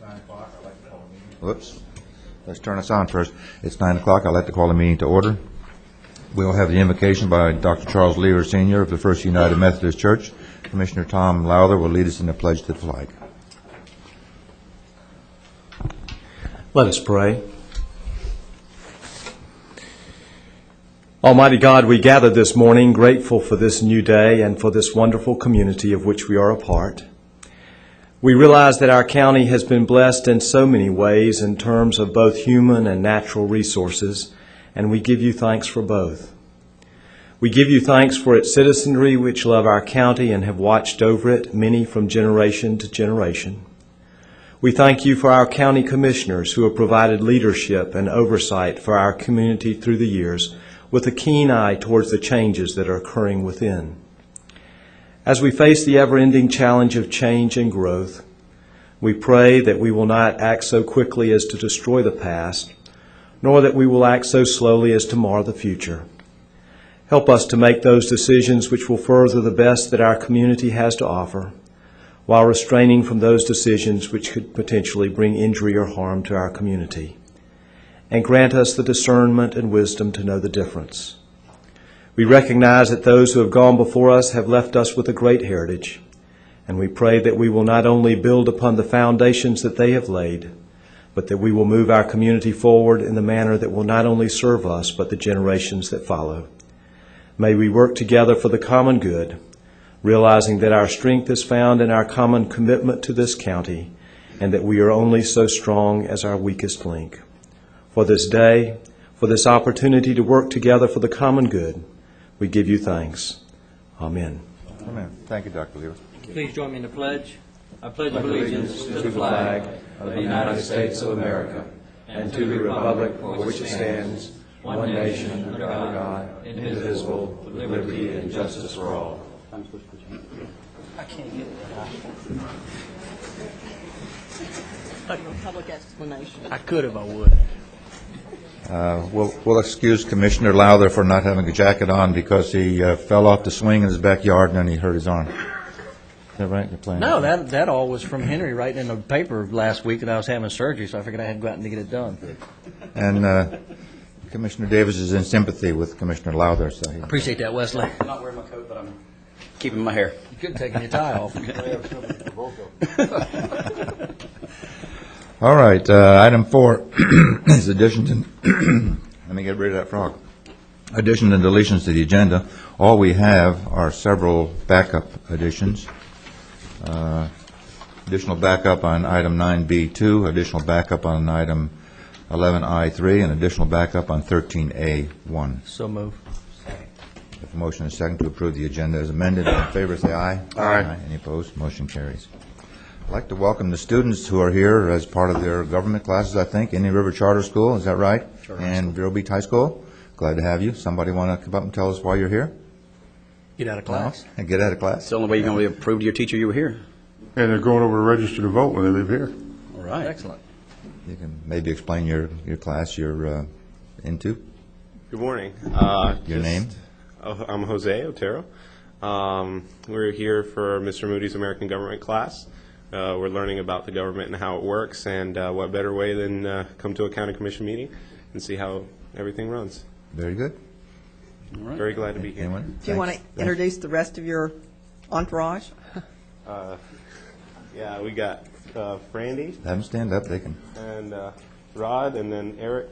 9 o'clock. I'd like to call the meeting. Whoops. Let's turn us on first. It's 9 o'clock. I'd like to call the meeting to order. We'll have the invocation by Dr. Charles Lever, Sr. of the First United Methodist Church. Commissioner Tom Lowther will lead us in the pledge to the flag. Let us pray. Almighty God, we gather this morning grateful for this new day and for this wonderful community of which we are a part. We realize that our county has been blessed in so many ways in terms of both human and natural resources, and we give you thanks for both. We give you thanks for its citizenry which love our county and have watched over it, many from generation to generation. We thank you for our county commissioners who have provided leadership and oversight for our community through the years, with a keen eye towards the changes that are occurring within. As we face the ever-ending challenge of change and growth, we pray that we will not act so quickly as to destroy the past, nor that we will act so slowly as to mar the future. Help us to make those decisions which will further the best that our community has to offer, while restraining from those decisions which could potentially bring injury or harm to our community. And grant us the discernment and wisdom to know the difference. We recognize that those who have gone before us have left us with a great heritage, and we pray that we will not only build upon the foundations that they have laid, but that we will move our community forward in the manner that will not only serve us, but the generations that follow. May we work together for the common good, realizing that our strength is found in our common commitment to this county, and that we are only so strong as our weakest link. For this day, for this opportunity to work together for the common good, we give you thanks. Amen. Amen. Thank you, Dr. Lever. Please join me in the pledge. I pledge allegiance to the flag of the United States of America and to the republic for which it stands, one nation under God, indivisible, with liberty and justice for all. I can't get it. Public explanation. I could if I would. We'll excuse Commissioner Lowther for not having a jacket on because he fell off the swing in his backyard and then he hurt his arm. Is that right? You're playing? No, that all was from Henry writing in the paper last week that I was having surgery, so I figured I had to go out and get it done. And Commissioner Davis is in sympathy with Commissioner Lowther. So I appreciate that, Wesley. I'm not wearing my coat, but I'm keeping my hair. You could have taken your tie off. All right, item 4 is additions and let me get rid of that frog. Additions and deletions to the agenda. All we have are several backup additions. Additional backup on item 9B2, additional backup on item 11I3, and additional backup on 13A1. So move. If a motion is second to approve the agenda as amended, all in favor say aye. Aye. Any opposed? Motion carries. I'd like to welcome the students who are here as part of their government classes, I think. Indian River Charter School, is that right? Sure. And Vero Beach High School. Glad to have you. Somebody want to come up and tell us why you're here? Get out of class. No? Get out of class. It's the only way you're going to be able to prove to your teacher you were here. And they're going over to register to vote when they live here. All right. Excellent. You can maybe explain your class you're into. Good morning. Your name? I'm Jose Otero. We're here for Mr. Moody's American Government class. We're learning about the government and how it works, and what better way than come to a county commission meeting and see how everything runs. Very good. All right. Very glad to be here. Anyone? Do you want to introduce the rest of your entourage? Yeah, we got Frandy Have them stand up. They can. and Rod, and then Eric,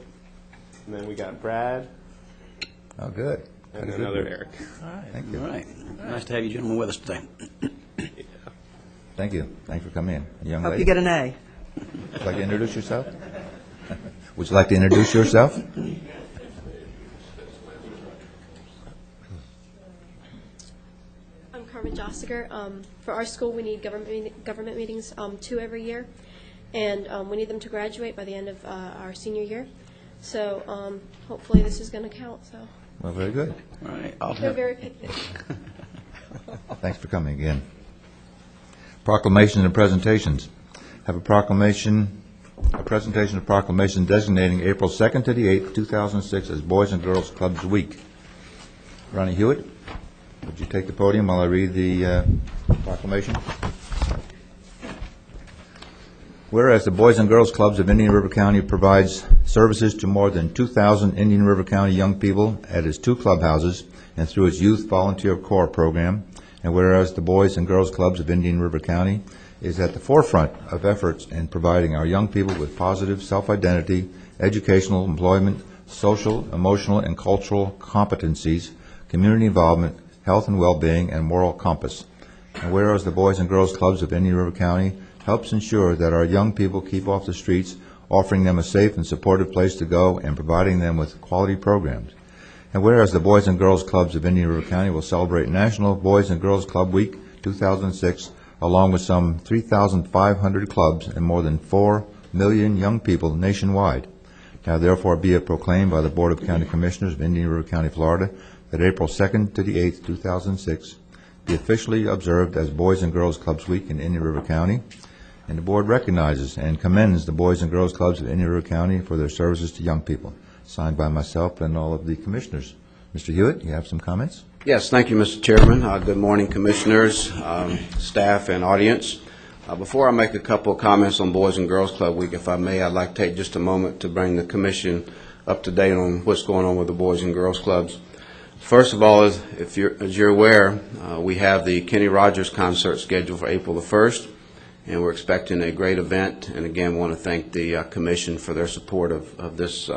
and then we got Brad Oh, good. and Got a good another group. Eric. Thank you. All right. Nice to have you gentlemen with us today. Thank you. Thanks for coming in. Young Hope lady. you get an A. Would you like to introduce yourself? Would you like to introduce yourself? I'm Carmen Jossiger. For our school, we need government meetings 2 every year, and we need them to graduate by the end of our senior year. So hopefully this is going to count. So Well, very good. All right. they're very picnic. Thanks for coming again. Proclamations and presentations. Have a presentation of proclamation designating April 2nd to the 8th, 2006 as Boys and Girls Clubs Week. Ronnie Hewitt, would you take the podium while I read the proclamation? Whereas the Boys and Girls Clubs of Indian River County provides services to more than 2,000 Indian River County young people at its 2 clubhouses and through its Youth Volunteer Corps program, and whereas the Boys and Girls Clubs of Indian River County is at the forefront of efforts in providing our young people with positive self-identity, educational, employment, social, emotional, and cultural competencies, community involvement, health and well-being, and moral compass. And whereas the Boys and Girls Clubs of Indian River County helps ensure that our young people keep off the streets, offering them a safe and supportive place to go and providing them with quality programs. And whereas the Boys and Girls Clubs of Indian River County will celebrate National Boys and Girls Club Week 2006, along with some 3,500 clubs and more than 4 million young people nationwide. Now therefore be it proclaimed by the Board of County Commissioners of Indian River County, Florida, that April 2nd to the 8th, 2006, be officially observed as Boys and Girls Clubs Week in Indian River County. And the Board recognizes and commends the Boys and Girls Clubs of Indian River County for their services to young people. Signed by myself and all of the commissioners. Mr. Hewitt, you have some comments? Yes, thank you, Mr. Chairman. Good morning, commissioners, staff, and audience. Before I make a couple of comments on Boys and Girls Club Week, if I may, I'd like to take just a moment to bring the commission up to date on what's going on with the Boys and Girls Clubs. First of all, as you're aware, we have the Kenny Rogers concert scheduled for April the 1st, and we're expecting a great event. And again, want to thank the commission for their support of this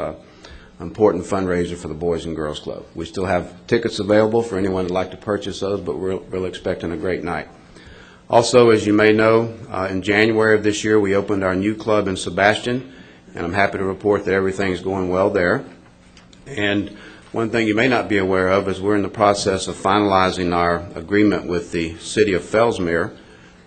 important fundraiser for the Boys and Girls Club. We still have tickets available for anyone who'd like to purchase those, but we're really expecting a great night. Also, as you may know, in January of this year, we opened our new club in Sebastian, and I'm happy to report that everything's going well there. And one thing you may not be aware of is we're in the process of finalizing our agreement with the city of Fellsmere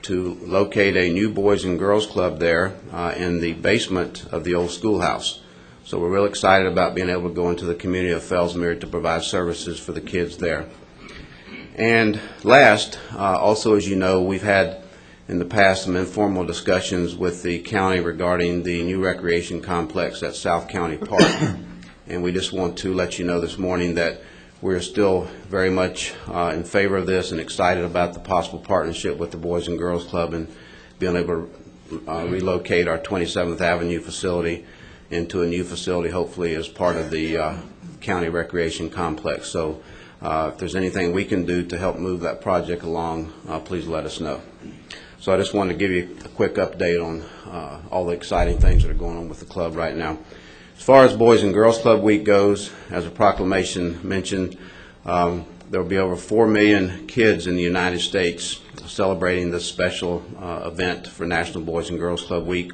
to locate a new Boys and Girls Club there in the basement of the old schoolhouse. So we're real excited about being able to go into the community of Fellsmere to provide services for the kids there. And last, also as you know, we've had in the past some informal discussions with the county regarding the new recreation complex at South County Park. And we just want to let you know this morning that we're still very much in favor of this and excited about the possible partnership with the Boys and Girls Club and being able to relocate our 27th Avenue facility into a new facility, hopefully as part of the county recreation complex. So if there's anything we can do to help move that project along, please let us know. So I just wanted to give you a quick update on all the exciting things that are going on with the club right now. As far as Boys and Girls Club Week goes, as a proclamation mentioned, there will be over 4 million kids in the United States celebrating this special event for National Boys and Girls Club Week.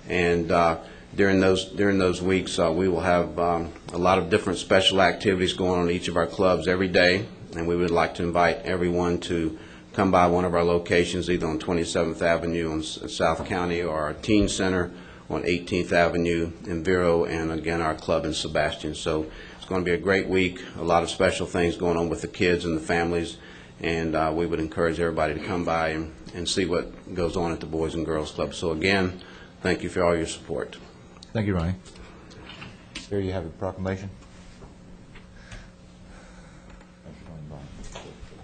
And during those weeks, we will have a lot of different special activities going on in each of our clubs every day, and we would like to invite everyone to come by one of our locations, either on 27th Avenue in South County or our Teen Center on 18th Avenue in Vero, and again our club in Sebastian. So it's going to be a great week, a lot of special things going on with the kids and the families, and we would encourage everybody to come by and see what goes on at the Boys and Girls Club. So again, thank you for all your support. Thank you, Ronnie. Here you have a proclamation.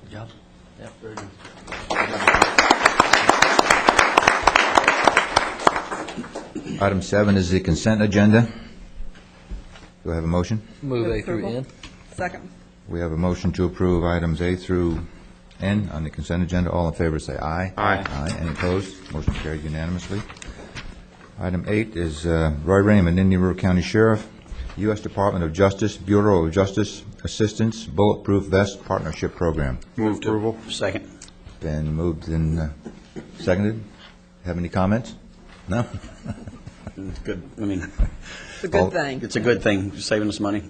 Good job. Yeah, very good. Item 7 is the consent agenda. Do I have a motion? Move A through N. Second. We have a motion to approve items A through N on the consent agenda. All in favor say aye. Aye. Aye. Any opposed? Motion carried unanimously. Item 8 is Roy Raymond, Indian River County Sheriff, U.S. Department of Justice, Bureau of Justice Assistance Bulletproof Vest Partnership Program. Move approval. Second. Been moved and seconded. Have any comments? No? Good. I mean, It's a good thing. it's a good thing, saving us money.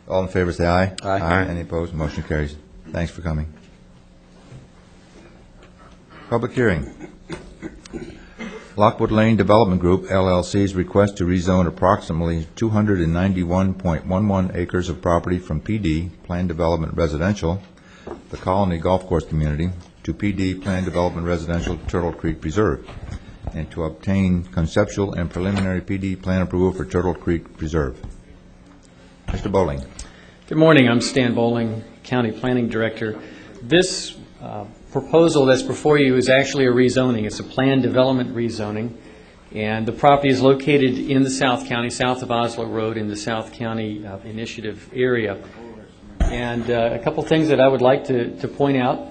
All in favor say aye. Aye. Aye. Any opposed? Motion carries. Thanks for coming. Public hearing. Lockwood Lane Development Group, LLC's request to rezone approximately 291.11 acres of property from PD, Planned Development Residential, the Colony Golf Course Community, to PD, Planned Development Residential, Turtle Creek Preserve, and to obtain conceptual and preliminary PD plan approval for Turtle Creek Preserve. Mr. Bowling. Good morning. I'm Stan Bowling, County Planning Director. This proposal that's before you is actually a rezoning. It's a planned development rezoning. And the property is located in the South County, south of Oslo Road in the South County Initiative area. And a couple things that I would like to point out.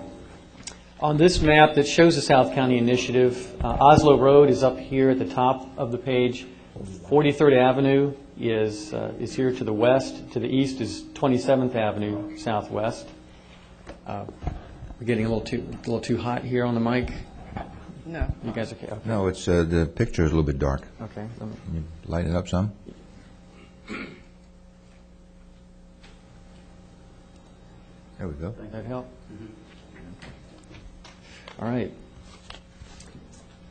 On this map that shows the South County Initiative, Oslo Road is up here at the top of the page. 43rd Avenue is here to the west. To the east is 27th Avenue Southwest. We're getting a little too hot here on the mic. No. You guys okay? Okay. No, it's, the picture is a little bit dark. Okay. Can you lighten it up some? There we go. Does that help? All right.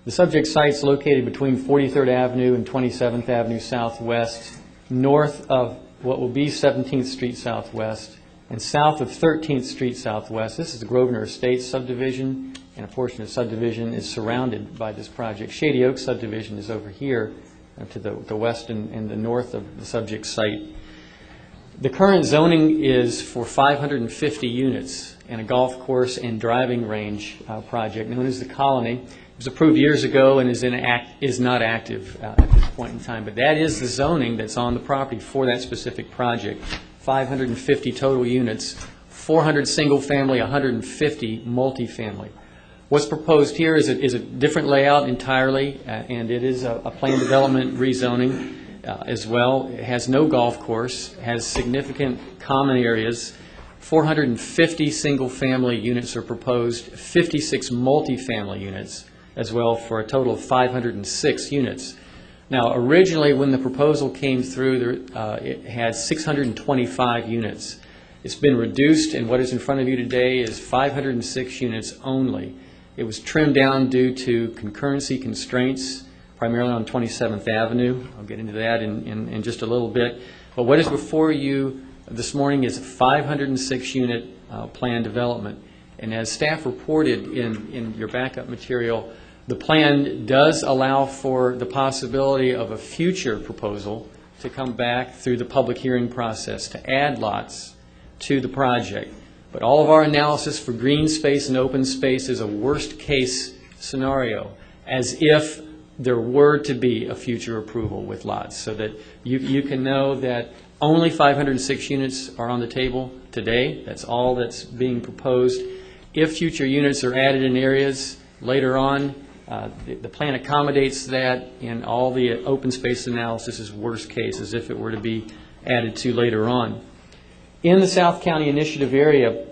The subject site's located between 43rd Avenue and 27th Avenue Southwest, north of what will be 17th Street Southwest, and south of 13th Street Southwest. This is the Grosvenor Estates subdivision, and a portion of the subdivision is surrounded by this project. Shady Oak subdivision is over here to the west and the north of the subject site. The current zoning is for 550 units and a golf course and driving range project known as the Colony. It was approved years ago and is not active at this point in time. But that is the zoning that's on the property for that specific project. 550 total units, 400 single-family, 150 multifamily. What's proposed here is a different layout entirely, and it is a planned development rezoning as well. It has no golf course, has significant common areas. 450 single-family units are proposed, 56 multifamily units as well, for a total of 506 units. Now, originally, when the proposal came through, it had 625 units. It's been reduced, and what is in front of you today is 506 units only. It was trimmed down due to concurrency constraints, primarily on 27th Avenue. I'll get into that in just a little bit. But what is before you this morning is a 506-unit plan development. And as staff reported in your backup material, the plan does allow for the possibility of a future proposal to come back through the public hearing process to add lots to the project. But all of our analysis for green space and open space is a worst-case scenario, as if there were to be a future approval with lots, so that you can know that only 506 units are on the table today. That's all that's being proposed. If future units are added in areas later on, the plan accommodates that, and all the open space analysis is worst case, as if it were to be added to later on. In the South County Initiative area,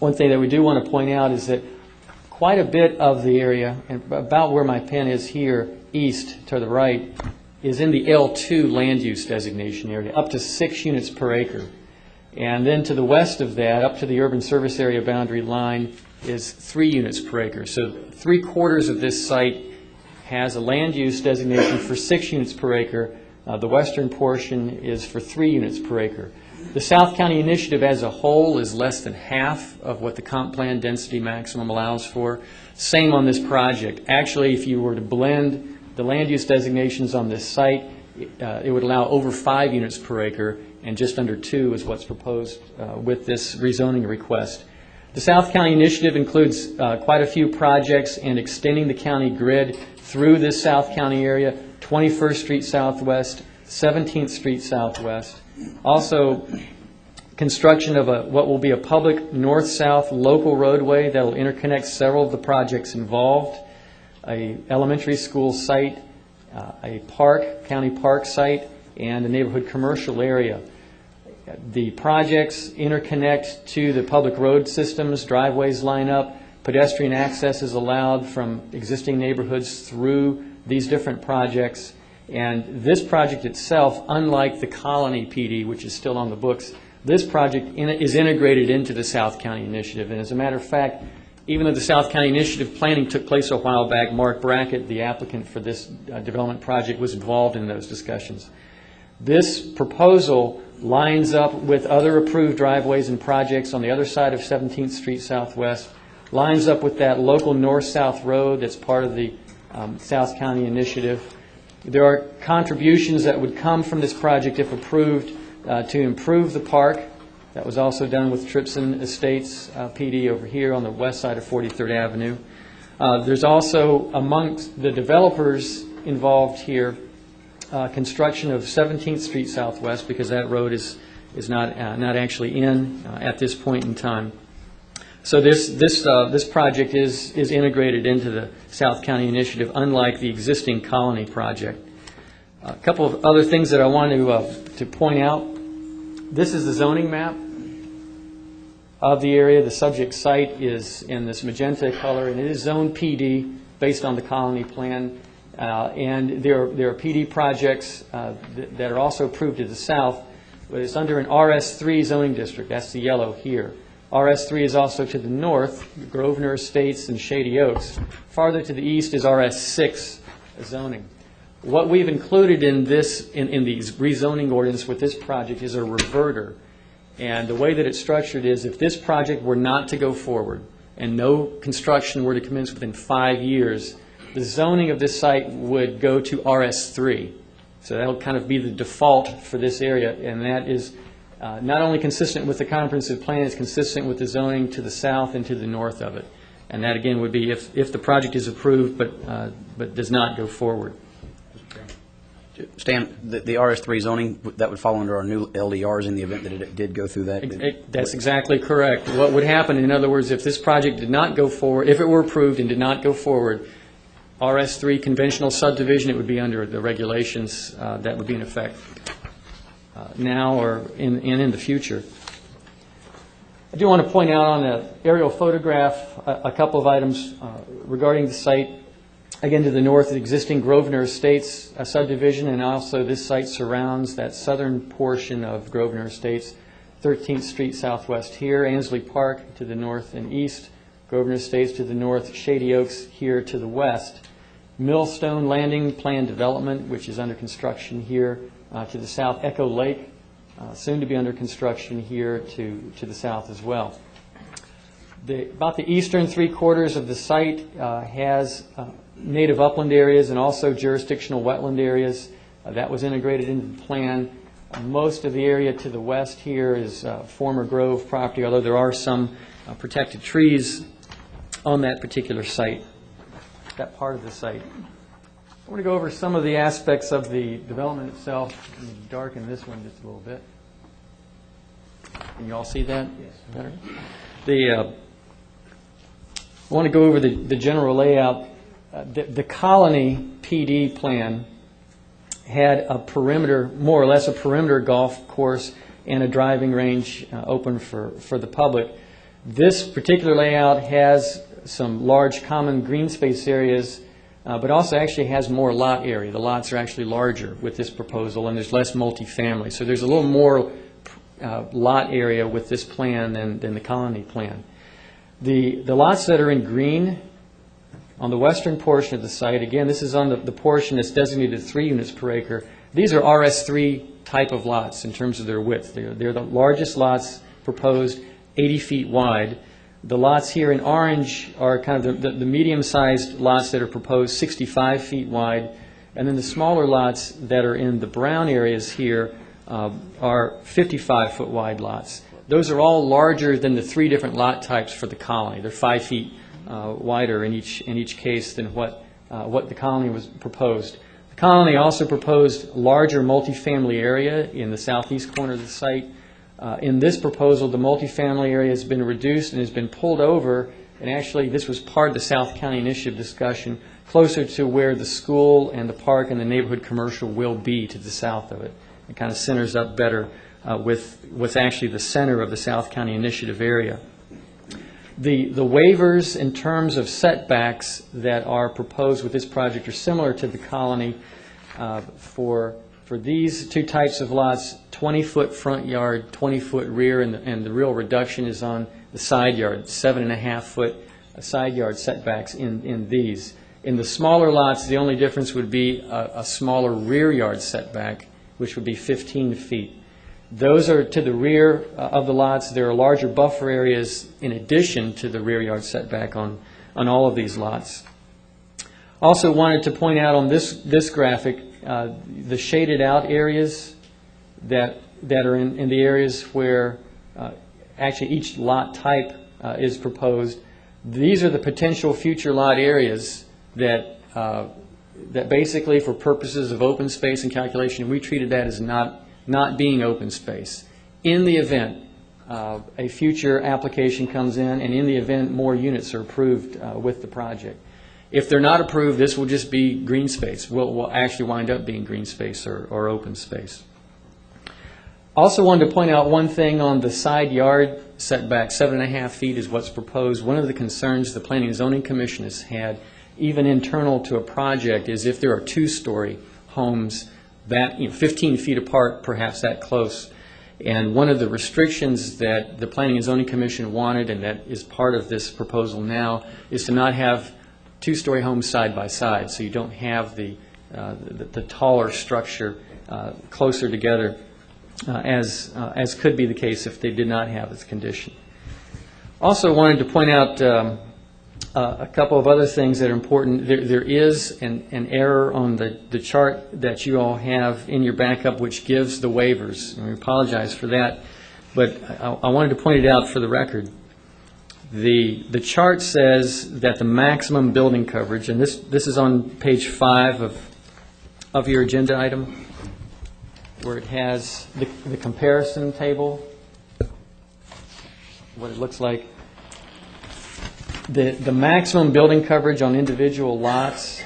one thing that we do want to point out is that quite a bit of the area, and about where my pen is here, east to the right, is in the L2 land use designation area, up to 6 units per acre. And then to the west of that, up to the urban service area boundary line, is 3 units per acre. So 3/4 of this site has a land use designation for 6 units per acre. The western portion is for 3 units per acre. The South County Initiative as a whole is less than half of what the comp plan density maximum allows for. Same on this project. Actually, if you were to blend the land use designations on this site, it would allow over 5 units per acre, and just under 2 is what's proposed with this rezoning request. The South County Initiative includes quite a few projects in extending the county grid through this South County area, 21st Street Southwest, 17th Street Southwest. Also, construction of what will be a public north-south local roadway that will interconnect several of the projects involved, a elementary school site, a park, county park site, and a neighborhood commercial area. The projects interconnect to the public road systems, driveways line up, pedestrian access is allowed from existing neighborhoods through these different projects. And this project itself, unlike the Colony PD, which is still on the books, this project is integrated into the South County Initiative. And as a matter of fact, even though the South County Initiative planning took place a while back, Mark Brackett, the applicant for this development project, was involved in those discussions. This proposal lines up with other approved driveways and projects on the other side of 17th Street Southwest, lines up with that local north-south road that's part of the South County Initiative. There are contributions that would come from this project, if approved, to improve the park. That was also done with Tripson Estates PD over here on the west side of 43rd Avenue. There's also, amongst the developers involved here construction of 17th Street Southwest, because that road is not actually in at this point in time. So this project is integrated into the South County Initiative, unlike the existing Colony project. A couple of other things that I want to point out. This is the zoning map of the area. The subject site is in this magenta color, and it is Zone PD based on the Colony plan. And there are PD projects that are also approved to the south, but it's under an RS3 zoning district. That's the yellow here. RS3 is also to the north, Grosvenor Estates and Shady Oaks. Farther to the east is RS6 zoning. What we've included in this, in these rezoning ordinance with this project is a reverter. And the way that it's structured is if this project were not to go forward and no construction were to commence within 5 years, the zoning of this site would go to RS3. So that'll kind of be the default for this area, and that is not only consistent with the comprehensive plan, it's consistent with the zoning to the south and to the north of it. And that, again, would be if the project is approved but does not go forward. Stan, the RS3 zoning, that would fall under our new LDRs in the event that it did go through that? That's exactly correct. What would happen, in other words, if this project did not go forward, if it were approved and did not go forward, RS3 conventional subdivision, it would be under the regulations that would be in effect now or in the future. I do want to point out on an aerial photograph a couple of items regarding the site. Again, to the north, the existing Grosvenor Estates subdivision, and also this site surrounds that southern portion of Grosvenor Estates, 13th Street Southwest here, Ansley Park to the north and east, Grosvenor Estates to the north, Shady Oaks here to the west. Millstone Landing Plan Development, which is under construction here to the south. Echo Lake, soon to be under construction here to the south as well. About the eastern three-quarters of the site has native upland areas and also jurisdictional wetland areas. That was integrated into the plan. Most of the area to the west here is former Grove property, although there are some protected trees on that particular site, that part of the site. I want to go over some of the aspects of the development itself. Let me darken this one just a little bit. Can you all see that? Yes. Better? I want to go over the general layout. The Colony PD plan had a perimeter, more or less a perimeter golf course and a driving range open for the public. This particular layout has some large common green space areas, but also actually has more lot area. The lots are actually larger with this proposal, and there's less multifamily. So there's a little more lot area with this plan than the Colony plan. The lots that are in green on the western portion of the site, again, this is on the portion that's designated 3 units per acre. These are RS3 type of lots in terms of their width. They're the largest lots proposed, 80 feet wide. The lots here in orange are kind of the medium-sized lots that are proposed, 65 feet wide. And then the smaller lots that are in the brown areas here are 55-foot wide lots. Those are all larger than the 3 different lot types for the Colony. They're 5 feet wider in each case than what the Colony was proposed. The Colony also proposed larger multifamily area in the southeast corner of the site. In this proposal, the multifamily area has been reduced and has been pulled over, and actually this was part of the South County Initiative discussion, closer to where the school and the park and the neighborhood commercial will be to the south of it. It kind of centers up better with actually the center of the South County Initiative area. The waivers in terms of setbacks that are proposed with this project are similar to the Colony. For these 2 types of lots, 20-foot front yard, 20-foot rear, and the real reduction is on the side yard, 7.5-foot side yard setbacks in these. In the smaller lots, the only difference would be a smaller rear yard setback, which would be 15 feet. Those are to the rear of the lots. There are larger buffer areas in addition to the rear yard setback on all of these lots. Also wanted to point out on this graphic the shaded out areas that are in the areas where actually each lot type is proposed. These are the potential future lot areas that that basically for purposes of open space and calculation, we treated that as not being open space. In the event a future application comes in, and in the event more units are approved with the project. If they're not approved, this will just be green space. Will actually wind up being green space or open space. Also wanted to point out one thing on the side yard setback. 7.5 feet is what's proposed. One of the concerns the Planning and Zoning Commission has had, even internal to a project, is if there are two-story homes that 15 feet apart, perhaps that close. And one of the restrictions that the Planning and Zoning Commission wanted, and that is part of this proposal now, is to not have two-story homes side by side, so you don't have the taller structure closer together as could be the case if they did not have this condition. Also wanted to point out a couple of other things that are important. There is an error on the chart that you all have in your backup which gives the waivers, and we apologize for that, but I wanted to point it out for the record. The chart says that the maximum building coverage, and this is on page 5 of your agenda item, where it has the comparison table, what it looks like. The maximum building coverage on individual lots,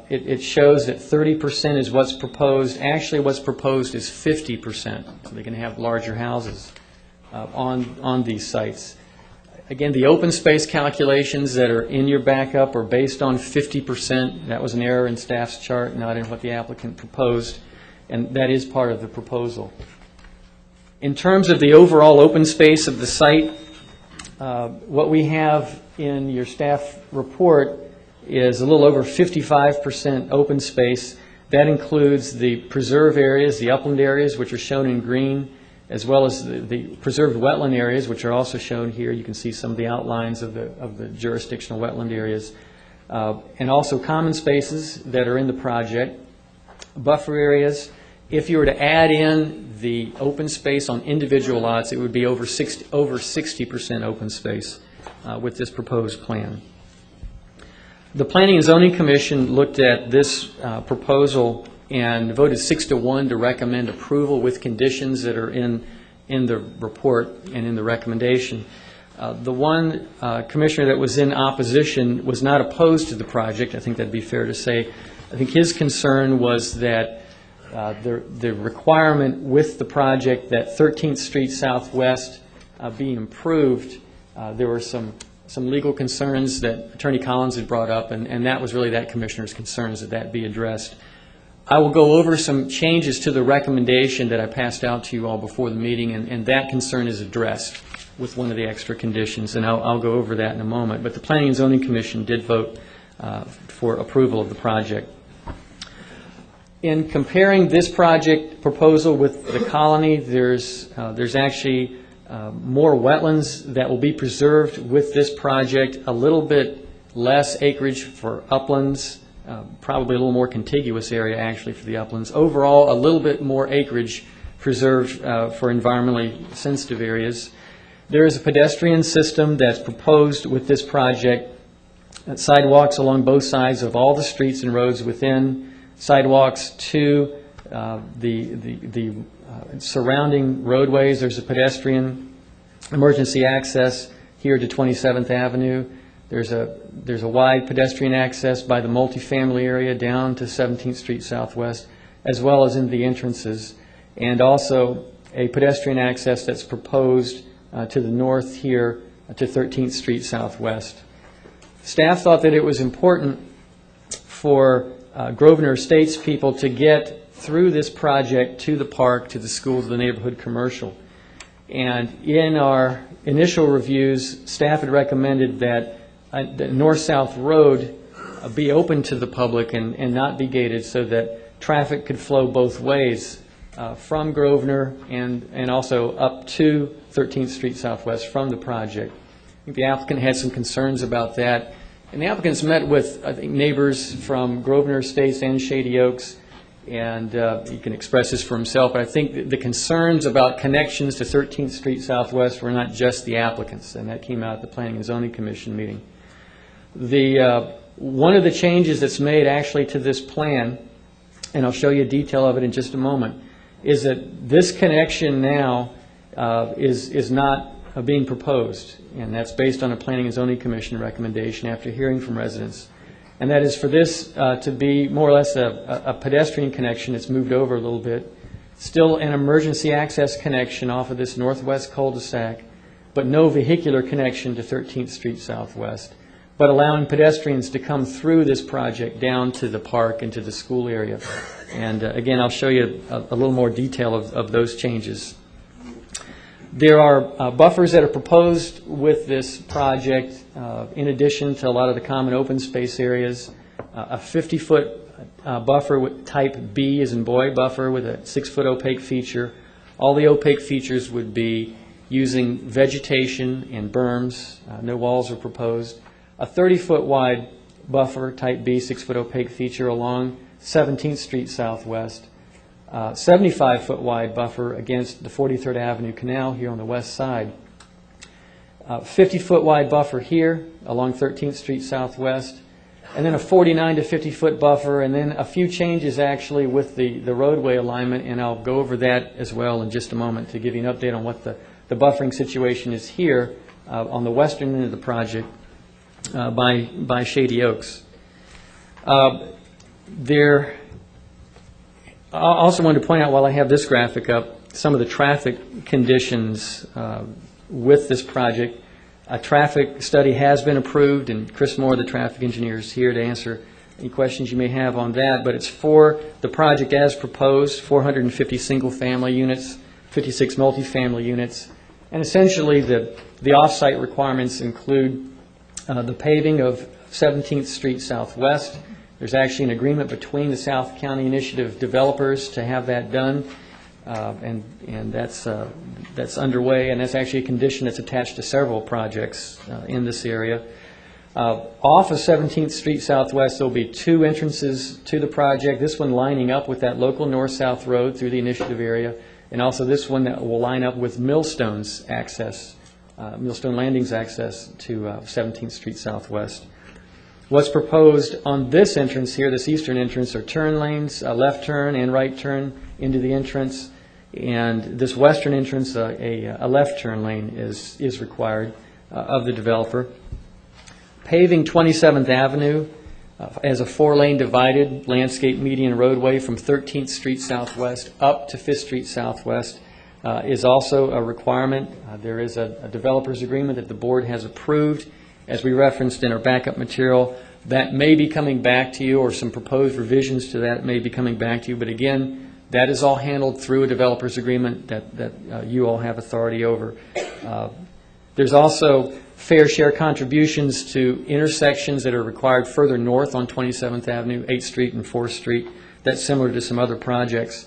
it shows that 30% is what's proposed. Actually, what's proposed is 50%, so they can have larger houses on these sites. Again, the open space calculations that are in your backup are based on 50%. That was an error in staff's chart, not in what the applicant proposed, and that is part of the proposal. In terms of the overall open space of the site, what we have in your staff report is a little over 55% open space. That includes the preserve areas, the upland areas, which are shown in green, as well as the preserved wetland areas, which are also shown here. You can see some of the outlines of the jurisdictional wetland areas, and also common spaces that are in the project, buffer areas. If you were to add in the open space on individual lots, it would be over 60% open space with this proposed plan. The Planning and Zoning Commission looked at this proposal and voted 6-1 to recommend approval with conditions that are in the report and in the recommendation. The one commissioner that was in opposition was not opposed to the project. I think that'd be fair to say. I think his concern was that the requirement with the project that 13th Street Southwest be improved, there were some legal concerns that Attorney Collins had brought up, and that was really that commissioner's concerns, that be addressed. I will go over some changes to the recommendation that I passed out to you all before the meeting, and that concern is addressed with one of the extra conditions, and I'll go over that in a moment. But the Planning and Zoning Commission did vote for approval of the project. In comparing this project proposal with the colony, there's actually more wetlands that will be preserved with this project, a little bit less acreage for uplands, probably a little more contiguous area actually for the uplands. Overall, a little bit more acreage preserved for environmentally sensitive areas. There is a pedestrian system that's proposed with this project, sidewalks along both sides of all the streets and roads within, sidewalks to the surrounding roadways. There's a pedestrian emergency access here to 27th Avenue. There's a wide pedestrian access by the multifamily area down to 17th Street Southwest, as well as in the entrances, and also a pedestrian access that's proposed to the north here to 13th Street Southwest. Staff thought that it was important for Grosvenor Estates people to get through this project to the park, to the schools, the neighborhood commercial. And in our initial reviews, staff had recommended that the north-south road be open to the public and not be gated, so that traffic could flow both ways from Grosvenor and also up to 13th Street Southwest from the project. I think the applicant had some concerns about that. And the applicants met with, I think, neighbors from Grosvenor Estates and Shady Oaks, and he can express this for himself, but I think the concerns about connections to 13th Street Southwest were not just the applicants, and that came out at the Planning and Zoning Commission meeting. The One of the changes that's made actually to this plan, and I'll show you a detail of it in just a moment, is that this connection now is not being proposed, and that's based on a Planning and Zoning Commission recommendation after hearing from residents. And that is for this to be more or less a pedestrian connection. It's moved over a little bit. Still an emergency access connection off of this northwest cul-de-sac, but no vehicular connection to 13th Street Southwest, but allowing pedestrians to come through this project down to the park and to the school area. And again, I'll show you a little more detail of those changes. There are buffers that are proposed with this project, in addition to a lot of the common open space areas. A 50-foot buffer with type B as in boy buffer with a 6-foot opaque feature. All the opaque features would be using vegetation and berms. No walls are proposed. A 30-foot wide buffer type B 6-foot opaque feature along 17th Street Southwest. 75-foot wide buffer against the 43rd Avenue Canal here on the west side. 50-foot wide buffer here along 13th Street Southwest, and then a 49 to 50-foot buffer, and then a few changes actually with the roadway alignment, and I'll go over that as well in just a moment to give you an update on what the buffering situation is here on the western end of the project by Shady Oaks. I also wanted to point out, while I have this graphic up, some of the traffic conditions with this project. A traffic study has been approved, and Chris Moore, the traffic engineer, is here to answer any questions you may have on that. But it's for the project as proposed, 450 single-family units, 56 multifamily units. And essentially, the off-site requirements include the paving of 17th Street Southwest. There's actually an agreement between the South County Initiative developers to have that done, and that's underway, and that's actually a condition that's attached to several projects in this area. Off of 17th Street Southwest, there'll be 2 entrances to the project, this one lining up with that local north-south road through the initiative area, and also this one that will line up with Millstone's access, Millstone Landing's access to 17th Street Southwest. What's proposed on this entrance here, this eastern entrance, are turn lanes, a left turn and right turn into the entrance, and this western entrance, a left turn lane is required of the developer. Paving 27th Avenue as a 4-lane divided landscape median roadway from 13th Street Southwest up to 5th Street Southwest is also a requirement. There is a developer's agreement that the board has approved, as we referenced in our backup material. That may be coming back to you, or some proposed revisions to that may be coming back to you. But again, that is all handled through a developer's agreement that you all have authority over. There's also fair share contributions to intersections that are required further north on 27th Avenue, 8th Street and 4th Street. That's similar to some other projects.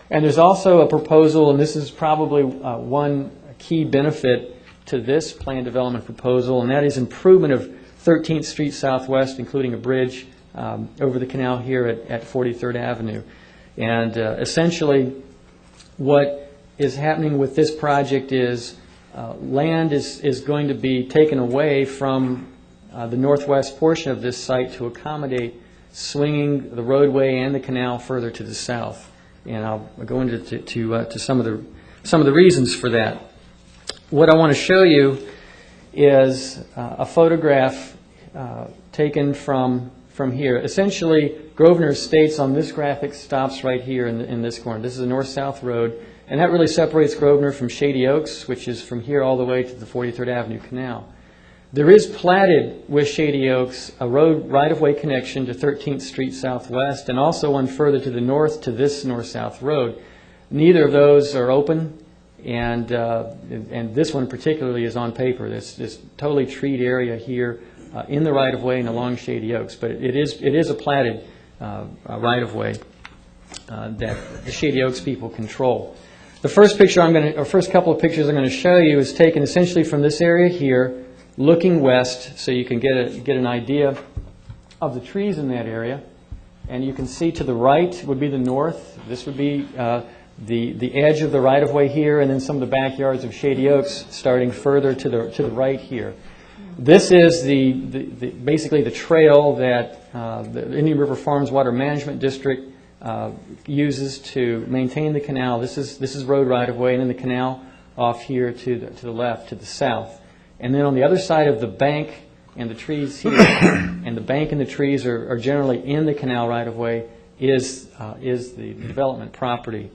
And there's also a proposal, and this is probably one key benefit to this plan development proposal, and that is improvement of 13th Street Southwest, including a bridge over the canal here at 43rd Avenue. And essentially, what is happening with this project is land is going to be taken away from the northwest portion of this site to accommodate swinging the roadway and the canal further to the south. And I'll go into some of the reasons for that. What I want to show you is a photograph taken from here. Essentially, Grosvenor Estates on this graphic stops right here in this corner. This is a north-south road, and that really separates Grosvenor from Shady Oaks, which is from here all the way to the 43rd Avenue Canal. There is platted with Shady Oaks a road right-of-way connection to 13th Street Southwest, and also one further to the north to this north-south road. Neither of those are open. And this one particularly is on paper. This totally treed area here in the right-of-way and along Shady Oaks, but it is a platted right-of-way that the Shady Oaks people control. The first picture first couple of pictures I'm going to show you is taken essentially from this area here, looking west, so you can get an idea of the trees in that area. And you can see to the right would be the north. This would be the edge of the right-of-way here, and then some of the backyards of Shady Oaks starting further to the right here. This is basically the trail that the Indian River Farms Water Management District uses to maintain the canal. This is road right-of-way, and then the canal off here to the left, to the south. And then on the other side of the bank and the trees here, and the bank and the trees are generally in the canal right-of-way, is the development property.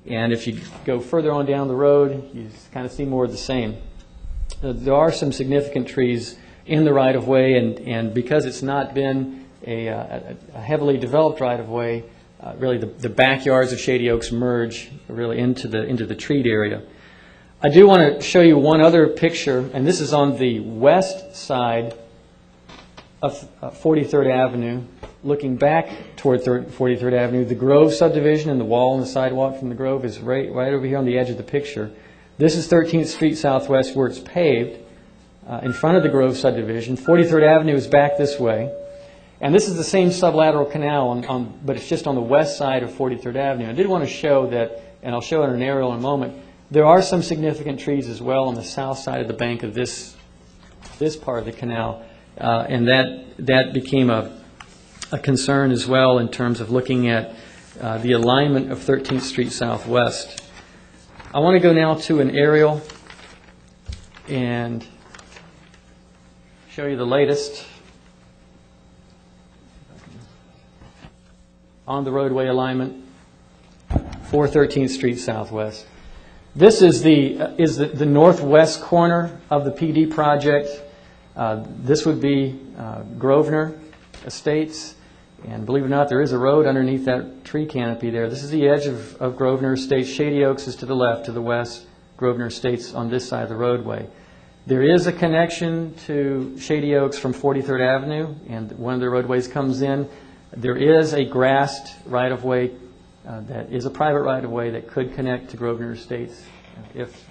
And if you go further on down the road, you kind of see more of the same. There are some significant trees in the right-of-way, and because it's not been a heavily developed right-of-way, really the backyards of Shady Oaks merge really into the treed area. I do want to show you one other picture, and this is on the west side of 43rd Avenue, looking back toward 43rd Avenue. The Grove subdivision and the wall and the sidewalk from the Grove is right over here on the edge of the picture. This is 13th Street Southwest where it's paved in front of the Grove subdivision. 43rd Avenue is back this way. And this is the same sublateral canal, but it's just on the west side of 43rd Avenue. I did want to show that, and I'll show it in an aerial in a moment, there are some significant trees as well on the south side of the bank of this part of the canal. And that became a concern as well in terms of looking at the alignment of 13th Street Southwest. I want to go now to an aerial and show you the latest on the roadway alignment for 13th Street Southwest. This is the northwest corner of the PD project. This would be Grosvenor Estates, and believe it or not, there is a road underneath that tree canopy there. This is the edge of Grosvenor Estates. Shady Oaks is to the left, to the west. Grosvenor Estates on this side of the roadway. There is a connection to Shady Oaks from 43rd Avenue, and one of the roadways comes in. There is a grassed right-of-way that is a private right-of-way that could connect to Grosvenor Estates if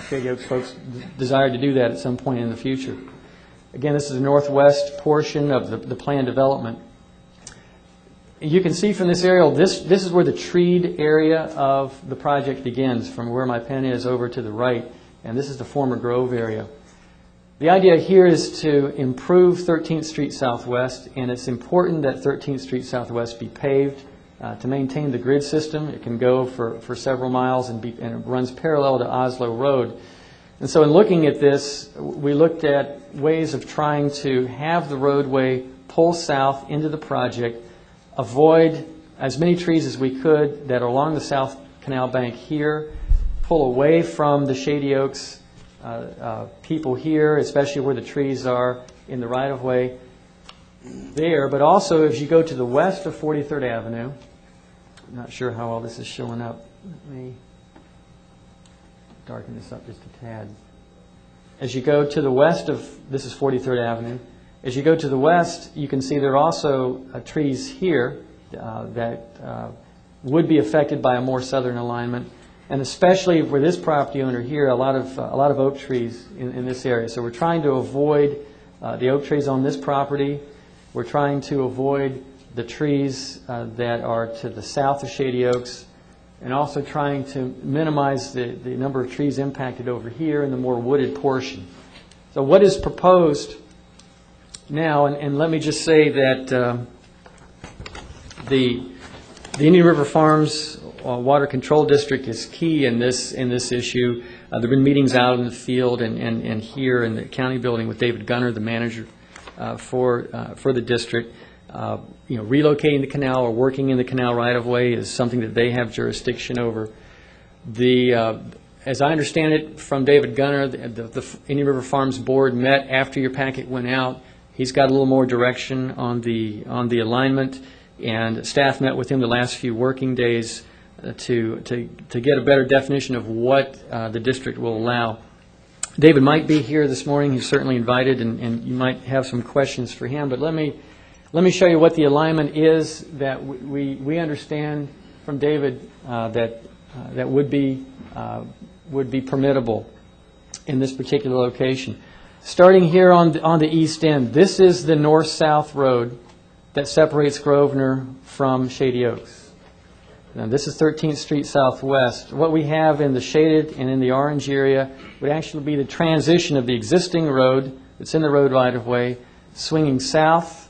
Shady Oaks folks desire to do that at some point in the future. Again, this is the northwest portion of the planned development. You can see from this aerial, this is where the treed area of the project begins, from where my pen is over to the right, and this is the former Grove area. The idea here is to improve 13th Street Southwest, and it's important that 13th Street Southwest be paved to maintain the grid system. It can go for several miles and it runs parallel to Oslo Road. And so in looking at this, we looked at ways of trying to have the roadway pull south into the project, avoid as many trees as we could that are along the South Canal Bank here, pull away from the Shady Oaks people here, especially where the trees are in the right-of-way there, but also as you go to the west of 43rd Avenue, I'm not sure how all this is showing up. Let me darken this up just a tad. As you go to the west of, this is 43rd Avenue, as you go to the west, you can see there are also trees here that would be affected by a more southern alignment. And especially for this property owner here, a lot of oak trees in this area. So we're trying to avoid the oak trees on this property. We're trying to avoid the trees that are to the south of Shady Oaks, and also trying to minimize the number of trees impacted over here in the more wooded portion. So what is proposed now, and let me just say that the Indian River Farms Water Control District is key in this issue. There have been meetings out in the field and here in the county building with David Gunner, the manager for the district. Relocating the canal or working in the canal right-of-way is something that they have jurisdiction over. As I understand it from David Gunner, the Indian River Farms Board met after your packet went out. He's got a little more direction on the alignment, and staff met with him the last few working days to get a better definition of what the district will allow. David might be here this morning. He's certainly invited, and you might have some questions for him. But let me show you what the alignment is that we understand from David that would be permittable in this particular location. Starting here on the east end, this is the north-south road that separates Grosvenor from Shady Oaks. Now, this is 13th Street Southwest. What we have in the shaded and in the orange area would actually be the transition of the existing road that's in the road right-of-way, swinging south,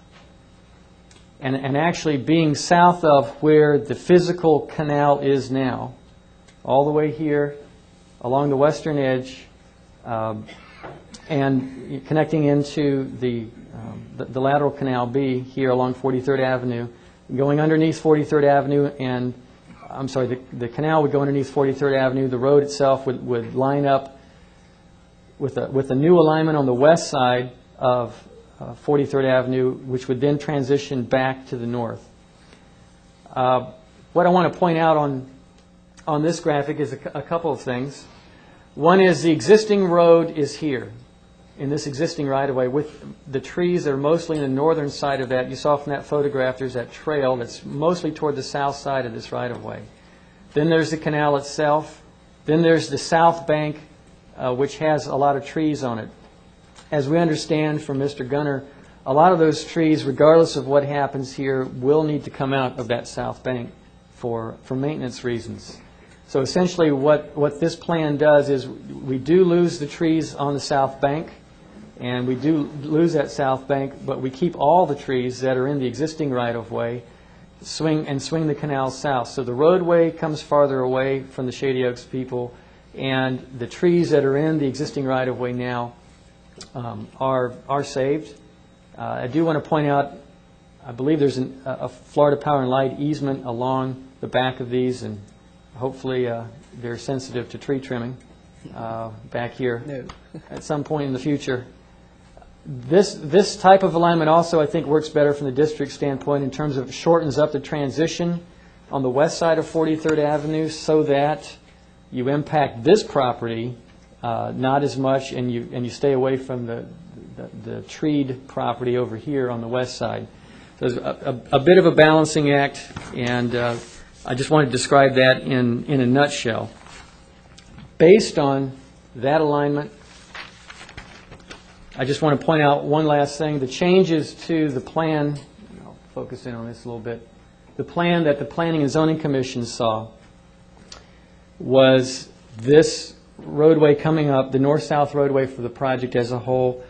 and actually being south of where the physical canal is now, all the way here along the western edge, and connecting into the lateral canal B here along 43rd Avenue, going underneath 43rd Avenue, and I'm sorry, the canal would go underneath 43rd Avenue. The road itself would line up with a new alignment on the west side of 43rd Avenue, which would then transition back to the north. What I want to point out on this graphic is a couple of things. One is the existing road is here in this existing right-of-way with the trees that are mostly in the northern side of that. You saw from that photograph there's that trail that's mostly toward the south side of this right-of-way. Then there's the canal itself. Then there's the south bank, which has a lot of trees on it. As we understand from Mr. Gunner, a lot of those trees, regardless of what happens here, will need to come out of that south bank for maintenance reasons. So essentially what this plan does is we do lose the trees on the south bank, and we do lose that south bank, but we keep all the trees that are in the existing right-of-way, swing the canal south. So the roadway comes farther away from the Shady Oaks people, and the trees that are in the existing right-of-way now are saved. I do want to point out, I believe there's a Florida Power and Light easement along the back of these, and hopefully they're sensitive to tree trimming back here at some point in the future. This type of alignment also, I think, works better from the district standpoint in terms of shortens up the transition on the west side of 43rd Avenue so that you impact this property not as much, and you stay away from the treed property over here on the west side. So there's a bit of a balancing act, and I just want to describe that in a nutshell. Based on that alignment, I just want to point out one last thing. The changes to the plan, I'll focus in on this a little bit. The plan that the Planning and Zoning Commission saw was this roadway coming up, the north-south roadway for the project as a whole,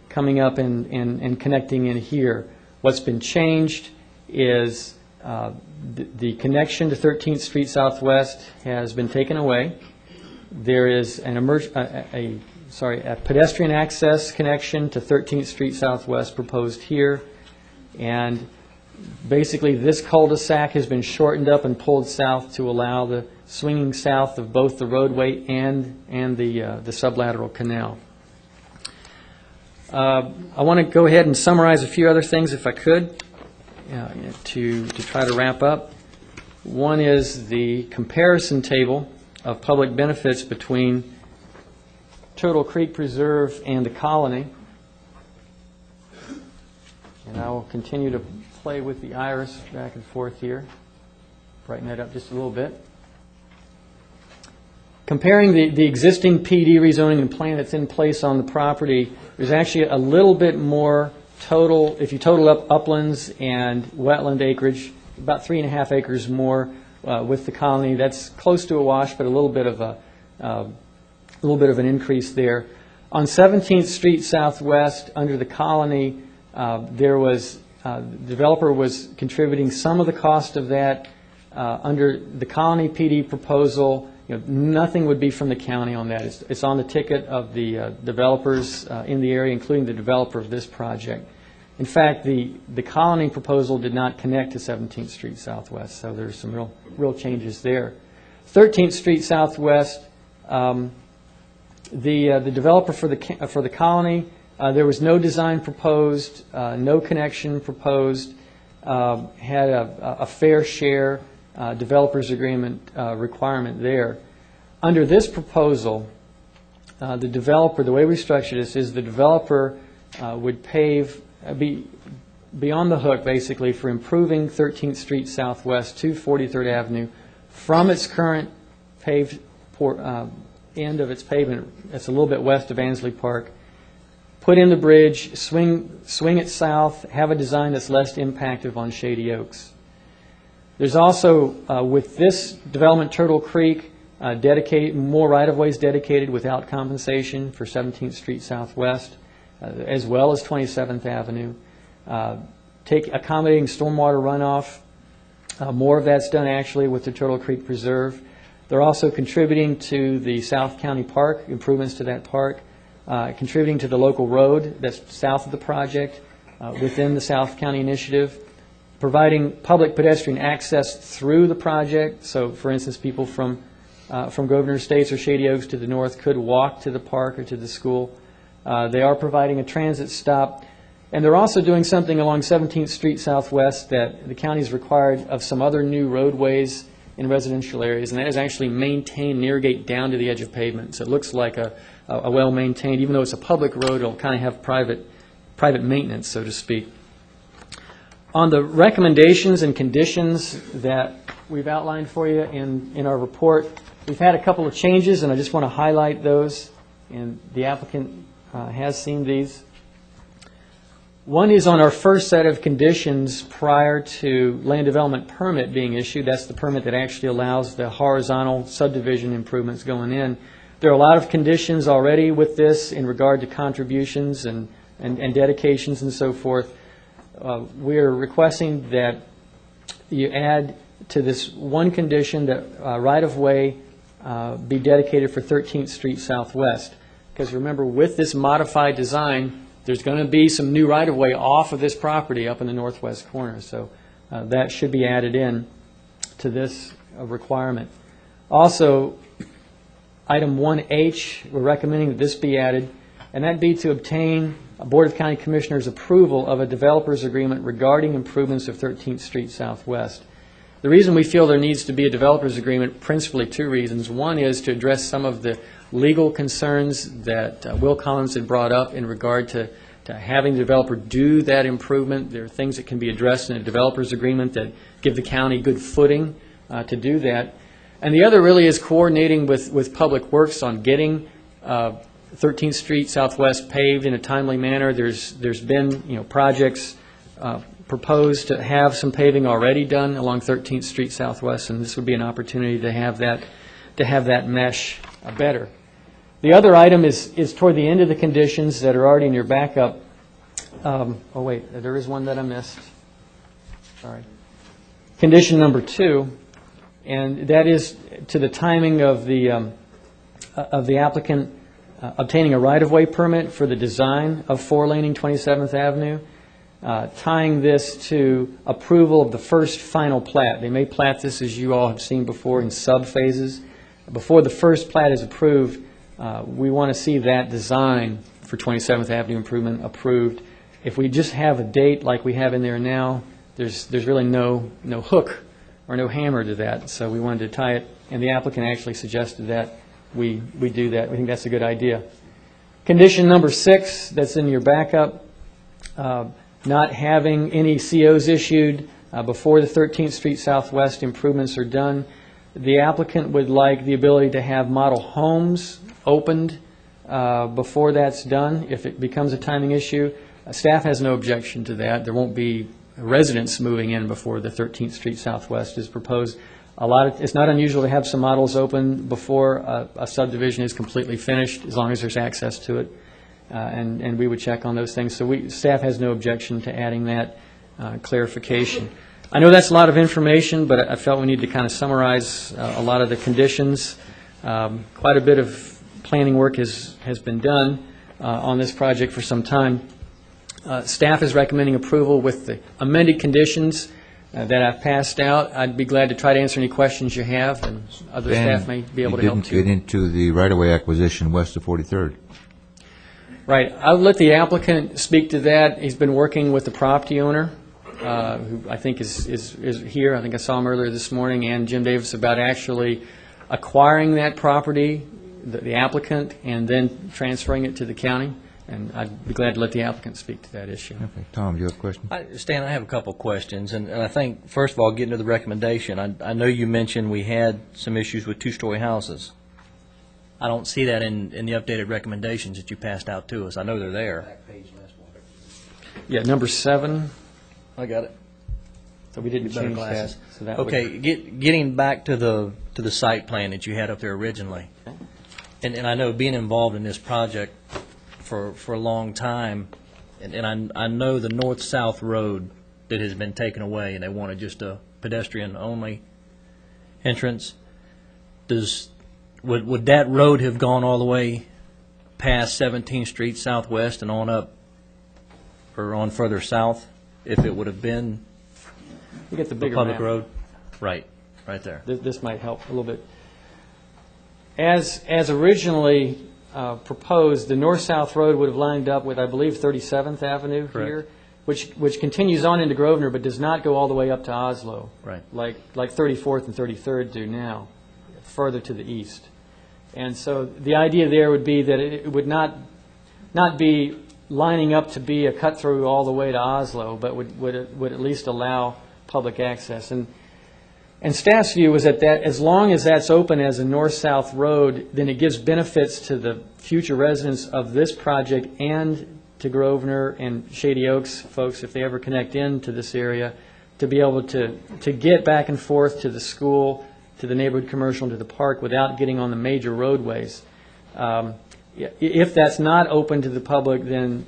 coming up and connecting in here. What's been changed is the connection to 13th Street Southwest has been taken away. There is a pedestrian access connection to 13th Street Southwest proposed here, and basically this cul-de-sac has been shortened up and pulled south to allow the swinging south of both the roadway and the sublateral canal. I want to go ahead and summarize a few other things if I could to try to wrap up. One is the comparison table of public benefits between Turtle Creek Preserve and the Colony. And I will continue to play with the iris back and forth here, brighten that up just a little bit. Comparing the existing PD rezoning and plan that's in place on the property, there's actually a little bit more total, if you total up uplands and wetland acreage, about 3.5 acres more with the Colony. That's close to a wash, but a little bit of an increase there. On 17th Street Southwest, under the Colony, the developer was contributing some of the cost of that. Under the Colony PD proposal, nothing would be from the county on that. It's on the ticket of the developers in the area, including the developer of this project. In fact, the Colony proposal did not connect to 17th Street Southwest, so there's some real changes there. 13th Street Southwest, the developer for the Colony, there was no design proposed, no connection proposed, had a fair share developers agreement requirement there. Under this proposal, the developer, the way we structured this is the developer would be on the hook basically for improving 13th Street Southwest to 43rd Avenue from its current paved end of its pavement. It's a little bit west of Ansley Park. Put in the bridge, swing it south, have a design that's less impactive on Shady Oaks. There's also, with this development, Turtle Creek, more right-of-ways dedicated without compensation for 17th Street Southwest, as well as 27th Avenue. Accommodating stormwater runoff. More of that's done actually with the Turtle Creek Preserve. They're also contributing to the South County Park, improvements to that park, contributing to the local road that's south of the project within the South County Initiative, providing public pedestrian access through the project. So, for instance, people from Grosvenor Estates or Shady Oaks to the north could walk to the park or to the school. They are providing a transit stop. And they're also doing something along 17th Street Southwest that the county is required of some other new roadways in residential areas, and that is actually maintain and irrigate down to the edge of pavement. So it looks like a well-maintained, even though it's a public road, it'll kind of have private maintenance, so to speak. On the recommendations and conditions that we've outlined for you in our report, we've had a couple of changes, and I just want to highlight those, and the applicant has seen these. One is on our first set of conditions prior to land development permit being issued. That's the permit that actually allows the horizontal subdivision improvements going in. There are a lot of conditions already with this in regard to contributions and dedications and so forth. We are requesting that you add to this one condition that right-of-way be dedicated for 13th Street Southwest. Because remember, with this modified design, there's going to be some new right-of-way off of this property up in the northwest corner. So that should be added in to this requirement. Also, item 1H, we're recommending that this be added, and that be to obtain a Board of County Commissioners approval of a developer's agreement regarding improvements of 13th Street Southwest. The reason we feel there needs to be a developer's agreement, principally two reasons. One is to address some of the legal concerns that Will Collins had brought up in regard to having the developer do that improvement. There are things that can be addressed in a developer's agreement that give the county good footing to do that. And the other really is coordinating with Public Works on getting 13th Street Southwest paved in a timely manner. There's been projects proposed to have some paving already done along 13th Street Southwest, and this would be an opportunity to have that mesh better. The other item is toward the end of the conditions that are already in your backup. Oh wait, there is one that I missed. Sorry. Condition number 2, and that is to the timing of the applicant obtaining a right-of-way permit for the design of 4-laning 27th Avenue. Tying this to approval of the first final plat. They may plat this, as you all have seen before, in sub-phases. Before the first plat is approved, we want to see that design for 27th Avenue improvement approved. If we just have a date like we have in there now, there's really no hook or no hammer to that. So we wanted to tie it, and the applicant actually suggested that we do that. We think that's a good idea. Condition number 6 that's in your backup, not having any COs issued before the 13th Street Southwest improvements are done. The applicant would like the ability to have model homes opened before that's done if it becomes a timing issue. Staff has no objection to that. There won't be residents moving in before the 13th Street Southwest is proposed. It's not unusual to have some models open before a subdivision is completely finished, as long as there's access to it. And we would check on those things. So staff has no objection to adding that clarification. I know that's a lot of information, but I felt we need to kind of summarize a lot of the conditions. Quite a bit of planning work has been done on this project for some time. Staff is recommending approval with the amended conditions that I've passed out. I'd be glad to try to answer any questions you have, and other staff may be able to help too. You didn't get into the right-of-way acquisition west of 43rd. Right. I'll let the applicant speak to that. He's been working with the property owner, who I think is here. I think I saw him earlier this morning, and Jim Davis, about actually acquiring that property, the applicant, and then transferring it to the county. And I'd be glad to let the applicant speak to that issue. Okay. Tom, do you have a question? Stan, I have a couple of questions, and I think, first of all, getting to the recommendation, I know you mentioned we had some issues with two-story houses. I don't see that in the updated recommendations that you passed out to us. I know they're there. Yeah, number 7. I got it. So we didn't Better change that. glasses. So that would- Okay, getting back to the site plan that you had up there originally, and I know being involved in this project for a long time, and I know the north-south road that has been taken away, and they wanted just a pedestrian-only entrance. Would that road have gone all the way past 17th Street Southwest and on up, or on further south, if it would have been You get the a bigger public map. road? Right there. This might help a little bit. As originally proposed, the north-south road would have lined up with, I believe, 37th Avenue Correct. here, which continues on into Grosvenor, but does not go all the way up to Oslo. Right. Like 34th and 33rd do now, further to the east. And so the idea there would be that it would not be lining up to be a cut-through all the way to Oslo, but would at least allow public access. And staff's view was that as long as that's open as a north-south road, then it gives benefits to the future residents of this project and to Grosvenor and Shady Oaks folks, if they ever connect into this area, to be able to get back and forth to the school, to the neighborhood commercial, and to the park without getting on the major roadways. If that's not open to the public, then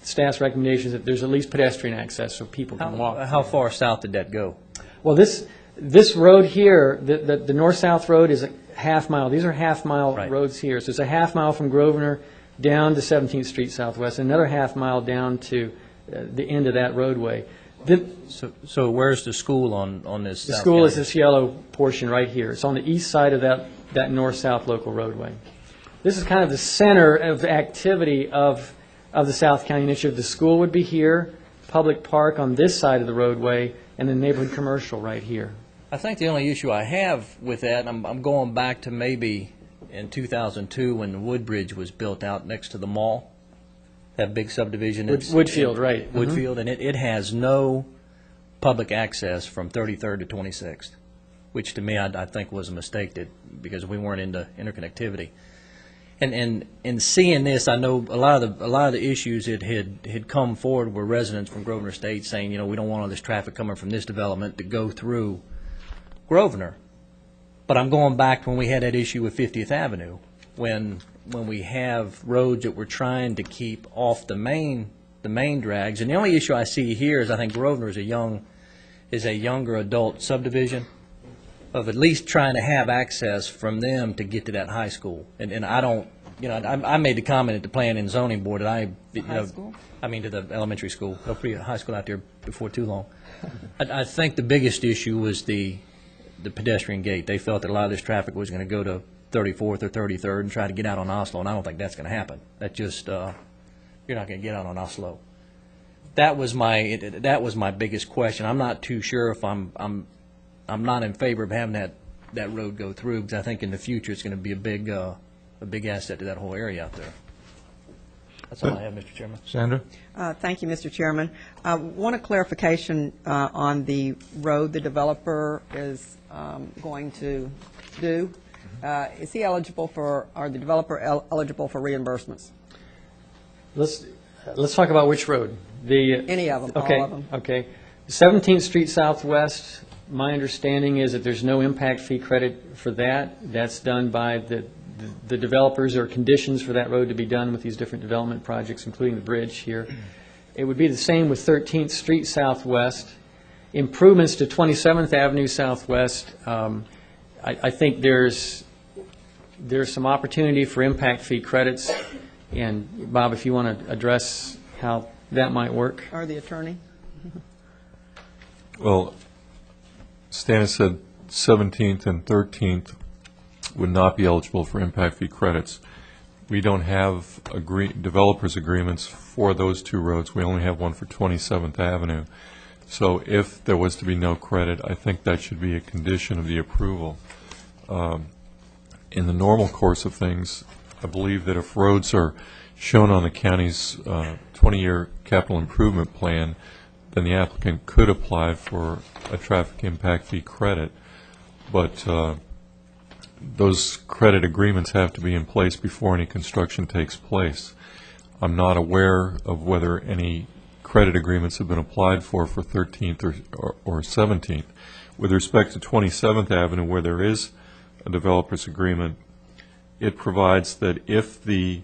staff's recommendation is that there's at least pedestrian access so people can walk. How far south did that go? Well, this road here, the north-south road is a half mile. These are half-mile Right. roads here. So it's a half mile from Grosvenor down to 17th Street Southwest, and another half mile down to the end of that roadway. So where's the school on this? The South school is County? this yellow portion right here. It's on the east side of that north-south local roadway. This is kind of the center of activity of the South County Initiative. The school would be here, public park on this side of the roadway, and the neighborhood commercial right here. I think the only issue I have with that, and I'm going back to maybe in 2002 when the Woodbridge was built out next to the mall, that big subdivision. Woodfield, right. Woodfield, and it has no public access from 33rd to 26th, which to me I think was a mistake because we weren't into interconnectivity. And in seeing this, I know a lot of the issues that had come forward were residents from Grosvenor Estates saying, we don't want all this traffic coming from this development to go through Grosvenor. But I'm going back to when we had that issue with 50th Avenue, when we have roads that we're trying to keep off the main drags. And the only issue I see here is I think Grosvenor is a younger adult subdivision of at least trying to have access from them to get to that high school. And I don't, I made the comment at the Planning and Zoning Board that High school? I mean to the elementary school. They'll put a high school out there before too long. I think the biggest issue was the pedestrian gate. They felt that a lot of this traffic was going to go to 34th or 33rd and try to get out on Oslo, and I don't think that's going to happen. That just, you're not going to get out on Oslo. That was my biggest question. I'm not too sure if I'm not in favor of having that road go through, because I think in the future it's going to be a big asset to that whole area out there. That's all I have, Mr. Chairman. Sandra? Thank you, Mr. Chairman. Want a clarification on the road the developer is going to do. Is he eligible for, or the developer eligible for reimbursements? Let's talk about which road. Any of them, Okay, all of them. okay. 17th Street Southwest, my understanding is that there's no impact fee credit for that. That's done by the developers, or conditions for that road to be done with these different development projects, including the bridge here. It would be the same with 13th Street Southwest. Improvements to 27th Avenue Southwest, I think there's some opportunity for impact fee credits. And Bob, if you want to address how that might work. Or the attorney? Well, Stan said 17th and 13th would not be eligible for impact fee credits. We don't have developers agreements for those two roads. We only have one for 27th Avenue. So if there was to be no credit, I think that should be a condition of the approval. In the normal course of things, I believe that if roads are shown on the county's 20-year capital improvement plan, then the applicant could apply for a traffic impact fee credit. But those credit agreements have to be in place before any construction takes place. I'm not aware of whether any credit agreements have been applied for 13th or 17th. With respect to 27th Avenue, where there is a developer's agreement, it provides that if the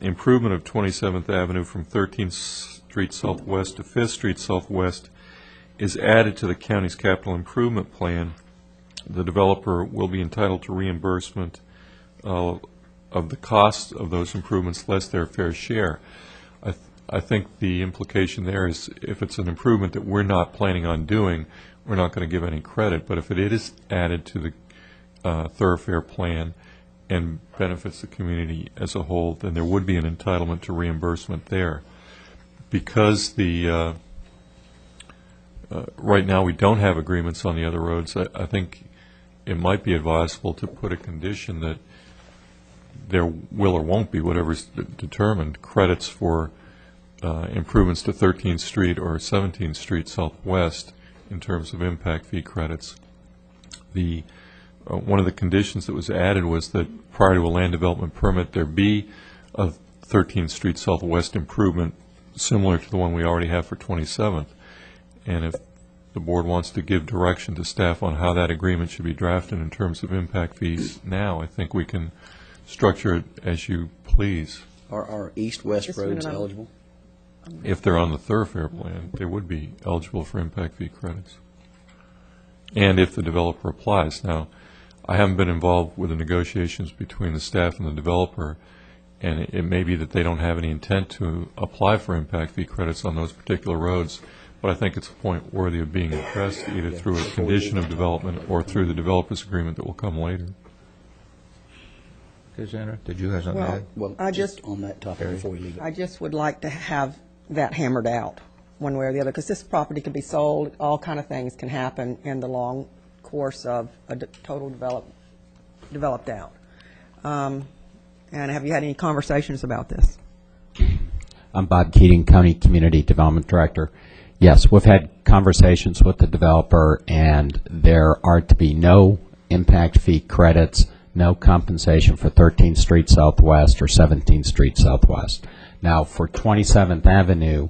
improvement of 27th Avenue from 13th Street Southwest to 5th Street Southwest is added to the county's capital improvement plan, the developer will be entitled to reimbursement of the cost of those improvements less their fair share. I think the implication there is if it's an improvement that we're not planning on doing, we're not going to give any credit. But if it is added to the thoroughfare plan and benefits the community as a whole, then there would be an entitlement to reimbursement there. Because the right now we don't have agreements on the other roads, I think it might be advisable to put a condition that there will or won't be, whatever's determined, credits for improvements to 13th Street or 17th Street Southwest in terms of impact fee credits. The one of the conditions that was added was that prior to a land development permit, there be a 13th Street Southwest improvement similar to the one we already have for 27th. And if the board wants to give direction to staff on how that agreement should be drafted in terms of impact fees now, I think we can structure it as you please. Are east-west roads eligible? If they're on the thoroughfare plan, they would be eligible for impact fee credits. And if the developer applies. Now, I haven't been involved with the negotiations between the staff and the developer, and it may be that they don't have any intent to apply for impact fee credits on those particular roads, but I think it's a point worthy of being addressed either through a condition of development or through the developer's agreement that will come later. Okay, Sandra, did you have something to add? Well, I just just- on that topic before we leave it. I just would like to have that hammered out, one way or the other, because this property could be sold, all kind of things can happen in the long course of a total developed out. And have you had any conversations about this? I'm Bob Keating, County Community Development Director. Yes, we've had conversations with the developer, and there are to be no impact fee credits, no compensation for 13th Street Southwest or 17th Street Southwest. Now, for 27th Avenue,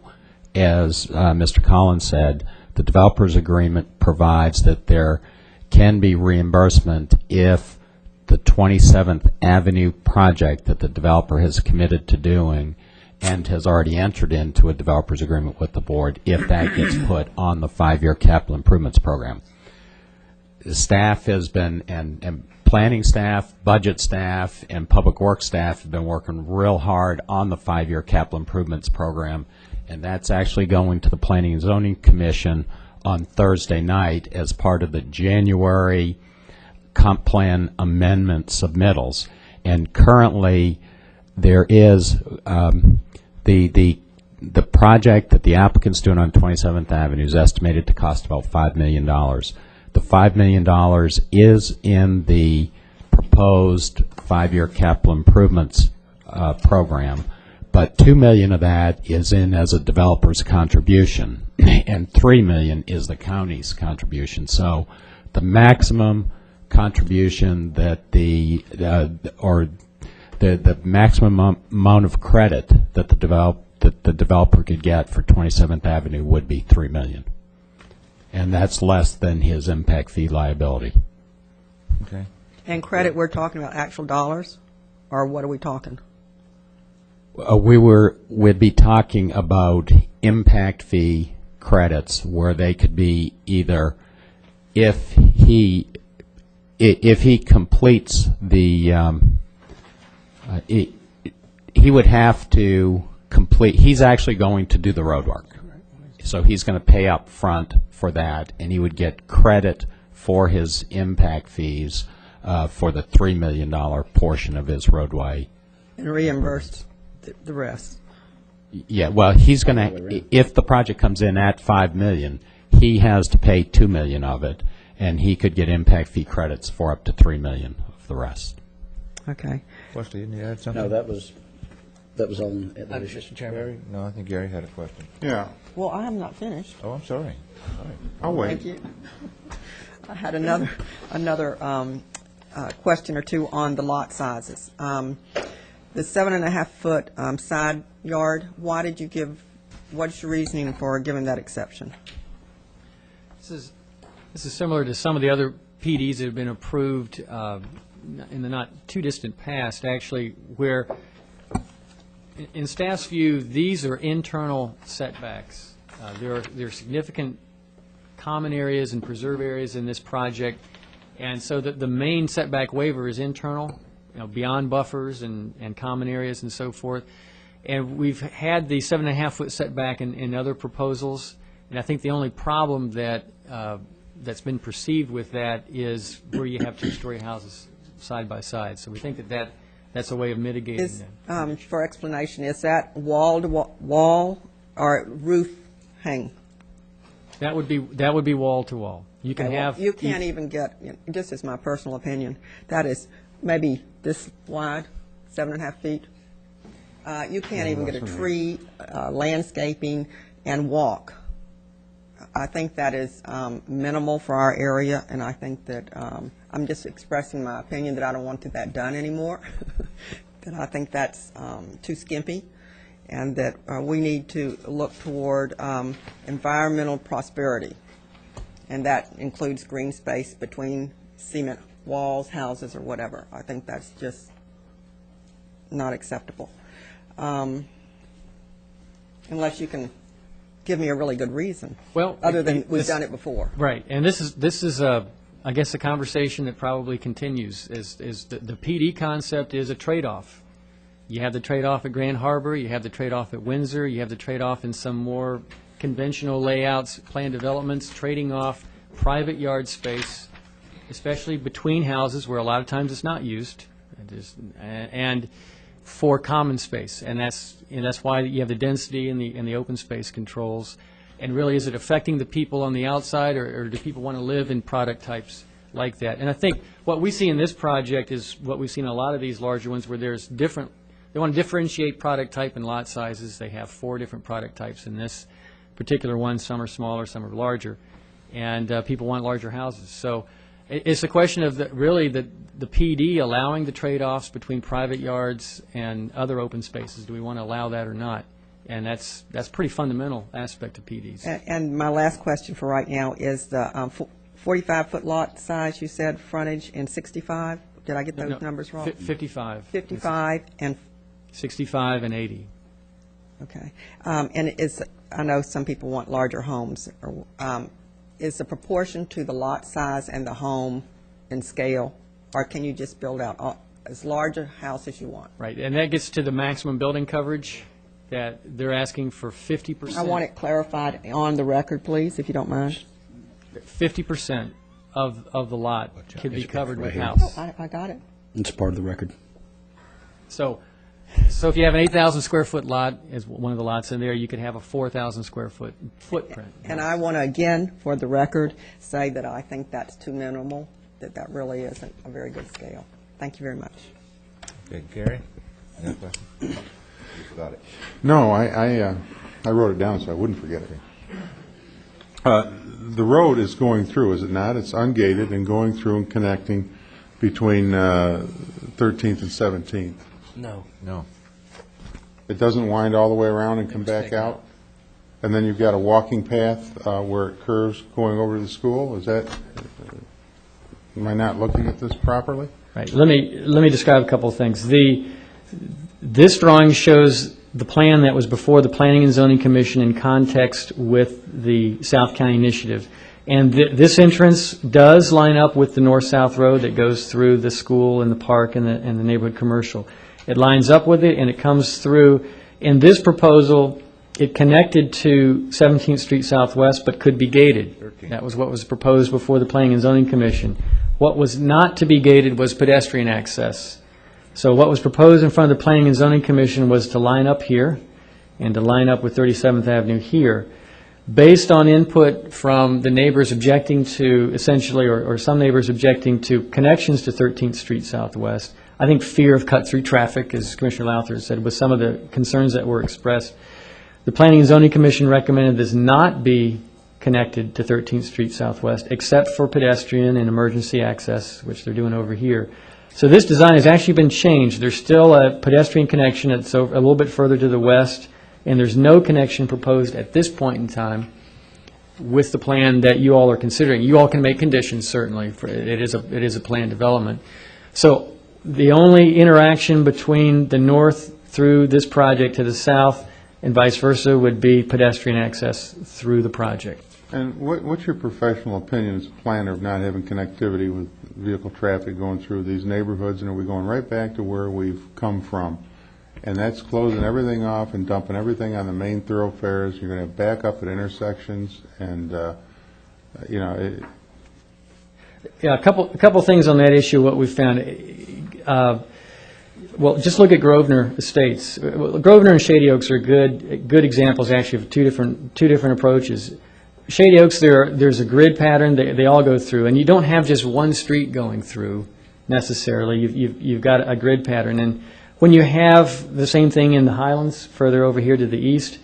as Mr. Collins said, the developer's agreement provides that there can be reimbursement if the 27th Avenue project that the developer has committed to doing and has already entered into a developer's agreement with the board, if that gets put on the 5-year capital improvements program. The staff has been, and planning staff, budget staff, and public works staff have been working real hard on the 5-year capital improvements program, and that's actually going to the Planning and Zoning Commission on Thursday night as part of the January comp plan amendment submittals. And currently, there is the project that the applicant's doing on 27th Avenue is estimated to cost about $5 million. The $5 million is in the proposed 5-year capital improvements program, but $2 million of that is in as a developer's contribution, and $3 million is the county's contribution. So the maximum contribution that the maximum amount of credit that the developer could get for 27th Avenue would be $3 million. And that's less than his impact fee liability. Okay. And credit, we're talking about actual dollars, or what are we talking? We'd be talking about impact fee credits where they could be either if he completes the he would have to complete. He's actually going to do the road work. So he's going to pay up front for that, and he would get credit for his impact fees for the $3 million portion of his roadway. And reimbursed the rest. Yeah, well, he's going to, if the project comes in at $5 million, he has to pay $2 million of it, and he could get impact fee credits for up to $3 million of the rest. Okay. Wesley, didn't you add something? No, that was on. Mr. Chairman. Gary? No, I think Gary had a question. Yeah, Well, I am not finished. Oh, I'm sorry. I'll wait. Thank you. I had another question or two on the lot sizes. The 7.5-foot side yard, why did you give what's your reasoning for giving that exception? This is similar to some of the other PDs that have been approved in the not too distant past, actually, where in staff's view, these are internal setbacks. There are significant common areas and preserve areas in this project, and so the main setback waiver is internal, beyond buffers and common areas and so forth. And we've had the 7.5-foot setback in other proposals, and I think the only problem that's been perceived with that is where you have two-story houses side by side. So we think that's a way of mitigating that. For explanation, is that wall or roof hang? That would be wall to wall. You can have. You can't even get. This is my personal opinion. That is maybe this wide, 7.5 feet. You can't even get a tree, landscaping, and walk. I think that is minimal for our area, and I think that I'm just expressing my opinion that I don't want that done anymore. That I think that's too skimpy, and that we need to look toward environmental prosperity, and that includes green space between cement walls, houses, or whatever. I think that's just not acceptable. Unless you can give me a really good reason. Well, other than we've done it before. Right, and this is I guess a conversation that probably continues. Is the PD concept is a trade-off. You have the trade-off at Grand Harbor, you have the trade-off at Windsor, you have the trade-off in some more conventional layouts, planned developments, trading off private yard space, especially between houses where a lot of times it's not used, and for common space, and that's why you have the density and the open space controls. And really, is it affecting the people on the outside, or do people want to live in product types like that? And I think what we see in this project is what we've seen in a lot of these larger ones, where there's different. They want to differentiate product type and lot sizes. They have 4 different product types in this particular one. Some are smaller, some are larger, and people want larger houses. So it's a question of the PD allowing the trade-offs between private yards and other open spaces. Do we want to allow that or not? And that's pretty fundamental aspect of PDs. And my last question for right now is the 45-foot lot size, you said, frontage, and 65? Did I get those numbers wrong? 55. 55 and 65 and 80. Okay. And I know some people want larger homes. Is the proportion to the lot size and the home in scale, or can you just build out as large a house as you want? Right, and that gets to the maximum building coverage that they're asking for 50%. I want it clarified on the record, please, if you don't mind. 50% of the lot could be covered with house. Oh, I got it. It's part of the record. So if you have an 8,000 square foot lot, as one of the lots in there, you could have a 4,000 square foot footprint. And I want to, again, for the record, say that I think that's too minimal, that really isn't a very good scale. Thank you very much. Okay, Gary? Any question? You forgot it. No, I wrote it down so I wouldn't forget it. The road is going through, is it not? It's ungated and going through and connecting between 13th and 17th. No. No. It doesn't wind all the way around and come back out? And then you've got a walking path where it curves going over to the school? Is that, am I not looking at this properly? Right. Let me describe a couple of things. This drawing shows the plan that was before the Planning and Zoning Commission in context with the South County Initiative. And this entrance does line up with the north-south road that goes through the school and the park and the neighborhood commercial. It lines up with it, and it comes through. In this proposal, it connected to 17th Street Southwest, but could be gated. 13th. That was what was proposed before the Planning and Zoning Commission. What was not to be gated was pedestrian access. So what was proposed in front of the Planning and Zoning Commission was to line up here and to line up with 37th Avenue here. Based on input from the neighbors objecting to, essentially, or some neighbors objecting to connections to 13th Street Southwest, I think fear of cut-through traffic, as Commissioner Lowther said, was some of the concerns that were expressed. The Planning and Zoning Commission recommended this not be connected to 13th Street Southwest, except for pedestrian and emergency access, which they're doing over here. So this design has actually been changed. There's still a pedestrian connection that's over, a little bit further to the west and there's no connection proposed at this point in time with the plan that you all are considering. You all can make conditions, certainly, for it is a planned development. So the only interaction between the north through this project to the south and vice versa would be pedestrian access through the project. And what's your professional opinion as a planner of not having connectivity with vehicle traffic going through these neighborhoods? And are we going right back to where we've come from? And that's closing everything off and dumping everything on the main thoroughfares. You're going to have backup at intersections, and you know. Yeah, a couple things on that issue. What we found. Well, just look at Grosvenor Estates. Grosvenor and Shady Oaks are good examples, actually, of two different approaches. Shady Oaks, there's a grid pattern they all go through, and you don't have just one street going through necessarily. You've got a grid pattern, and when you have the same thing in the Highlands, further over here to the east,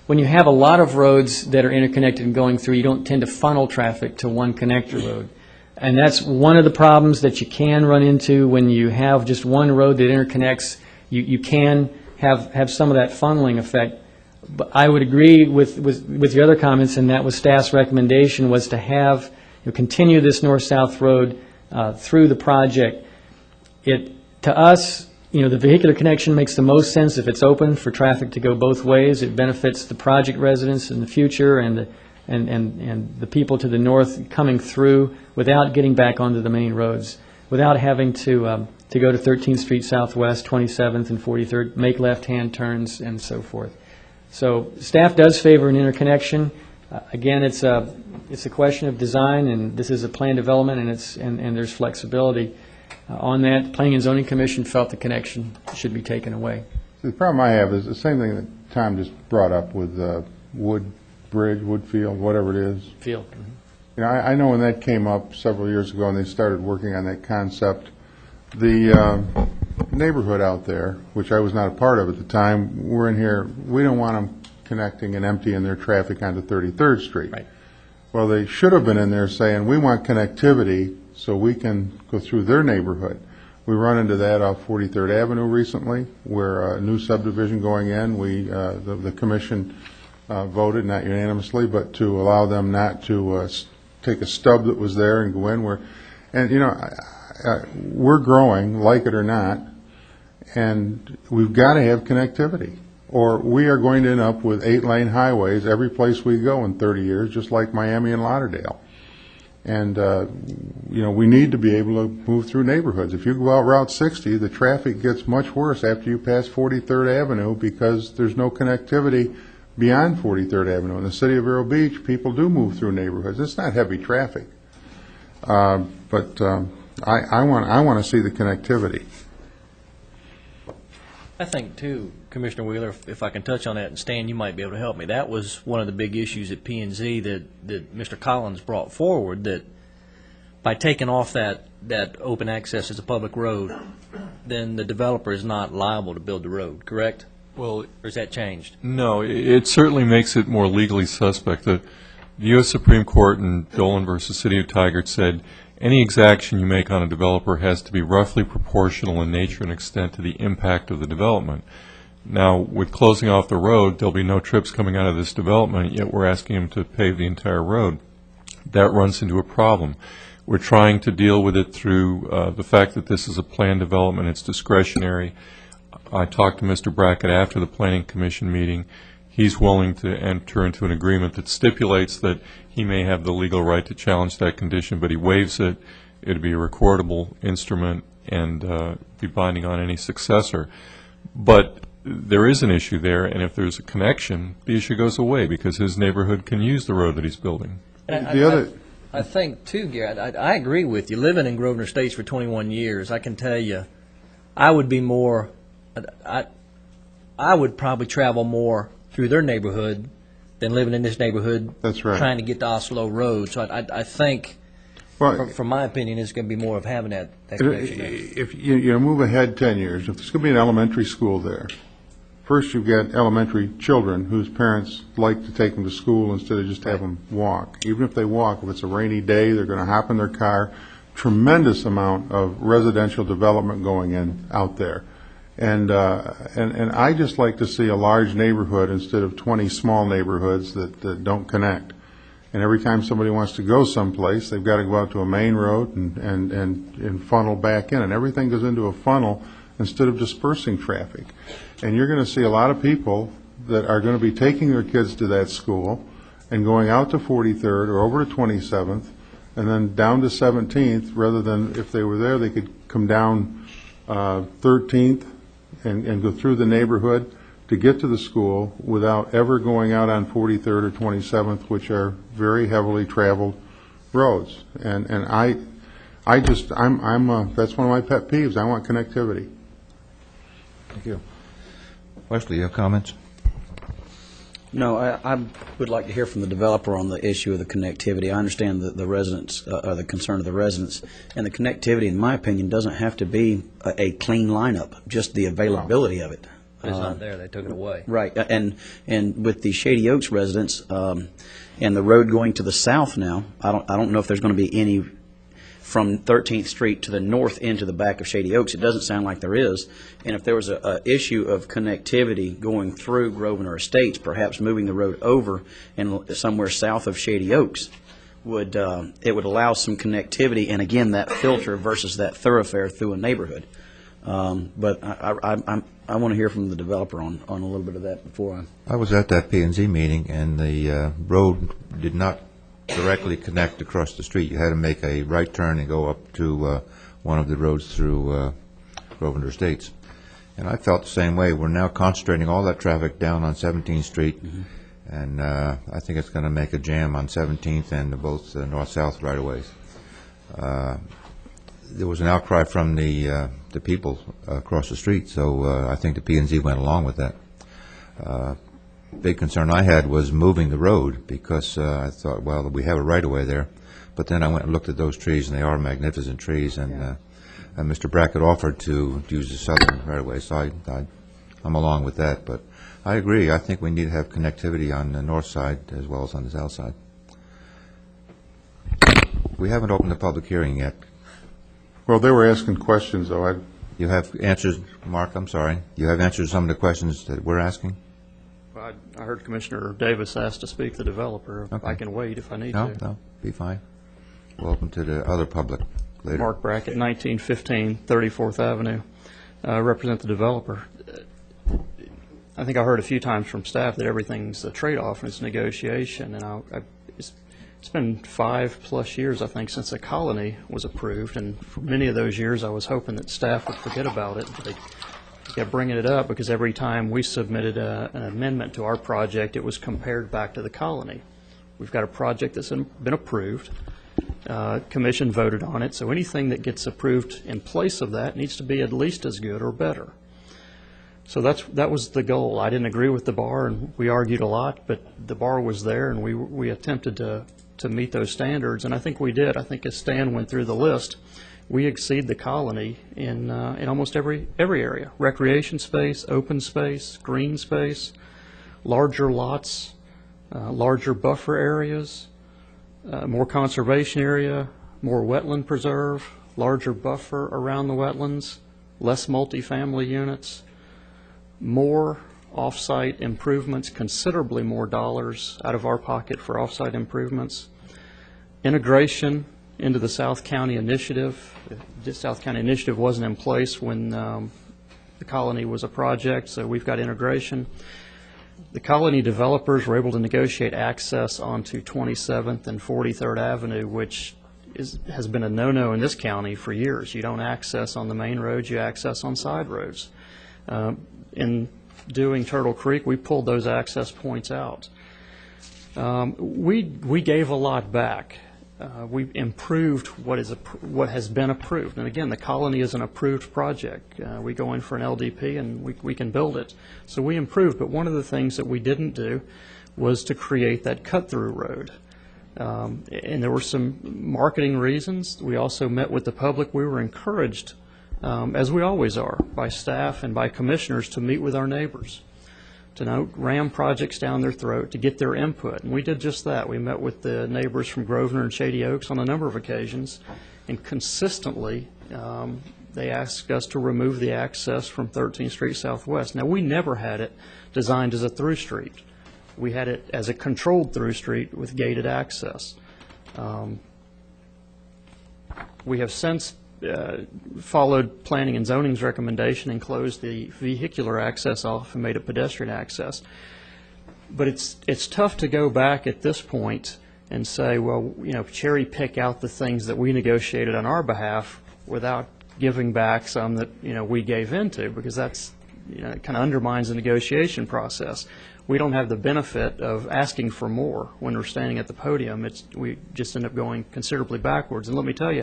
when you have a lot of roads that are interconnected and going through, you don't tend to funnel traffic to one connector road. And that's one of the problems that you can run into when you have just one road that interconnects. You can have some of that funneling effect. But I would agree with your other comments, and that was staff's recommendation, was to have, continue this north-south road through the project. To us, the vehicular connection makes the most sense if it's open for traffic to go both ways. It benefits the project residents in the future and the people to the north coming through without getting back onto the main roads, without having to go to 13th Street Southwest, 27th and 43rd, make left-hand turns, and so forth. So staff does favor an interconnection. Again, it's a question of design, and this is a plan development, and there's flexibility on that. The Planning and Zoning Commission felt the connection should be taken away. The problem I have is the same thing that Tom just brought up with Woodbridge, Woodfield, whatever it is. Field. I know when that came up several years ago and they started working on that concept, the neighborhood out there, which I was not a part of at the time, we're in here, we don't want them connecting and emptying their traffic onto 33rd Street. Right. Well, they should have been in there saying, we want connectivity so we can go through their neighborhood. We run into that off 43rd Avenue recently, where a new subdivision going in, the commission voted, not unanimously, but to allow them not to take a stub that was there and go in. We're growing, like it or not, and we've got to have connectivity, or we are going to end up with 8-lane highways every place we go in 30 years, just like Miami and Lauderdale. And, we need to be able to move through neighborhoods. If you go out Route 60, the traffic gets much worse after you pass 43rd Avenue because there's no connectivity beyond 43rd Avenue. In the city of Vero Beach, people do move through neighborhoods. It's not heavy traffic. But I want to see the connectivity. I think, too, Commissioner Wheeler, if I can touch on that, and Stan, you might be able to help me. That was one of the big issues at P&Z that Mr. Collins brought forward, that by taking off that open access as a public road, then the developer is not liable to build the road, correct? Well, or has that changed? No, it certainly makes it more legally suspect. The U.S. Supreme Court in Dolan versus City of Tigard said any exaction you make on a developer has to be roughly proportional in nature and extent to the impact of the development. Now, with closing off the road, there'll be no trips coming out of this development, yet we're asking them to pave the entire road. That runs into a problem. We're trying to deal with it through the fact that this is a planned development. It's discretionary. I talked to Mr. Brackett after the Planning Commission meeting. He's willing to enter into an agreement that stipulates that he may have the legal right to challenge that condition, but he waives it. It would be a recordable instrument and be binding on any successor. But there is an issue there, and if there's a connection, the issue goes away because his neighborhood can use the road that he's building. I think, too, Gary, I agree with you. Living in Grosvenor Estates for 21 years, I can tell you, I would be more, I would probably travel more through their neighborhood than living in this neighborhood. That's right. Trying to get to Oslo Road. So I think, from my opinion, it's going to be more of having that connection. If you move ahead 10 years, if there's going to be an elementary school there, first you've got elementary children whose parents like to take them to school instead of just have them walk. Even if they walk, if it's a rainy day, they're going to hop in their car. Tremendous amount of residential development going in out there. And I just like to see a large neighborhood instead of 20 small neighborhoods that don't connect. And every time somebody wants to go someplace, they've got to go out to a main road and funnel back in. And everything goes into a funnel instead of dispersing traffic. And you're going to see a lot of people that are going to be taking their kids to that school and going out to 43rd or over to 27th and then down to 17th, rather than if they were there, they could come down 13th and go through the neighborhood to get to the school without ever going out on 43rd or 27th, which are very heavily traveled roads. And that's one of my pet peeves. I want connectivity. Thank you. Wesley, you have comments? No, I would like to hear from the developer on the issue of the connectivity. I understand the residents, the concern of the residents, and the connectivity, in my opinion, doesn't have to be a clean lineup, just the availability of it. It's not there, they took it away. Right, and with the Shady Oaks residents and the road going to the south now, I don't know if there's going to be any from 13th Street to the north into the back of Shady Oaks. It doesn't sound like there is. And if there was an issue of connectivity going through Grosvenor Estates, perhaps moving the road over and somewhere south of Shady Oaks would allow some connectivity, and again, that filter versus that thoroughfare through a neighborhood. But I want to hear from the developer on a little bit of that before I was at that P&Z meeting, and the road did not directly connect across the street. You had to make a right turn and go up to one of the roads through Grosvenor Estates. And I felt the same way. We're now concentrating all that traffic down on 17th Street, and I think it's going to make a jam on 17th and both north-south right-of-ways. There was an outcry from the people across the street, so I think the P&Z went along with that. Big concern I had was moving the road, because I thought, well, we have a right-of-way there. But then I went and looked at those trees, and they are magnificent trees. And Mr. Brackett offered to use the southern right-of-way, so I'm along with that. But I agree. I think we need to have connectivity on the north side as well as on the south side. We haven't opened the public hearing yet. Well, they were asking questions, though. You have answers, Mark, I'm sorry. You have answers to some of the questions that we're asking? Well, I heard Commissioner Davis ask to speak to the developer. Okay. I can wait if I need No, to. no, be fine. We'll open to the other public later. Mark Brackett, 1915 34th Avenue. Represent the developer. I think I heard a few times from staff that everything's a trade-off and it's negotiation. And it's been 5+ years, I think, since the colony was approved. And for many of those years, I was hoping that staff would forget about it. They kept bringing it up because every time we submitted an amendment to our project, it was compared back to the colony. We've got a project that's been approved. Commission voted on it, so anything that gets approved in place of that needs to be at least as good or better. So that was the goal. I didn't agree with the bar, and we argued a lot, but the bar was there, and we attempted to meet those standards, and I think we did. I think as Stan went through the list, we exceed the colony in almost every area: recreation space, open space, green space, larger lots, larger buffer areas, more conservation area, more wetland preserve, larger buffer around the wetlands, less multifamily units, more off-site improvements, considerably more dollars out of our pocket for off-site improvements, integration into the South County Initiative. The South County Initiative wasn't in place when the colony was a project, so we've got integration. The colony developers were able to negotiate access onto 27th and 43rd Avenue, which has been a no-no in this county for years. You don't access on the main roads, you access on side roads. In doing Turtle Creek, we pulled those access points out. We gave a lot back. We improved what has been approved. And again, the colony is an approved project. We go in for an LDP and we can build it. So we improved, but one of the things that we didn't do was to create that cut-through road. And there were some marketing reasons. We also met with the public. We were encouraged, as we always are, by staff and by commissioners to meet with our neighbors, to ram projects down their throat, to get their input. And we did just that. We met with the neighbors from Grosvenor and Shady Oaks on a number of occasions, and consistently they asked us to remove the access from 13th Street Southwest. Now, we never had it designed as a through street. We had it as a controlled through street with gated access. We have since followed planning and zoning's recommendation and closed the vehicular access off and made it pedestrian access. But it's tough to go back at this point and say, well, cherry pick out the things that we negotiated on our behalf without giving back some that, we gave into, because that's, it kind of undermines the negotiation process. We don't have the benefit of asking for more when we're standing at the podium. We just end up going considerably backwards. And let me tell you,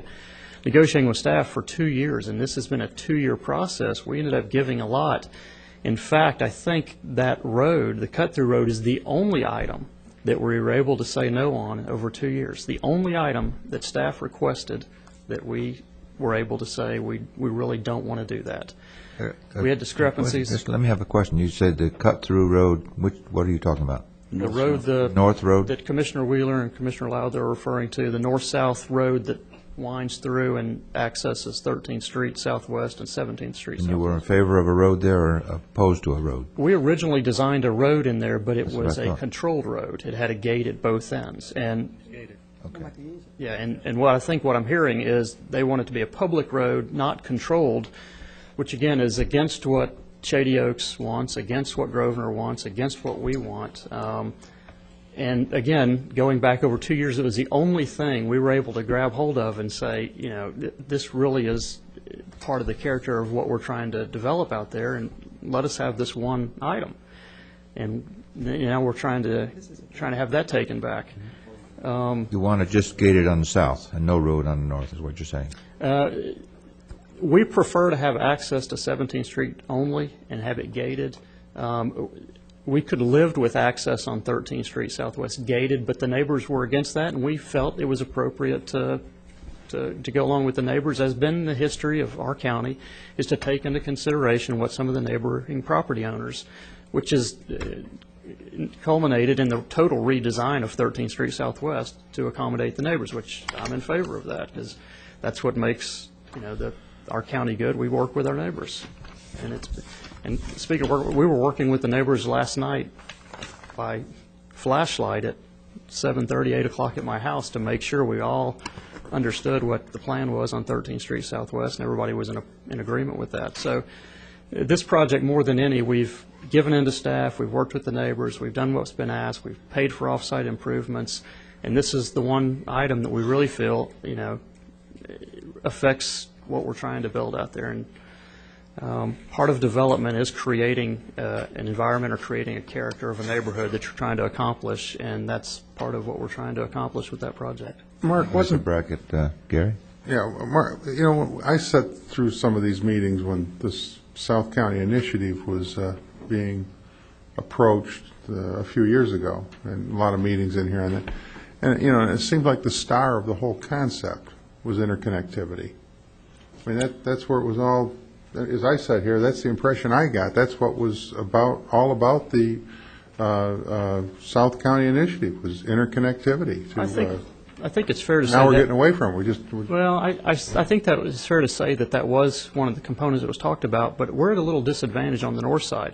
negotiating with staff for 2 years, and this has been a 2-year process, we ended up giving a lot. In fact, I think that road, the cut-through road, is the only item that we were able to say no on over 2 years. The only item that staff requested that we were able to say we really don't want to do that. We had discrepancies. Just let me have a question. You said the cut-through road, what are you talking about? The road, North Road? that Commissioner Wheeler and Commissioner Loud are referring to, the north-south road that winds through and accesses 13th Street Southwest and 17th Street And Southwest. you were in favor of a road there or opposed to a road? We originally designed a road in there, but it That's what was I a thought. controlled road. It had a gate at both ends. And Okay. yeah, and what I'm hearing is they want it to be a public road, not controlled, which again is against what Shady Oaks wants, against what Grosvenor wants, against what we want. And again, going back over 2 years, it was the only thing we were able to grab hold of and say, this really is part of the character of what we're trying to develop out there, and let us have this one item. And now we're trying to have that taken back. You want to just gate it on the south and no road on the north is what you're saying? We prefer to have access to 17th Street only and have it gated. We could have lived with access on 13th Street Southwest gated, but the neighbors were against that, and we felt it was appropriate to go along with the neighbors, as been the history of our county, is to take into consideration what some of the neighboring property owners, which is culminated in the total redesign of 13th Street Southwest to accommodate the neighbors, which I'm in favor of that, because that's what makes our county good. We work with our neighbors. And speaking of work, we were working with the neighbors last night by flashlight at 7:30, 8 o'clock at my house to make sure we all understood what the plan was on 13th Street Southwest, and everybody was in agreement with that. So this project, more than any, we've given in to staff, we've worked with the neighbors, we've done what's been asked, we've paid for off-site improvements, and this is the one item that we really feel, affects what we're trying to build out there. And part of development is creating an environment or creating a character of a neighborhood that you're trying to accomplish, and that's part of what we're trying to accomplish with that project. Mark, wasn't bracket, Gary? Yeah, Mark, I sat through some of these meetings when this South County initiative was being approached a few years ago, and a lot of meetings in here. And it seemed like the star of the whole concept was interconnectivity. I mean, that's where it was all, as I sat here, that's the impression I got. That's what was all about the South County initiative, was interconnectivity. I think it's fair to say now we're that, getting away from it. Well, I think that it's fair to say that was one of the components that was talked about, but we're at a little disadvantage on the north side.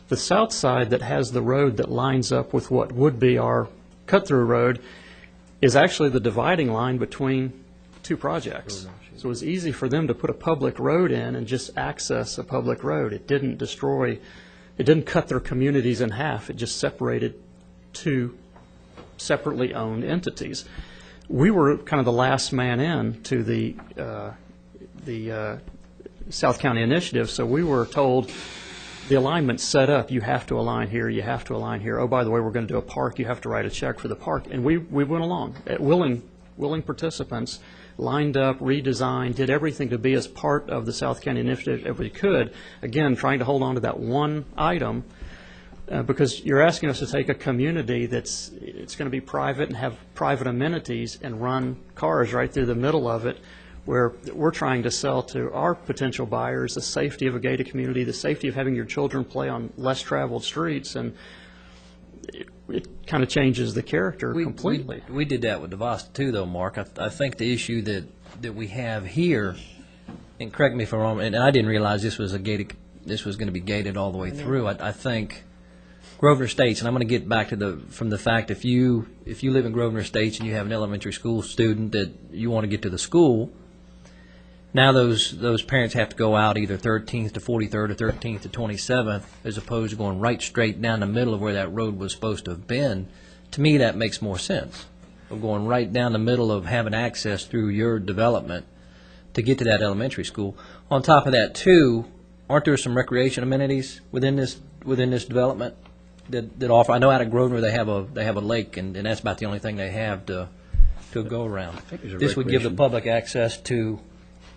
The south side that has the road that lines up with what would be our cut-through road is actually the dividing line between two projects. So it was easy for them to put a public road in and just access a public road. It didn't cut their communities in half. It just separated two separately owned entities. We were kind of the last man in to the South County initiative, so we were told the alignment's set up. You have to align here. You have to align here. Oh, by the way, we're going to do a park. You have to write a check for the park. And we went along. Willing participants lined up, redesigned, did everything to be as part of the South County initiative if we could. Again, trying to hold on to that one item. Because you're asking us to take a community it's going to be private and have private amenities and run cars right through the middle of it, where we're trying to sell to our potential buyers the safety of a gated community, the safety of having your children play on less traveled streets, and it kind of changes the character completely. We did that with Devasta too, though, Mark. I think the issue that we have here And correct me if I'm wrong, and I didn't realize this was going to be gated all the way through. I think Grosvenor Estates, and I'm going to get back to from the fact if you live in Grosvenor Estates and you have an elementary school student that you want to get to the school, now those parents have to go out either 13th to 43rd or 13th to 27th, as opposed to going right straight down the middle of where that road was supposed to have been. To me, that makes more sense, of going right down the middle of having access through your development to get to that elementary school. On top of that, too, aren't there some recreation amenities within this development that offer? I know out at Grosvenor they have a lake, and that's about the only thing they have to go around. This would give the public access to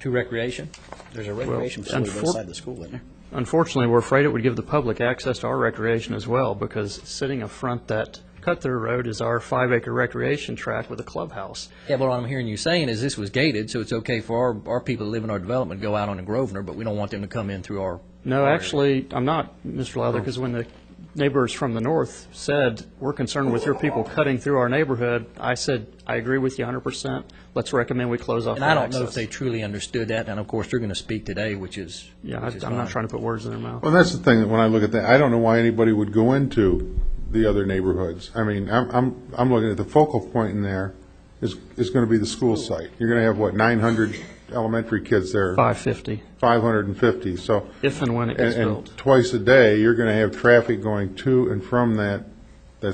recreation. There's a recreation facility inside the school, isn't there? Unfortunately, we're afraid it would give the public access to our recreation as well, because sitting up front that cut-through road is our 5-acre recreation tract with a clubhouse. Yeah, but what I'm hearing you saying is this was gated, so it's okay for our people that live in our development to go out on the Grosvenor, but we don't want them to come in through our... No, our actually, I'm not, Mr. Lowther, because when the neighbors from the north said, we're concerned with your people cutting through our neighborhood, I said, I agree with you 100%. Let's recommend we close off And that I don't access. know if they truly understood that, and of course, they're going to speak today, which is Yeah, which is I'm not fine. trying to put words in their mouth. Well, that's the thing, that when I look at that, I don't know why anybody would go into the other neighborhoods. I mean, I'm looking at the focal point in there is going to be the school site. You're going to have, what, 900 elementary kids there? 550, 550, so. if and when it gets And built. twice a day, you're going to have traffic going to and from that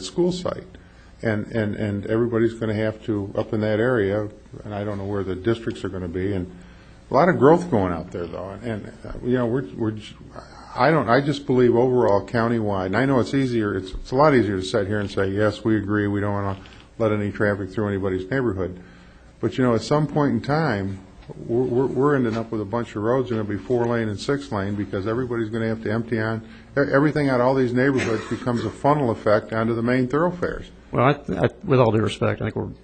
school site. And everybody's going to have to, up in that area, and I don't know where the districts are going to be, and a lot of growth going out there, though. And you know, I just believe overall countywide, and I know it's a lot easier to sit here and say, yes, we agree, we don't want to let any traffic through anybody's neighborhood. But, you know, at some point in time, we're ending up with a bunch of roads that are going to be 4-lane and 6-lane because everybody's going to have to empty on, everything out of all these neighborhoods becomes a funnel effect onto the main thoroughfares. Well, with all due respect, I think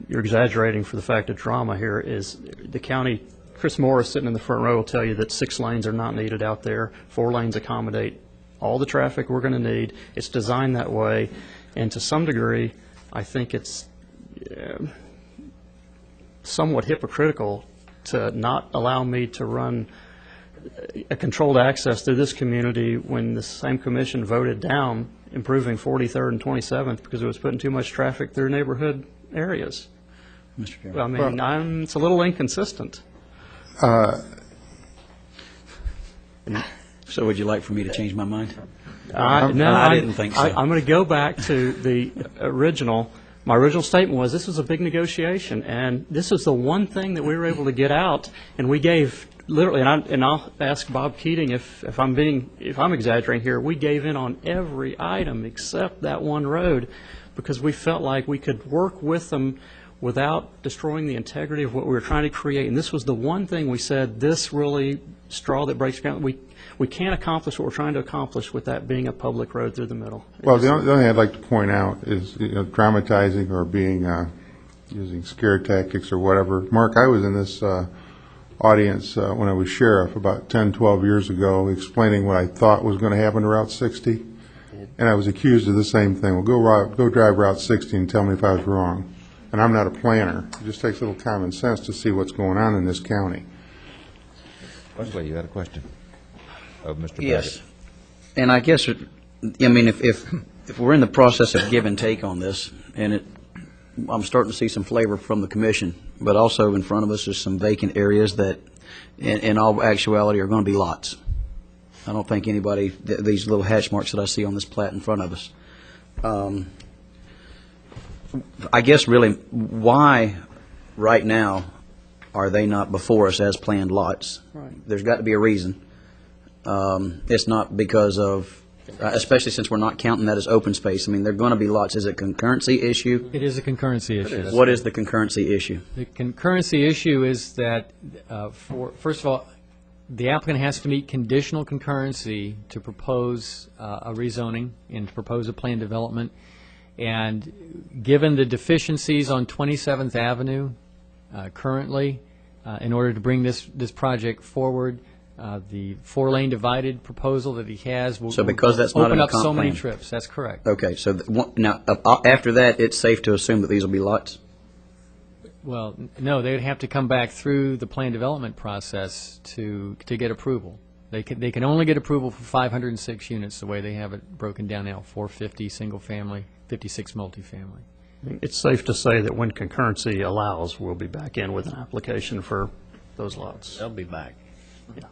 you're exaggerating for the fact of drama here is the county. Chris Morris sitting in the front row will tell you that 6 lanes are not needed out there. 4 lanes accommodate all the traffic we're going to need. It's designed that way, and to some degree, I think it's somewhat hypocritical to not allow me to run a controlled access through this community when the same commission voted down improving 43rd and 27th because it was putting too much traffic through neighborhood areas. Mr. Chairman. I mean, it's a little inconsistent. So would you like for me to change my mind? No, I didn't think so. I'm going to go back to the original. My original statement was this was a big negotiation, and this is the one thing that we were able to get out, and we gave literally. And I'll ask Bob Keating if I'm exaggerating here. We gave in on every item except that one road, because we felt like we could work with them without destroying the integrity of what we were trying to create. And this was the one thing we said, this really straw that breaks ground. We can't accomplish what we're trying to accomplish with that being a public road through the middle. Well, the only thing I'd like to point out is, you know, dramatizing or being, using scare tactics or whatever. Mark, I was in this audience when I was sheriff about 10, 12 years ago explaining what I thought was going to happen to Route 60. And I was accused of the same thing. Well, go drive Route 60 and tell me if I was wrong. And I'm not a planner. It just takes a little common sense to see what's going on in this county. Wesley, you had a question of Mr. Baggett. Yes. And I guess, I mean, if we're in the process of give and take on this, and I'm starting to see some flavor from the commission, but also in front of us is some vacant areas that, in all actuality, are going to be lots. I don't think anybody, these little hatch marks that I see on this plat in front of us. I guess really, why right now are they not before us as planned lots? Right. There's got to be a reason. It's not because of, especially since we're not counting that as open space. I mean, they're going to be lots. Is it a concurrency issue? It is a concurrency issue. What is the concurrency issue? The concurrency issue is that, first of all, the applicant has to meet conditional concurrency to propose a rezoning and to propose a planned development. And given the deficiencies on 27th Avenue currently, in order to bring this project forward, the 4-lane divided proposal that he has will So because that's not open in the up so comp many plan. trips. That's correct. Okay, so now after that, it's safe to assume that these will be lots? Well, no, they would have to come back through the plan development process to get approval. They can only get approval for 506 units, the way they have it broken down now, 450 single-family, 56 multifamily. It's safe to say that when concurrency allows, we'll be back in with an application for those lots. They'll be back. Yeah.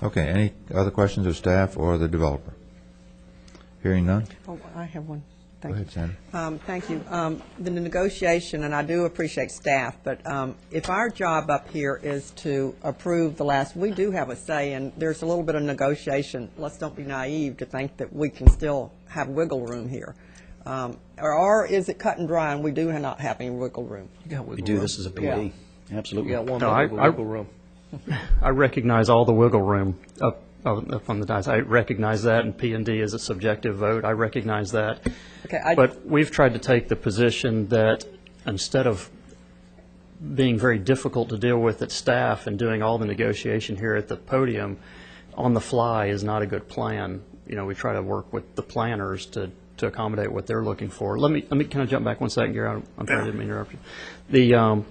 Okay, any other questions of staff or the developer? Hearing none? Oh, I have one. Go Thank ahead, Sandra. Thank you. The negotiation, and I do appreciate staff, but if our job up here is to approve the last, we do have a say, and there's a little bit of negotiation. Let's don't be naive to think that we can still have wiggle room here. Or is it cut and dry, and we do not have any wiggle room? You got We wiggle do room. this as a PD. Absolutely. You got one No, wiggle room. I recognize all the wiggle room up on the dais. I recognize that, and P&D is a subjective vote. I recognize that. Okay, But we've tried to take the position that instead of being very difficult to deal with at staff and doing all the negotiation here at the podium, on the fly is not a good plan. You know, we try to work with the planners to accommodate what they're looking for. Let me can I jump back 1 second, Gary? I'm sorry, I didn't mean to interrupt you.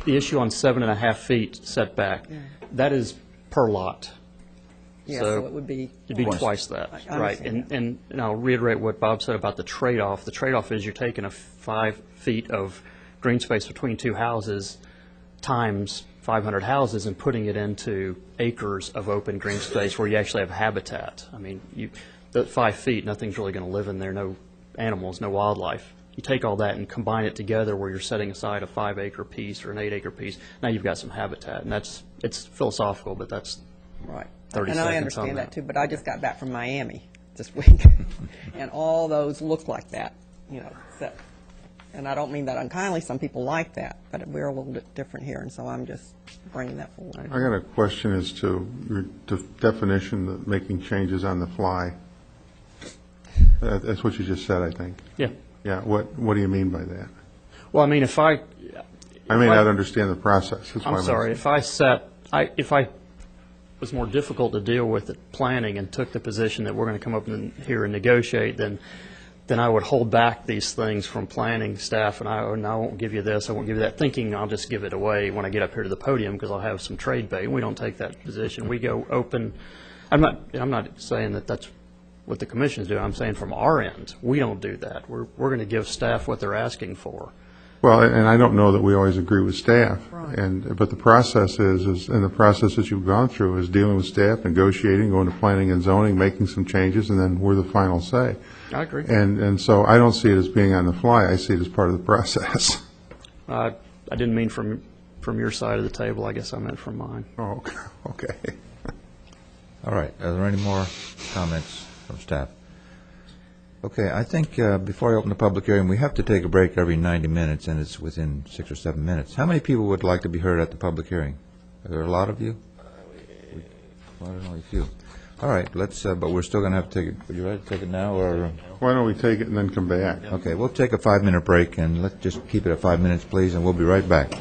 The issue on 7.5 feet setback, that is per lot. Yeah, so it would be. It'd be twice that, I right? understand And I'll reiterate what Bob said about the trade-off. The trade-off is you're taking 5 feet of green space between two houses times 500 houses and putting it into acres of open green space where you actually have habitat. I mean, the 5 feet, nothing's really going to live in there, no animals, no wildlife. You take all that and combine it together where you're setting aside a 5-acre piece or an 8-acre piece. Now you've got some habitat, and it's philosophical, but that's Right. 30 And seconds I on understand that. that too, but I just got back from Miami this week, and all those look like that, you know, so, and I don't mean that unkindly, some people like that, but we're a little bit different here, and so I'm just bringing that forward. I got a question as to your definition of making changes on the fly. That's what you just said, I think. Yeah. Yeah, what do you mean by that? Well, I mean, I may not understand the process. That's why I'm sorry, if I was more difficult to deal with at planning and took the position that we're going to come up here and negotiate, then I would hold back these things from planning staff, and I won't give you this, I won't give you that, thinking I'll just give it away when I get up here to the podium because I'll have some trade bait. We don't take that position. We go open. I'm not saying that that's what the commission's doing. I'm saying from our end, we don't do that. We're going to give staff what they're asking for. Well, and I don't know that we always agree with staff. But the process is, and the process that you've gone through is dealing with staff, negotiating, going to planning and zoning, making some changes, and then we're the final say. I agree. And so I don't see it as being on the fly. I see it as part of the process. I didn't mean from your side of the table. I guess I meant from mine. Oh, okay. All right, are there any more comments from staff? Okay, I think before I open the public hearing, we have to take a break every 90 minutes, and it's within 6 or 7 minutes. How many people would like to be heard at the public hearing? Are there a lot of you? Well, only a few. All right, let's, but we're still going to have to take it. Are you ready to take it now, or? Why don't we take it and then come back? Okay, we'll take a 5-minute break, and let's just keep it at 5 minutes, please, and we'll be right back.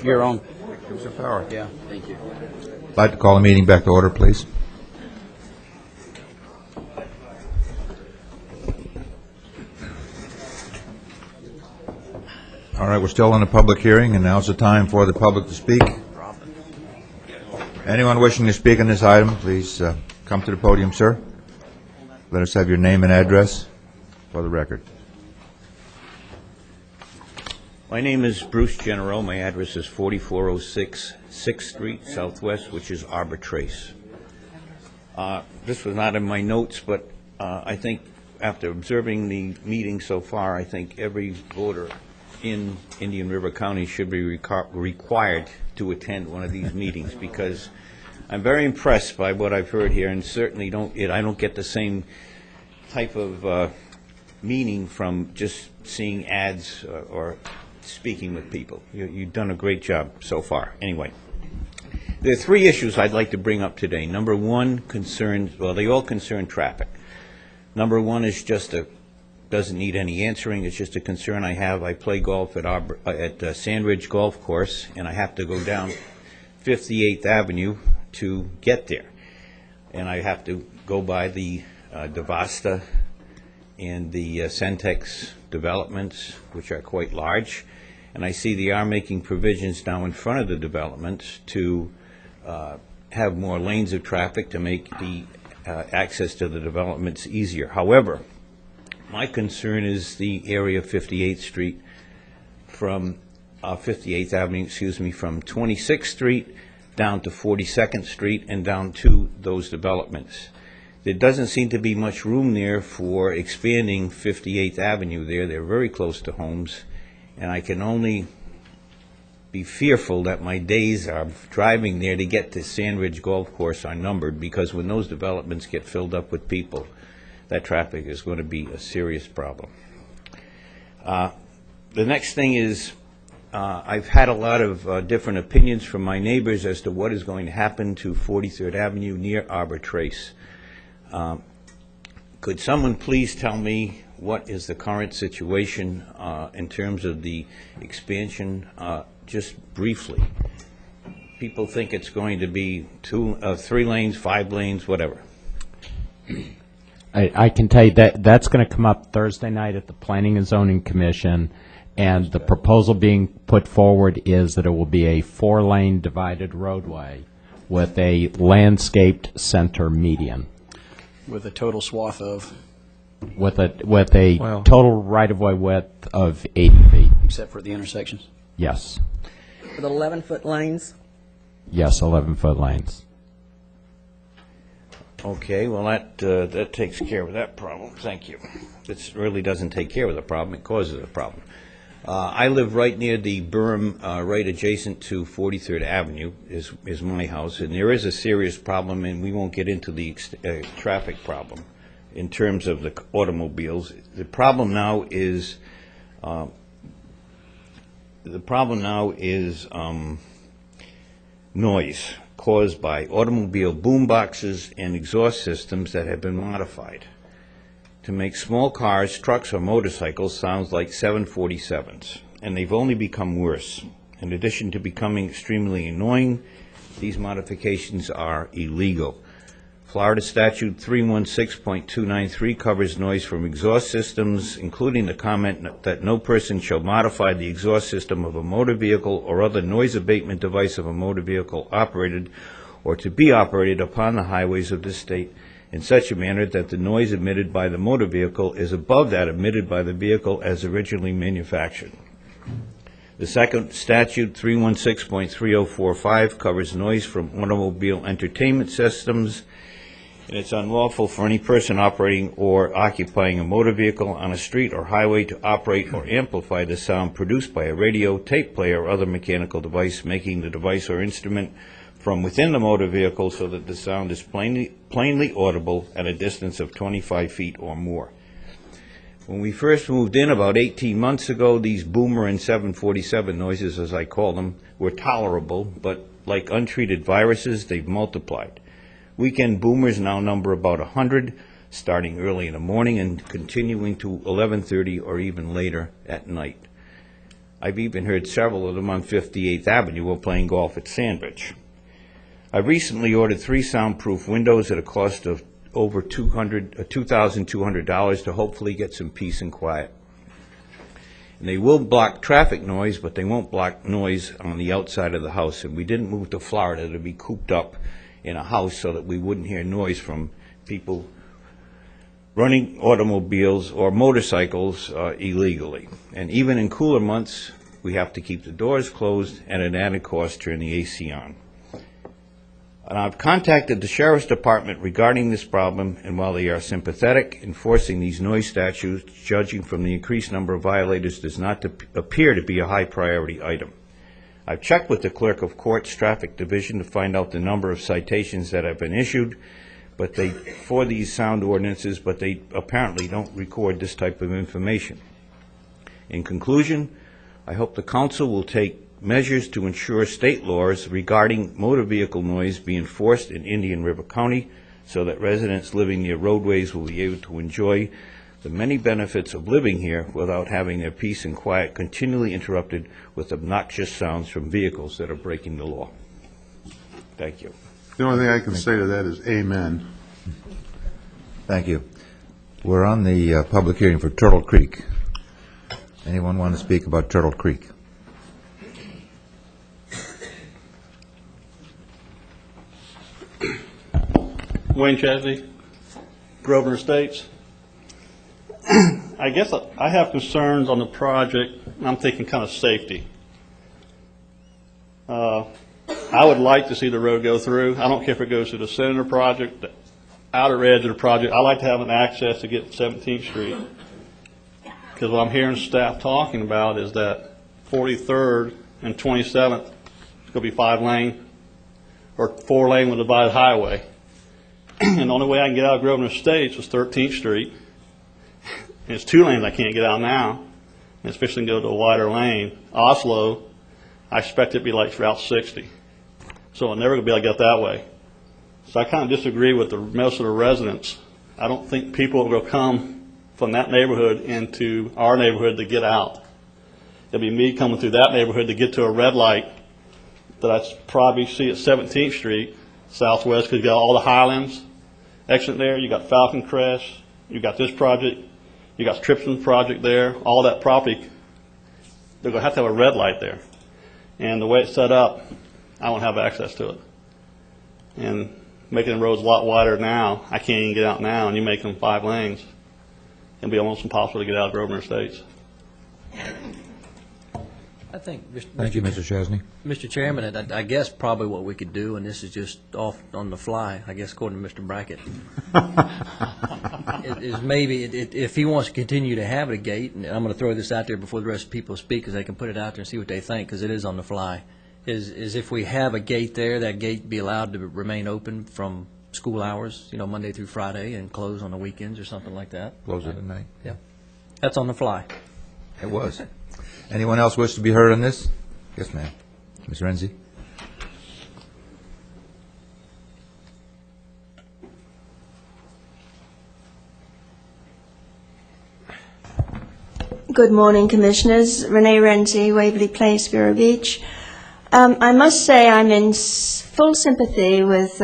You're on. Give us the power. Yeah, thank you. I'd like to call the meeting back to order, please. All right, we're still in a public hearing, and now's the time for the public to speak. Anyone wishing to speak on this item, please come to the podium, sir. Let us have your name and address for the record. My name is Bruce Genero. My address is 4406 6th Street Southwest, which is Arbor Trace. This was not in my notes, but I think after observing the meeting so far, I think every voter in Indian River County should be required to attend one of these meetings, because I'm very impressed by what I've heard here, and certainly I don't get the same type of meaning from just seeing ads or speaking with people. You've done a great job so far. Anyway, there are three issues I'd like to bring up today. Number one concerns, well, they all concern traffic. Number one is just doesn't need any answering. It's just a concern I have. I play golf at Sandridge Golf Course, and I have to go down 58th Avenue to get there. And I have to go by the Devasta and the Centex developments, which are quite large. And I see they are making provisions now in front of the developments to have more lanes of traffic to make the access to the developments easier. However, my concern is the area of 58th Street from 58th Avenue, from 26th Street down to 42nd Street and down to those developments. There doesn't seem to be much room there for expanding 58th Avenue there. They're very close to homes, and I can only be fearful that my days of driving there to get to Sandridge Golf Course are numbered, because when those developments get filled up with people, that traffic is going to be a serious problem. The next thing is, I've had a lot of different opinions from my neighbors as to what is going to happen to 43rd Avenue near Arbor Trace. Could someone please tell me what is the current situation in terms of the expansion, just briefly? People think it's going to be 3 lanes, 5 lanes, whatever. I can tell you that that's going to come up Thursday night at the Planning and Zoning Commission, and the proposal being put forward is that it will be a 4-lane divided roadway with a landscaped center median. With a total swath of? With a total right-of-way width of 80 feet. Except for the intersections? Yes. With 11-foot lanes? Yes, 11-foot lanes. Okay, well, that takes care of that problem. Thank you. This really doesn't take care of the problem. It causes a problem. I live right near the berm, right adjacent to 43rd Avenue is my house, and there is a serious problem, and we won't get into the traffic problem in terms of the automobiles. The problem now is noise caused by automobile boom boxes and exhaust systems that have been modified to make small cars, trucks, or motorcycles sound like 747s, and they've only become worse. In addition to becoming extremely annoying, these modifications are illegal. Florida Statute 316.293 covers noise from exhaust systems, including the comment that no person shall modify the exhaust system of a motor vehicle or other noise abatement device of a motor vehicle operated or to be operated upon the highways of this state in such a manner that the noise emitted by the motor vehicle is above that emitted by the vehicle as originally manufactured. The second statute, 316.3045, covers noise from automobile entertainment systems, and it's unlawful for any person operating or occupying a motor vehicle on a street or highway to operate or amplify the sound produced by a radio, tape player, or other mechanical device, making the device or instrument from within the motor vehicle so that the sound is plainly audible at a distance of 25 feet or more. When we first moved in about 18 months ago, these boomer and 747 noises, as I call them, were tolerable, but like untreated viruses, they've multiplied. Weekend boomers now number about 100, starting early in the morning and continuing to 11:30 or even later at night. I've even heard several of them on 58th Avenue while playing golf at Sandwich. I recently ordered 3 soundproof windows at a cost of over $2,200 to hopefully get some peace and quiet. And they will block traffic noise, but they won't block noise on the outside of the house. And we didn't move to Florida to be cooped up in a house so that we wouldn't hear noise from people running automobiles or motorcycles illegally. And even in cooler months, we have to keep the doors closed and at an added cost turn the AC on. And I've contacted the Sheriff's Department regarding this problem, and while they are sympathetic, enforcing these noise statutes, judging from the increased number of violators, does not appear to be a high priority item. I've checked with the Clerk of Court's Traffic Division to find out the number of citations that have been issued, for these sound ordinances, but they apparently don't record this type of information. In conclusion, I hope the Council will take measures to ensure state laws regarding motor vehicle noise be enforced in Indian River County so that residents living near roadways will be able to enjoy the many benefits of living here without having their peace and quiet continually interrupted with obnoxious sounds from vehicles that are breaking the law. Thank you. The only thing I can say to that is amen. Thank you. We're on the public hearing for Turtle Creek. Anyone want to speak about Turtle Creek? Wayne Chesney, Grosvenor Estates. I guess I have concerns on the project. I'm thinking kind of safety. I would like to see the road go through. I don't care if it goes through the center of the project, the outer edge of the project. I like to have an access to get 17th Street. Because what I'm hearing staff talking about is that 43rd and 27th is going to be 5-lane or 4-lane with a divided highway. And the only way I can get out of Grosvenor Estates was 13th Street. And it's 2 lanes I can't get out now. And it's fixing to go to a wider lane. Oslo, I expect it to be like Route 60. So I'm never going to be able to get that way. So I kind of disagree with most of the residents. I don't think people will come from that neighborhood into our neighborhood to get out. It'll be me coming through that neighborhood to get to a red light that I probably see at 17th Street, Southwest, because you got all the Highlands exit there. You got Falcon Crest. You got this project. You got Tripson's project there. All that property, they're going to have a red light there. And the way it's set up, I won't have access to it. And making the roads a lot wider now, I can't even get out now, and you make them 5 lanes. It'll be almost impossible to get out of Grosvenor Estates. I think, Thank you, Mr. Chesney. Mr. Chairman, I guess probably what we could do, and this is just off on the fly, I guess according to Mr. Brackett, is maybe if he wants to continue to have a gate, and I'm going to throw this out there before the rest of the people speak because they can put it out there and see what they think because it is on the fly, is if we have a gate there, that gate be allowed to remain open from school hours, Monday through Friday, and close on the weekends or something like that. Close it at night. Yeah. That's on the fly. It was. Anyone else wish to be heard on this? Yes, ma'am. Ms. Renzi? Good morning, Commissioners. Renee Renzi, Waverly Place, Vero Beach. I must say I'm in full sympathy with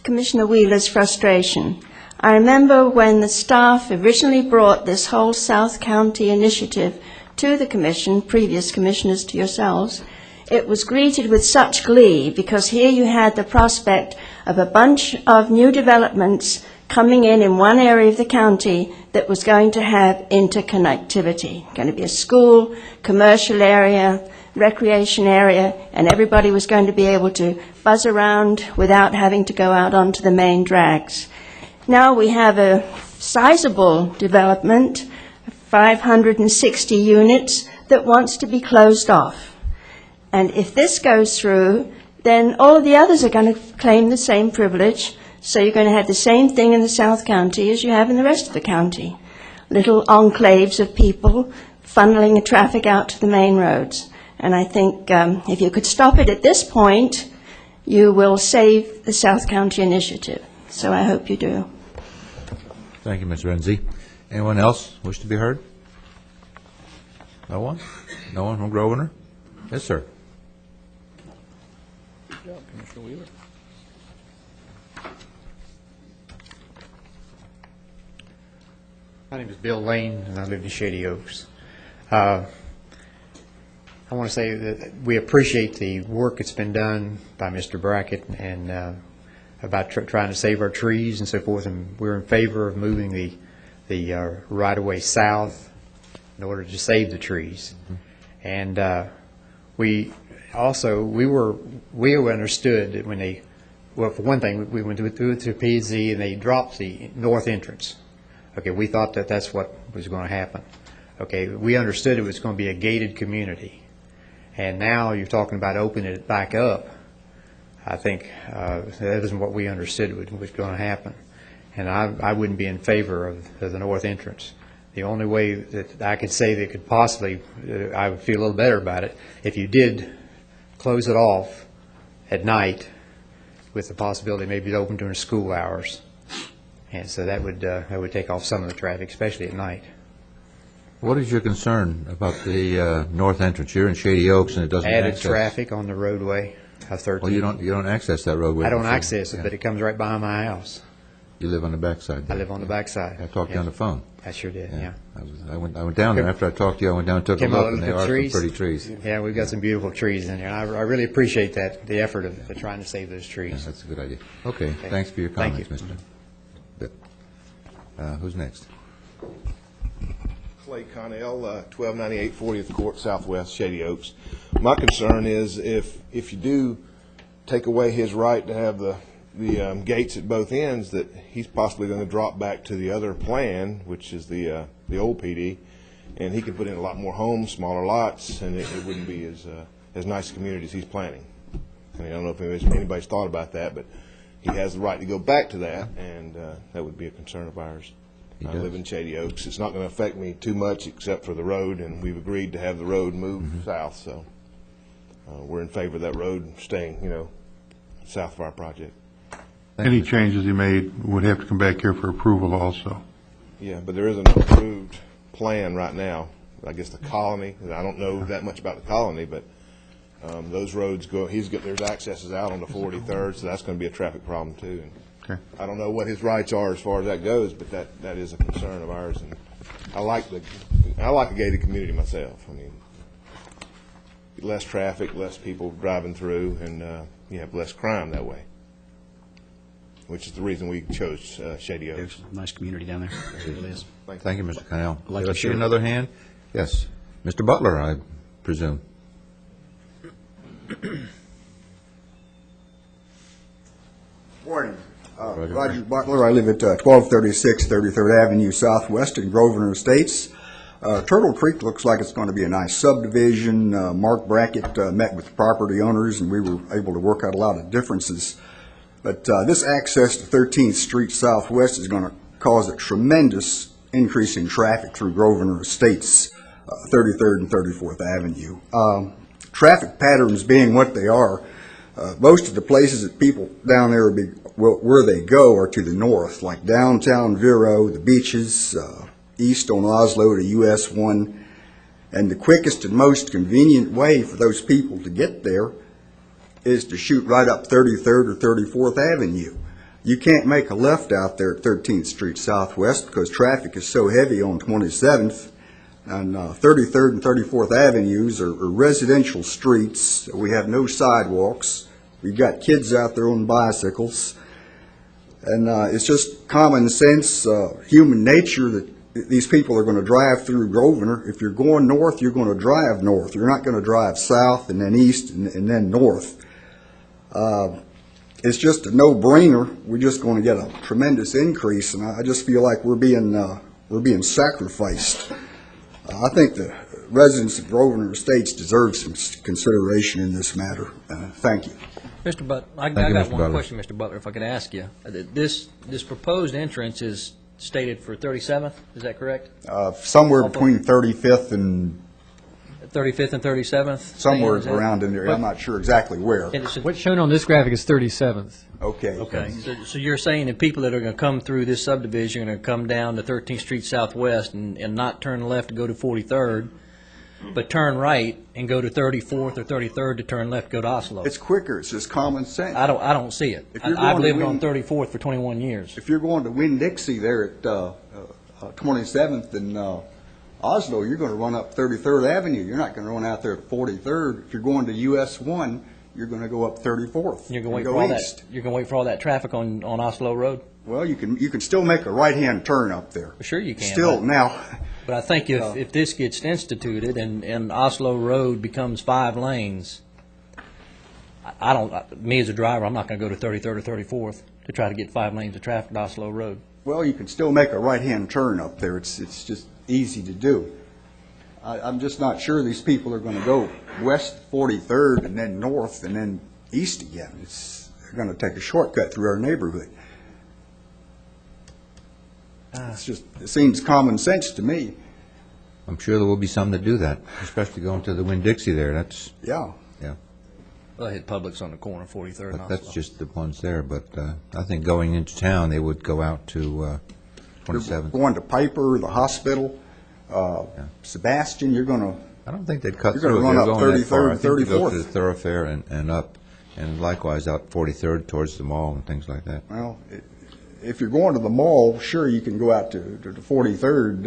Commissioner Wheeler's frustration. I remember when the staff originally brought this whole South County initiative to the Commission, previous commissioners to yourselves, it was greeted with such glee because here you had the prospect of a bunch of new developments coming in one area of the county that was going to have interconnectivity. Going to be a school, commercial area, recreation area, and everybody was going to be able to buzz around without having to go out onto the main drags. Now we have a sizable development, 560 units, that wants to be closed off. And if this goes through, then all of the others are going to claim the same privilege, so you're going to have the same thing in the South County as you have in the rest of the county. Little enclaves of people funneling the traffic out to the main roads. And I think if you could stop it at this point, you will save the South County initiative. So I hope you do. Thank you, Ms. Renzi. Anyone else wish to be heard? No one? No one from Grosvenor? Yes, sir. Good job, Commissioner Wheeler. My name is Bill Lane, and I live in Shady Oaks. I want to say that we appreciate the work that's been done by Mr. Brackett and about trying to save our trees and so forth, and we're in favor of moving the right-of-way south in order to save the trees. And we understood that when they, well, for one thing, we went through to P&Z and they dropped the north entrance. Okay, we thought that that's what was going to happen. Okay, we understood it was going to be a gated community. And now you're talking about opening it back up. I think that isn't what we understood was going to happen. And I wouldn't be in favor of the north entrance. The only way that I could say that could possibly, I would feel a little better about it, if you did close it off at night with the possibility maybe to open during school hours. And so that would take off some of the traffic, especially at night. What is your concern about the north entrance? You're in Shady Oaks and it doesn't Added access. traffic on the roadway of 13. Well, you don't access that roadway. I don't before. access it, but it comes right behind my house. You live on the backside there. I live on the backside. I talked to you on the phone. I sure did, yeah. I went down there after I talked to you. I went down and took a Came out look, and and there looked are at some pretty trees. Yeah, we've got some beautiful trees in there. And I really appreciate that, the effort of trying to save those trees. Yeah, that's a good idea. Okay, thanks for your Thank comments, Mr. Bill. Who's next? Clay Connell, 1298 40th Court Southwest, Shady Oaks. My concern is if you do take away his right to have the gates at both ends, that he's possibly going to drop back to the other plan, which is the old PD, and he can put in a lot more homes, smaller lots, and it wouldn't be as nice a community as he's planning. I mean, I don't know if anybody's thought about that, but he has the right to go back to that, and that would be a concern of ours. I live in Shady Oaks. It's not going to affect me too much except for the road, and we've agreed to have the road moved south, so we're in favor of that road staying, south of our project. Any changes he made would have to come back here for approval also. Yeah, but there is an approved plan right now. I guess the colony, I don't know that much about the colony, but those roads go, there's accesses out on the 43rd, so that's going to be a traffic problem too. And I don't know what his rights are as far as that goes, but that is a concern of ours. And I like a gated community myself. I mean, less traffic, less people driving through, and you have less crime that way, which is the reason we chose Shady Oaks. Nice community down there. It is. Thank you, Mr. Connell. I'd like Did I to see share- another hand? Yes. Mr. Butler, I presume. Morning. Roger Butler. I live at 1236 33rd Avenue Southwest in Grosvenor Estates. Turtle Creek looks like it's going to be a nice subdivision. Mark Brackett met with the property owners, and we were able to work out a lot of differences. But this access to 13th Street Southwest is going to cause a tremendous increase in traffic through Grosvenor Estates, 33rd and 34th Avenue. Traffic patterns being what they are, most of the places that people down there where they go are to the north, like downtown Vero, the beaches, east on Oslo to US 1. And the quickest and most convenient way for those people to get there is to shoot right up 33rd or 34th Avenue. You can't make a left out there at 13th Street Southwest because traffic is so heavy on 27th. And 33rd and 34th Avenues are residential streets. We have no sidewalks. We've got kids out there on bicycles. And it's just common sense, human nature that these people are going to drive through Grosvenor. If you're going north, you're going to drive north. You're not going to drive south and then east and then north. It's just a no-brainer. We're just going to get a tremendous increase, and I just feel like we're being sacrificed. I think the residents of Grosvenor Estates deserve some consideration in this matter. Thank you. Mr. Butler, I Thank you, got Mr. one Butler. question, Mr. Butler, if I could ask you. This proposed entrance is stated for 37th, is that correct? Somewhere between 35th and 35th and 37th? somewhere Is that- around in there. I'm not sure exactly where. And it's- What's shown on this graphic is 37th. Okay. Okay, so you're saying that people that are going to come through this subdivision are going to come down to 13th Street Southwest and not turn left to go to 43rd, but turn right and go to 34th or 33rd to turn left, go to Oslo. It's quicker, it's just common sense. I don't see it. If you're I've going to lived on Winn- 34th for 21 years. If you're going to Winn-Dixie there at 27th and Oslo, you're going to run up 33rd Avenue. You're not going to run out there at 43rd. If you're going to US 1, you're going to go up 34th. You're going and to go wait for all east. that. You're going to wait for all that traffic on Oslo Road. Well, you can still make a right-hand turn up there. Sure, you can. Still now. But I think if this gets instituted and Oslo Road becomes 5 lanes, me as a driver, I'm not going to go to 33rd or 34th to try to get 5 lanes of traffic to Oslo Road. Well, you can still make a right-hand turn up there. It's just easy to do. I'm just not sure these people are going to go west 43rd and then north and then east again. They're going to take a shortcut through our neighborhood. It seems common sense to me. I'm sure there will be some that do that, especially going to the Winn-Dixie there. That's, Yeah. yeah. Well, I hit Publix on the corner of 43rd and But Oslo. that's just the ones there, but I think going into town, they would go out to 27th. Going to Piper, the hospital, Sebastian, you're going to. I don't think they'd cut You're through if gonna they run were up going that far. I 33rd, think they go to 34th. the thoroughfare and up, and likewise out 43rd towards the mall and things like that. Well, if you're going to the mall, sure, you can go out to 43rd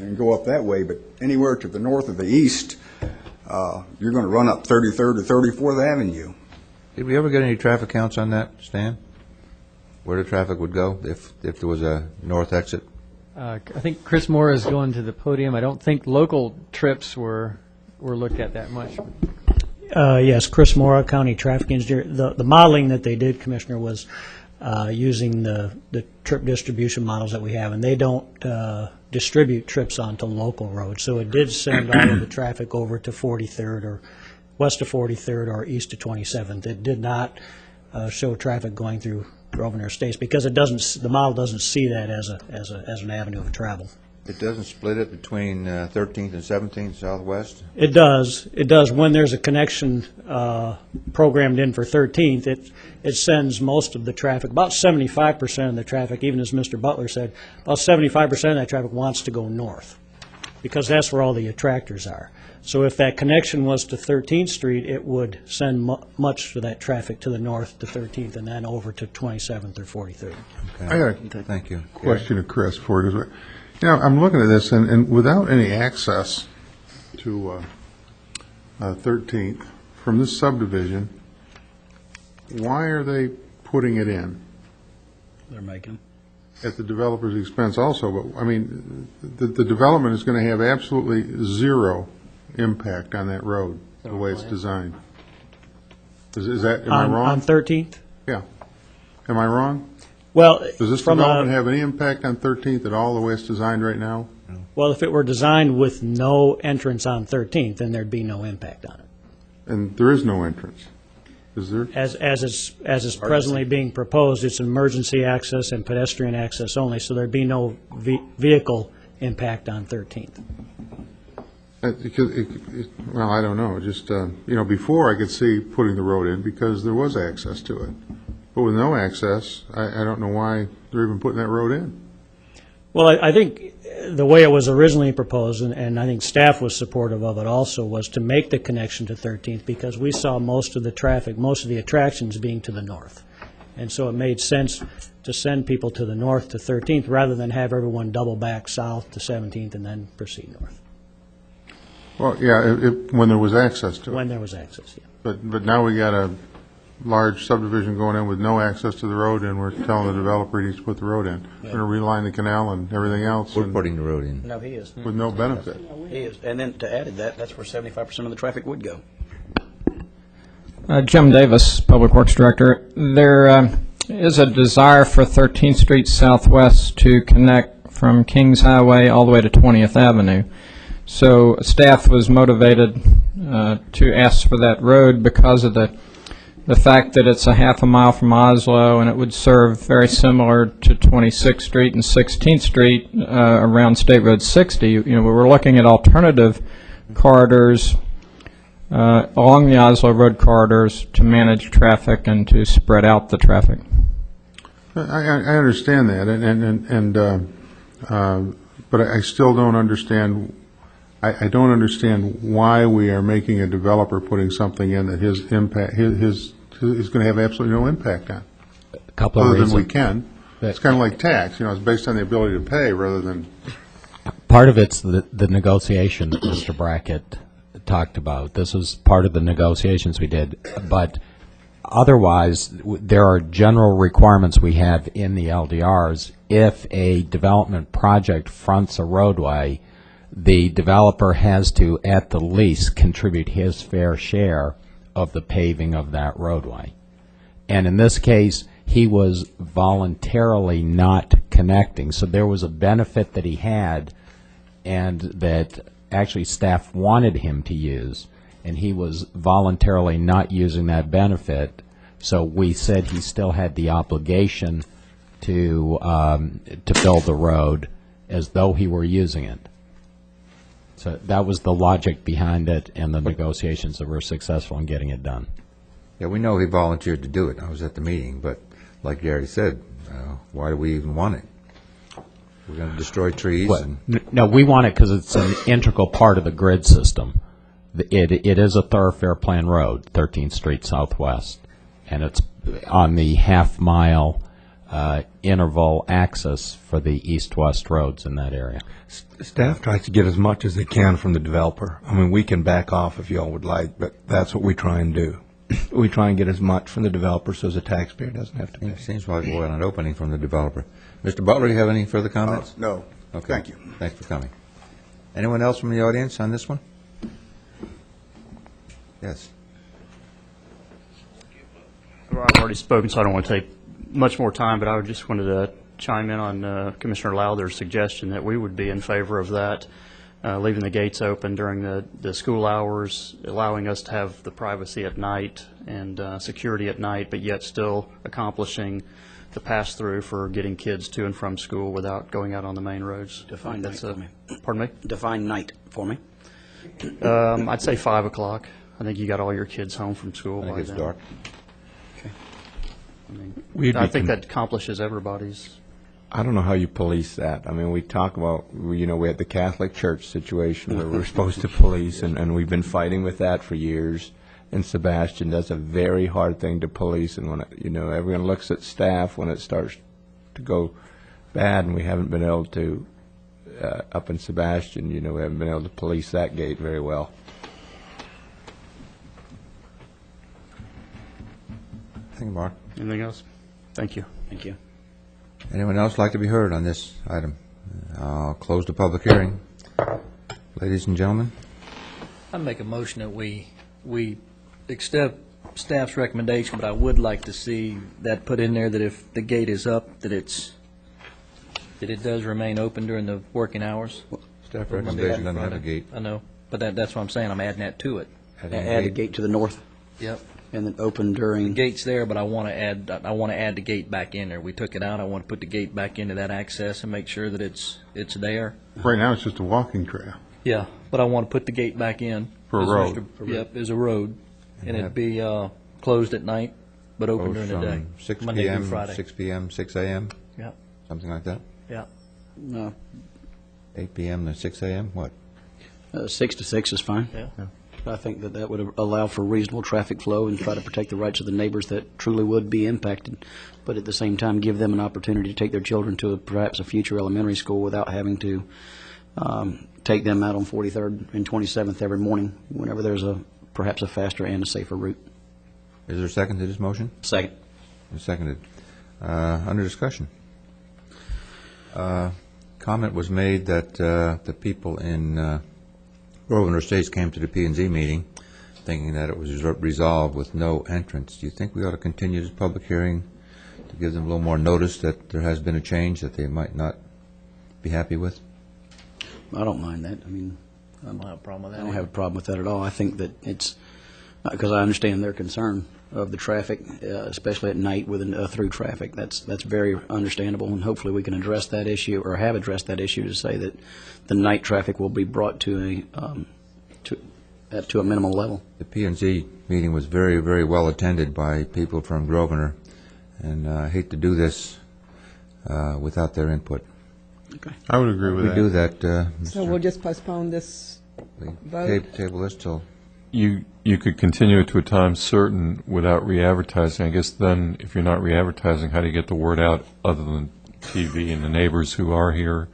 and go up that way, but anywhere to the north or the east, you're going to run up 33rd or 34th Avenue. Did we ever get any traffic counts on that, Stan? Where the traffic would go if there was a north exit? I think Chris Moore is going to the podium. I don't think local trips were looked at that much. Yes, Chris Moore, County Traffic Engineer. The modeling that they did, Commissioner, was using the trip distribution models that we have, and they don't distribute trips onto local roads. So it did send all of the traffic over to 43rd or west of 43rd or east of 27th. It did not show traffic going through Grosvenor Estates because the model doesn't see that as an avenue of travel. It doesn't split it between 13th and 17th southwest? It does. It does. When there's a connection programmed in for 13th, it sends most of the traffic, about 75% of the traffic, even as Mr. Butler said, about 75% of that traffic wants to go north because that's where all the attractors are. So if that connection was to 13th Street, it would send much of that traffic to the north to 13th and then over to 27th or 43rd. Okay. Thank you. Question to Chris for it. You know, I'm looking at this, and without any access to 13th from this subdivision, why are they putting it in? They're making. At the developer's expense also, but, I mean, the development is going to have absolutely zero impact on that road, the way it's designed. Is that, am I wrong? On 13th? Yeah. Am I wrong? Well, Does this development have any impact on 13th at all, the way it's designed right now? Well, if it were designed with no entrance on 13th, then there'd be no impact on it. And there is no entrance, is there? As is presently being proposed, it's emergency access and pedestrian access only, so there'd be no vehicle impact on 13th. Well, I don't know, just, before I could see putting the road in because there was access to it. But with no access, I don't know why they're even putting that road in. Well, I think the way it was originally proposed, and I think staff was supportive of it also, was to make the connection to 13th because we saw most of the traffic, most of the attractions being to the north. And so it made sense to send people to the north to 13th rather than have everyone double back south to 17th and then proceed north. Well, yeah, when there was access to it. When there was access, yeah. But now we got a large subdivision going in with no access to the road, and we're telling the developer he needs to put the road in. We're going to reline the canal and everything else. We're putting the road in. No, he is. With no benefit. He is. And then to add to that, that's where 75% of the traffic would go. Jim Davis, Public Works Director. There is a desire for 13th Street Southwest to connect from Kings Highway all the way to 20th Avenue. So staff was motivated to ask for that road because of the fact that it's a half a mile from Oslo, and it would serve very similar to 26th Street and 16th Street around State Road 60. We're looking at alternative corridors along the Oslo Road corridors to manage traffic and to spread out the traffic. I understand that, but I still don't understand I don't understand why we are making a developer putting something in that his impact, is going to have absolutely no impact on. A couple of Other reasons. than we can. It's kind of like tax, it's based on the ability to pay rather than. Part of it's the negotiation that Mr. Brackett talked about. This was part of the negotiations we did. But otherwise, there are general requirements we have in the LDRs. If a development project fronts a roadway, the developer has to, at the least, contribute his fair share of the paving of that roadway. And in this case, he was voluntarily not connecting. So there was a benefit that he had and that actually staff wanted him to use, and he was voluntarily not using that benefit. So we said he still had the obligation to build the road as though he were using it. So that was the logic behind it and the negotiations that were successful in getting it done. Yeah, we know he volunteered to do it. I was at the meeting, but like Gary said, why do we even want it? We're going to destroy trees. No, we want it because it's an integral part of the grid system. It is a thoroughfare plan road, 13th Street Southwest, and it's on the half-mile interval access for the east-west roads in that area. Staff tries to get as much as they can from the developer. I mean, we can back off if y'all would like, but that's what we try and do. We try and get as much from the developer so the taxpayer doesn't have to pay. It seems like we're on an opening from the developer. Mr. Butler, do you have any further comments? No. Okay. Thank you. Thanks for coming. Anyone else from the audience on this one? Yes. Well, I've already spoken, so I don't want to take much more time, but I just wanted to chime in on Commissioner Lowther's suggestion that we would be in favor of that, leaving the gates open during the school hours, allowing us to have the privacy at night and security at night, but yet still accomplishing the pass-through for getting kids to and from school without going out on the main roads. Define night for me. Pardon me? Define night for me. I'd say 5 o'clock. I think you got all your kids home from school by then. I think it's dark. I think that accomplishes everybody's. I don't know how you police that. I mean, we talk about, we had the Catholic Church situation where we're supposed to police, and we've been fighting with that for years. And Sebastian, that's a very hard thing to police. And when everyone looks at staff when it starts to go bad, and we haven't been able to, up in Sebastian, we haven't been able to police that gate very well. Thank you, Mark. Anything else? Thank you. Thank you. Anyone else like to be heard on this item? I'll close the public hearing. Ladies and gentlemen? I make a motion that we accept staff's recommendation, but I would like to see that put in there that if the gate is up, that it does remain open during the working hours. Staff recommendation doesn't have a gate. I know, but that's what I'm saying. I'm adding that to it. Add a gate to the north. Yep. And then open during. The gate's there, but I want to add the gate back in there. We took it out. I want to put the gate back into that access and make sure that it's there. Right now, it's just a walking trail. Yeah, but I want to put the gate back in. For a road. Yep, as a road, and it'd be closed at night, but open during the day. 6 Monday through p.m., Friday. 6 p.m., 6 a.m.? Yeah. Something like that? Yeah. No. 8 p.m. to 6 a.m., what? 6 to 6 is fine. Yeah. I think that would allow for reasonable traffic flow and try to protect the rights of the neighbors that truly would be impacted, but at the same time give them an opportunity to take their children to perhaps a future elementary school without having to take them out on 43rd and 27th every morning whenever there's perhaps a faster and a safer route. Is there a second to this motion? Second. Seconded. Under discussion. Comment was made that the people in Grosvenor Estates came to the P&Z meeting thinking that it was resolved with no entrance. Do you think we ought to continue this public hearing to give them a little more notice that there has been a change that they might not be happy with? I don't mind that. I mean, I don't have a problem with that. I don't have a problem with that at all. I think that it's, because I understand their concern of the traffic, especially at night with through traffic. That's very understandable, and hopefully we can address that issue, or have addressed that issue, to say that the night traffic will be brought to a minimal level. The P&Z meeting was very, very well attended by people from Grosvenor, and I hate to do this without their input. Okay. I would agree with we that. do that, So we'll just postpone this We Vote. table this till, You could continue it to a time certain without re-advertising. I guess then, if you're not re-advertising, how do you get the word out other than TV and the neighbors who are here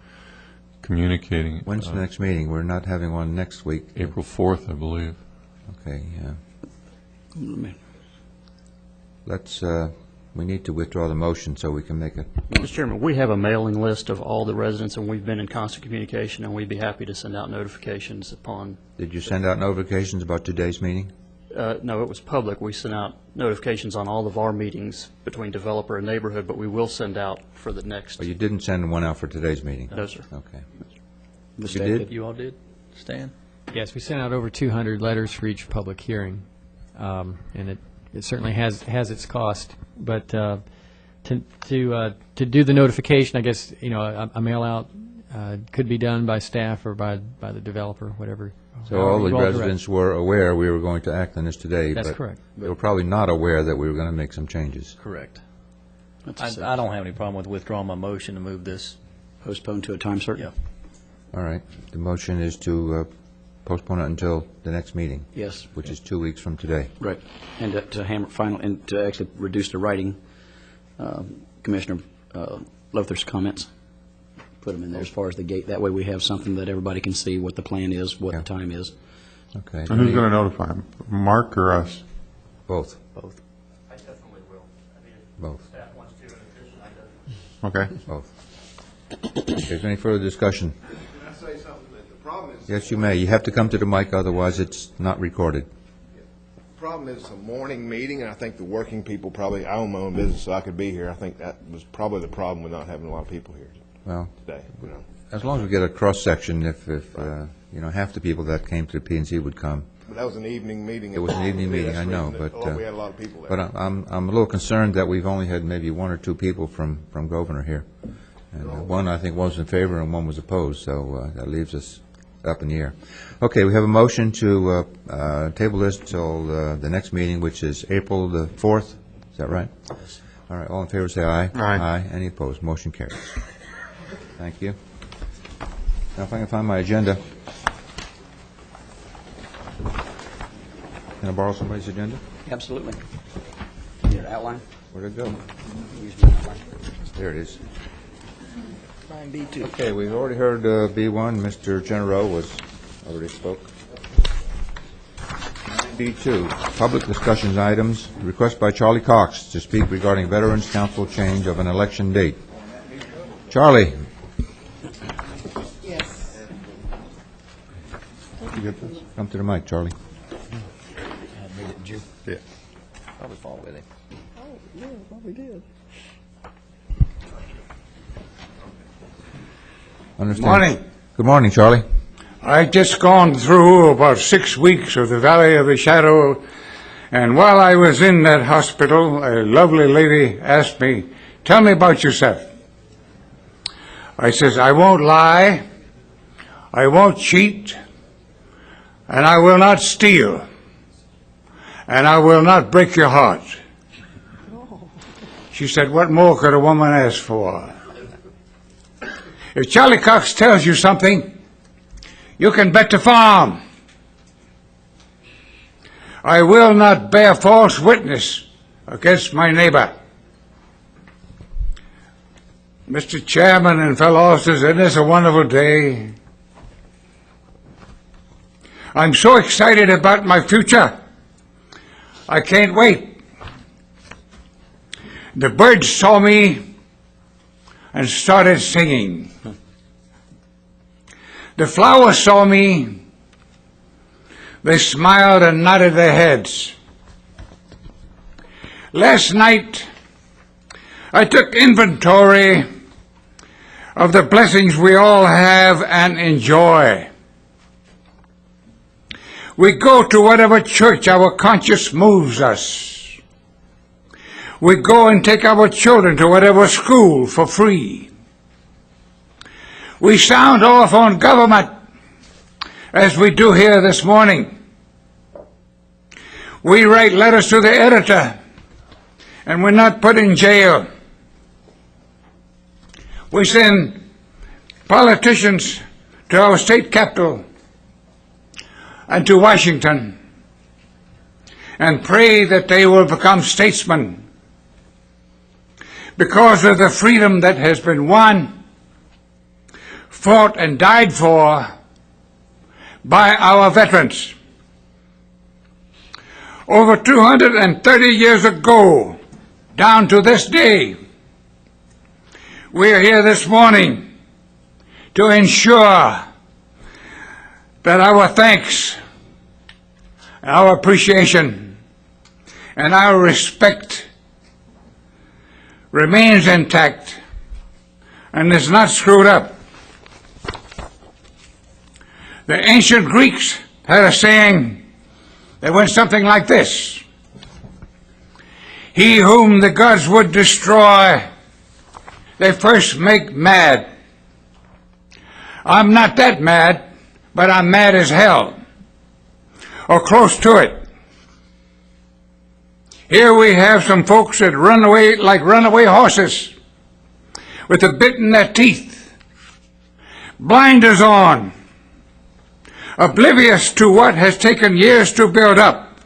communicating? when's the next meeting? We're not having one next week. April 4th, I believe. Okay, yeah. Let's, we need to withdraw the motion so we can make it. Mr. Chairman, we have a mailing list of all the residents, and we've been in constant communication, and we'd be happy to send out notifications upon. Did you send out notifications about today's meeting? No, it was public. We sent out notifications on all of our meetings between developer and neighborhood, but we will send out for the next. Oh, you didn't send one out for today's meeting? No, sir. Okay. You did? You all did? Stan? Yes, we sent out over 200 letters for each public hearing, and it certainly has its cost. But to do the notification, I guess a mail out could be done by staff or by the developer, whatever. So all the residents were aware we were going to act on this today. That's but correct. They were probably not aware that we were going to make some changes. Correct. I don't have any problem with withdrawing my motion to move this. Postpone to a time certain? Yeah. All right. The motion is to postpone it until the next meeting. Yes. Which is 2 weeks from today. Right. And to hammer final, and to actually reduce the writing, Commissioner Lothar's comments, put them in there as far as the gate. That way we have something that everybody can see what the plan is, what the time is. Okay. And who's going to notify him? Mark or us? Both. Both. I definitely will. Both. Staff wants to, in addition, I Okay. Both. Is there any further discussion? Can I say something? The problem is. Yes, you may. You have to come to the mic, otherwise it's not recorded. The problem is it's a morning meeting, and I think the working people probably, I own my own business, so I could be here. I think that was probably the problem with not having a lot of people here Well, today. as long as we get a cross-section, if half the people that came to the P&Z would come. But that was an evening meeting. It was an evening meeting, I know, but we had a lot of people there. but I'm a little concerned that we've only had maybe one or two people from Governor here. And one, I think, was in favor and one was opposed, so that leaves us up in the air. Okay, we have a motion to table this till the next meeting, which is April the 4th. Is that right? Yes. All right, all in favor say aye. Aye. Any opposed? Motion carries. Thank you. Now, if I can find my agenda. Can I borrow somebody's agenda? Absolutely. Your outline? Where'd it go? Use my outline. There it is. Line B2. Okay, we've already heard B1. Mr. General already spoke. B2, public discussions items. Request by Charlie Cox to speak regarding Veterans Council change of an election date. Charlie. Yes. Come to the mic, Charlie. Yeah. Probably fall with him. Oh, yeah, probably did. Understand. Morning. Good morning, Charlie. I've just gone through about 6 weeks of the Valley of the Shadow, and while I was in that hospital, a lovely lady asked me, "Tell me about yourself." I says, "I won't lie, I won't cheat, and I will not steal, and I will not break your heart." She said, "What more could a woman ask for?" If Charlie Cox tells you something, you can bet the farm. I will not bear false witness against my neighbor. Mr. Chairman and fellow officers, it is a wonderful day. I'm so excited about my future. I can't wait. The birds saw me and started singing. The flowers saw me. They smiled and nodded their heads. Last night, I took inventory of the blessings we all have and enjoy. We go to whatever church our conscience moves us. We go and take our children to whatever school for free. We sound off on government, as we do here this morning. We write letters to the editor, and we're not put in jail. We send politicians to our state capital, and to Washington and pray that they will become statesmen because of the freedom that has been won, fought, and died for by our veterans. Over 230 years ago, down to this day, we are here this morning to ensure that our thanks, our appreciation, and our respect remains intact and is not screwed up. The ancient Greeks had a saying that went something like this: he whom the gods would destroy, they first make mad. I'm not that mad, but I'm mad as hell, or close to it. Here we have some folks that run away like runaway horses, with the bit in their teeth, blinders on, oblivious to what has taken years to build up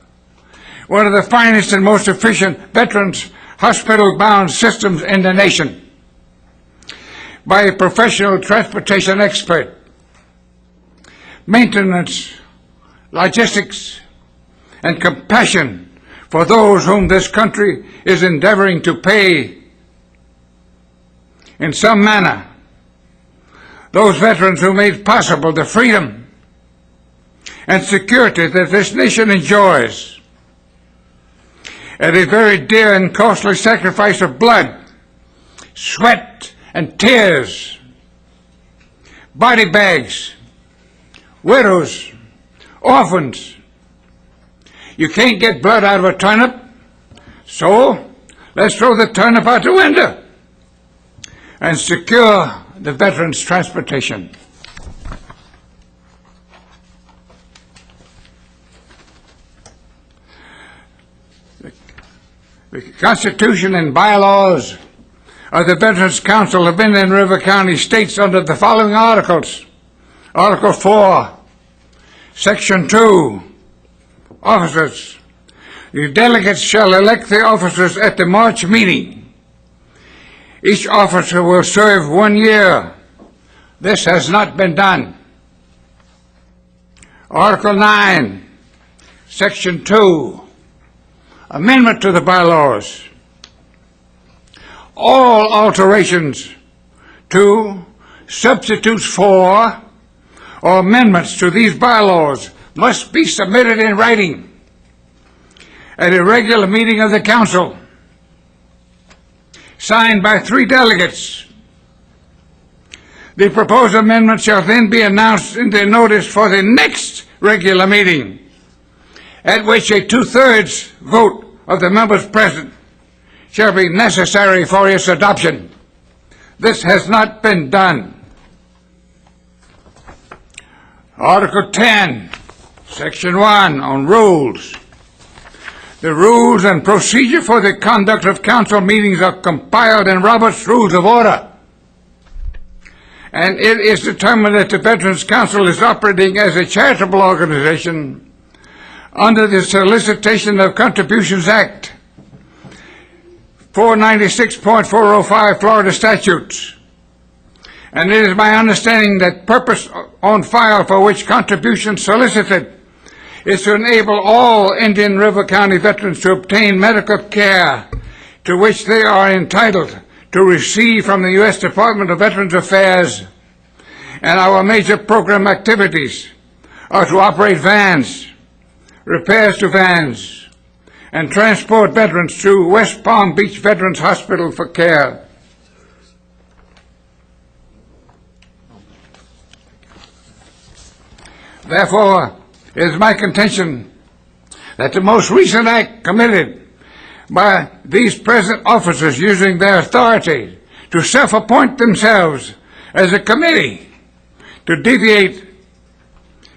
one of the finest and most efficient veterans hospital-bound systems in the nation, by a professional transportation expert, maintenance, logistics, and compassion for those whom this country is endeavoring to pay in some manner. Those veterans who made possible the freedom and security that this nation enjoys at a very dear and costly sacrifice of blood, sweat, and tears, body bags, widows, orphans. You can't get blood out of a turnip, so let's throw the turnip out the window and secure the veterans' transportation. The Constitution and bylaws of the Veterans Council of Indian River County states under the following articles. Article 4, Section 2, officers. The delegates shall elect the officers at the March meeting. Each officer will serve 1 year. This has not been done. Article 9, Section 2, amendment to the bylaws. All alterations to, substitutes for, or amendments to these bylaws must be submitted in writing at a regular meeting of the council, signed by 3 delegates. The proposed amendment shall then be announced in the notice for the next regular meeting, at which a 2/3 vote of the members present shall be necessary for its adoption. This has not been done. Article 10, Section 1, on rules. The rules and procedure for the conduct of council meetings are compiled in Robert's Rules of Order, and it is determined that the Veterans Council is operating as a charitable organization under the Solicitation of Contributions Act, 496.405 Florida statutes. And it is my understanding that purpose on file for which contributions solicited is to enable all Indian River County veterans to obtain medical care to which they are entitled to receive from the U.S. Department of Veterans Affairs. And our major program activities are to operate vans, repairs to vans, and transport veterans to West Palm Beach Veterans Hospital for care. Therefore, it is my contention that the most recent act committed by these present officers using their authority to self-appoint themselves as a committee to deviate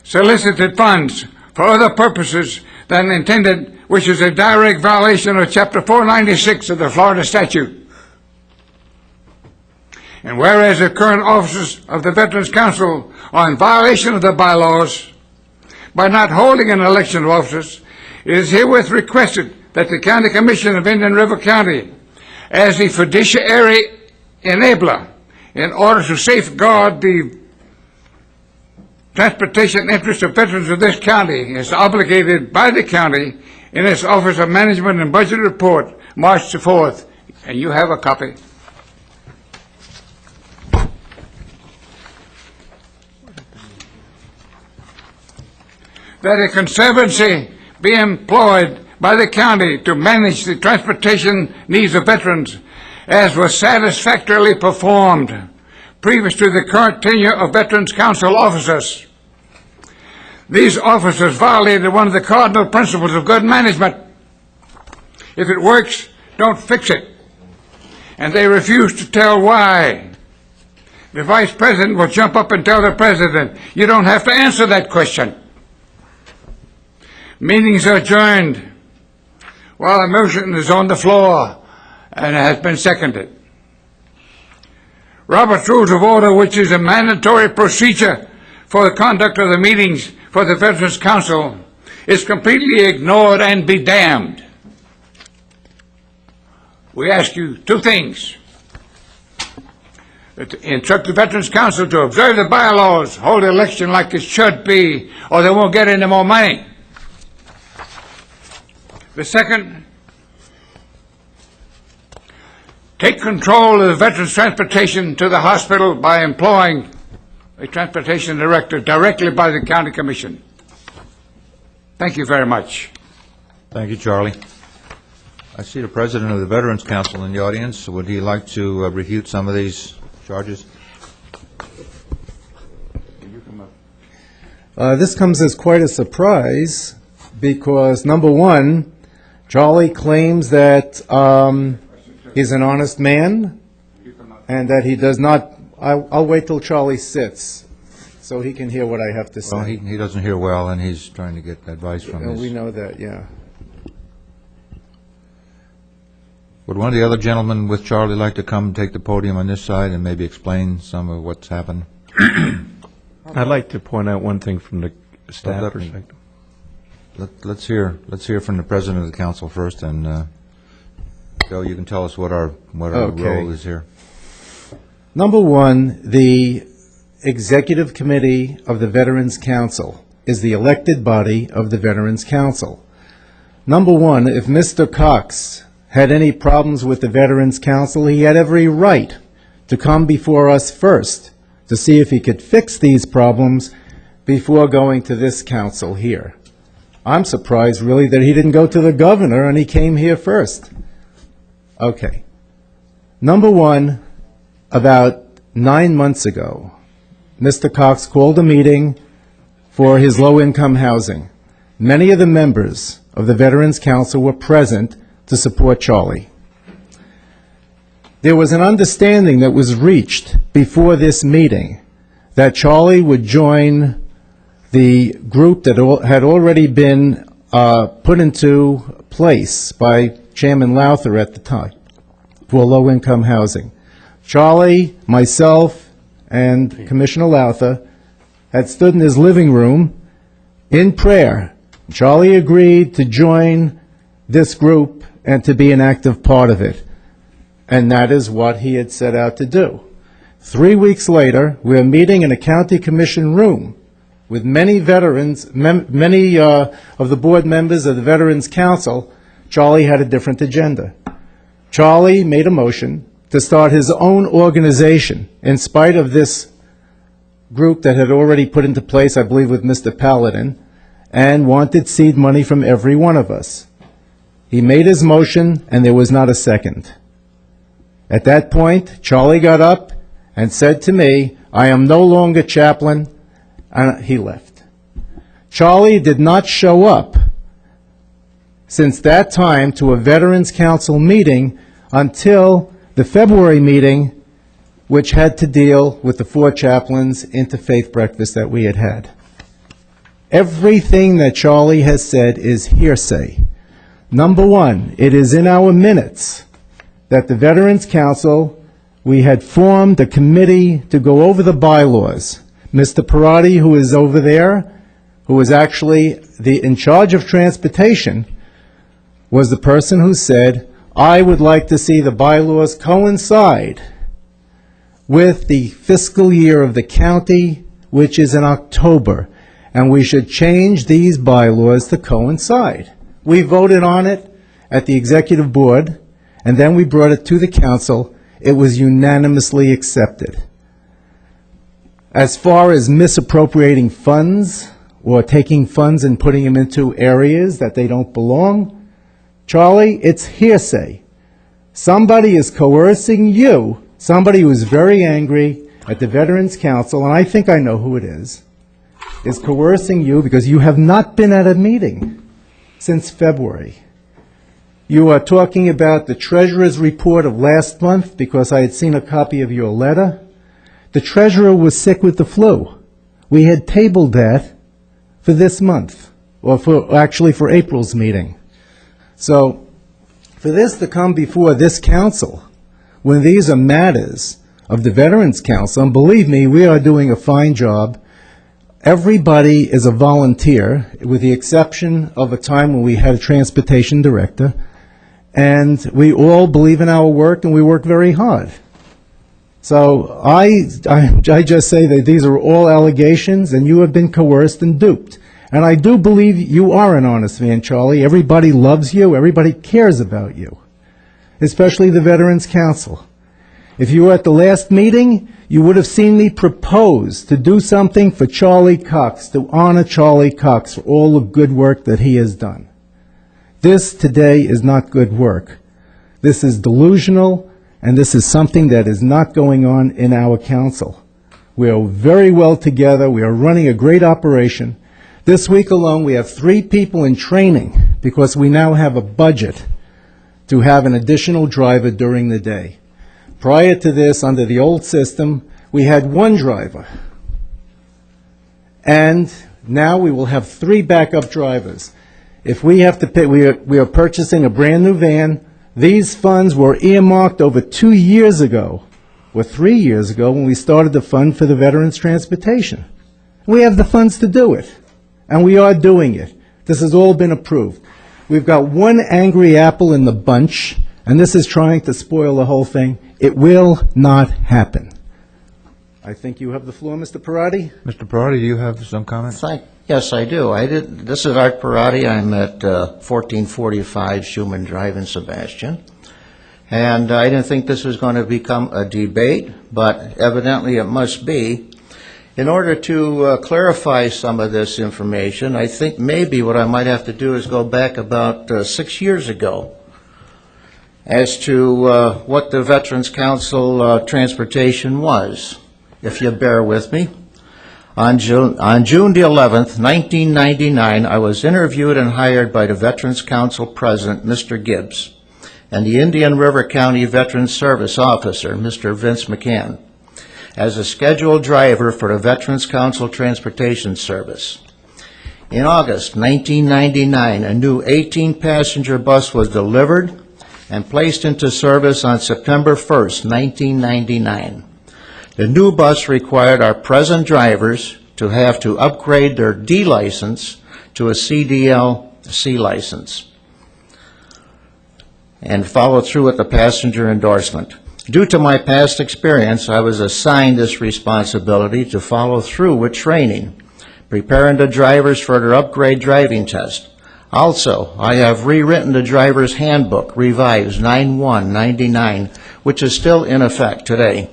solicited funds for other purposes than intended, which is a direct violation of Chapter 496 of the Florida statute. And whereas the current officers of the Veterans Council are in violation of the bylaws by not holding an election of officers, it is herewith requested that the County Commission of Indian River County, as the fiduciary enabler, in order to safeguard the transportation interests of veterans of this county, is obligated by the county in its Office of Management and Budget Report, March the 4th, and you have a copy. That a conservancy be employed by the county to manage the transportation needs of veterans, as was satisfactorily performed previous to the current tenure of Veterans Council officers. These officers violated one of the cardinal principles of good management. If it works, don't fix it. And they refuse to tell why. The vice president will jump up and tell the president, you don't have to answer that question. Meetings are adjourned while a motion is on the floor and has been seconded. Robert's Rules of Order, which is a mandatory procedure for the conduct of the meetings for the Veterans Council, is completely ignored and be damned. We ask you two things. Instruct the Veterans Council to observe the bylaws, hold the election like it should be, or they won't get any more money. The second, take control of the veterans' transportation to the hospital by employing a transportation director directly by the county commission. Thank you very much. Thank you, Charlie. I see the president of the Veterans Council in the audience. Would he like to refute some of these charges? This comes as quite a surprise because, number one, Charlie claims that he's an honest man and that he does not. I'll wait till Charlie sits so he can hear what I have to say. Well, he doesn't hear well, and he's trying to get advice from his... We know that, yeah. Would one of the other gentlemen with Charlie like to come and take the podium on this side and maybe explain some of what's happened? I'd like to point out one thing from the staff perspective. Let's hear from the president of the council first, and Joe, you can tell us what our role is here. Number one, the executive committee of the Veterans Council is the elected body of the Veterans Council. Number one, if Mr. Cox had any problems with the Veterans Council, he had every right to come before us first to see if he could fix these problems before going to this council here. I'm surprised, really, that he didn't go to the governor and he came here first. Okay. Number one, about 9 months ago, Mr. Cox called a meeting for his low-income housing. Many of the members of the Veterans Council were present to support Charlie. There was an understanding that was reached before this meeting that Charlie would join the group that had already been put into place by Chairman Lowther at the time for low-income housing. Charlie, myself, and Commissioner Lowther had stood in his living room in prayer. Charlie agreed to join this group and to be an active part of it. And that is what he had set out to do. 3 weeks later, we're meeting in a county commission room with many veterans, many of the board members of the Veterans Council. Charlie had a different agenda. Charlie made a motion to start his own organization in spite of this group that had already put into place, I believe, with Mr. Paladin, and wanted seed money from every one of us. He made his motion, and there was not a second. At that point, Charlie got up and said to me, I am no longer chaplain, and he left. Charlie did not show up since that time to a Veterans Council meeting until the February meeting, which had to deal with the 4 chaplains interfaith breakfast that we had had. Everything that Charlie has said is hearsay. Number one, it is in our minutes that the Veterans Council, we had formed a committee to go over the bylaws. Mr. Parati, who is over there, who was actually in charge of transportation, was the person who said, I would like to see the bylaws coincide with the fiscal year of the county, which is in October, and we should change these bylaws to coincide. We voted on it at the executive board, and then we brought it to the council. It was unanimously accepted. As far as misappropriating funds or taking funds and putting them into areas that they don't belong, Charlie, it's hearsay. Somebody is coercing you, somebody who is very angry at the Veterans Council, and I think I know who it is coercing you because you have not been at a meeting since February. You are talking about the treasurer's report of last month because I had seen a copy of your letter. The treasurer was sick with the flu. We had tabled that for this month, or for April's meeting. So, for this to come before this council, when these are matters of the Veterans Council, and believe me, we are doing a fine job. Everybody is a volunteer, with the exception of a time when we had a transportation director, and we all believe in our work, and we work very hard. So I just say that these are all allegations, and you have been coerced and duped. And I do believe you are an honest man, Charlie. Everybody loves you. Everybody cares about you, especially the Veterans Council. If you were at the last meeting, you would have seen me propose to do something for Charlie Cox, to honor Charlie Cox for all the good work that he has done. This today is not good work. This is delusional, and this is something that is not going on in our council. We are very well together. We are running a great operation. This week alone, we have 3 people in training because we now have a budget to have an additional driver during the day. Prior to this, under the old system, we had 1 driver. And now we will have 3 backup drivers. If we have to pay, we are purchasing a brand-new van. These funds were earmarked over 2 years ago, or 3 years ago, when we started the fund for the Veterans Transportation. We have the funds to do it, and we are doing it. This has all been approved. We've got one angry apple in the bunch, and this is trying to spoil the whole thing. It will not happen. I think you have the floor, Mr. Parati. Mr. Parati, do you have some comments? Yes, I do. This is Art Parati. I'm at 1445 Schumann Drive in Sebastian. And I didn't think this was going to become a debate, but evidently it must be. In order to clarify some of this information, I think maybe what I might have to do is go back about 6 years ago as to what the Veterans Council transportation was, if you bear with me. On June the 11th, 1999, I was interviewed and hired by the Veterans Council President, Mr. Gibbs, and the Indian River County Veterans Service Officer, Mr. Vince McCann, as a scheduled driver for the Veterans Council Transportation Service. In August 1999, a new 18-passenger bus was delivered and placed into service on September 1st, 1999. The new bus required our present drivers to have to upgrade their D license to a CDL C license and follow through with the passenger endorsement. Due to my past experience, I was assigned this responsibility to follow through with training, preparing the drivers for their upgrade driving test. Also, I have rewritten the driver's handbook, revised 9/1/99, which is still in effect today.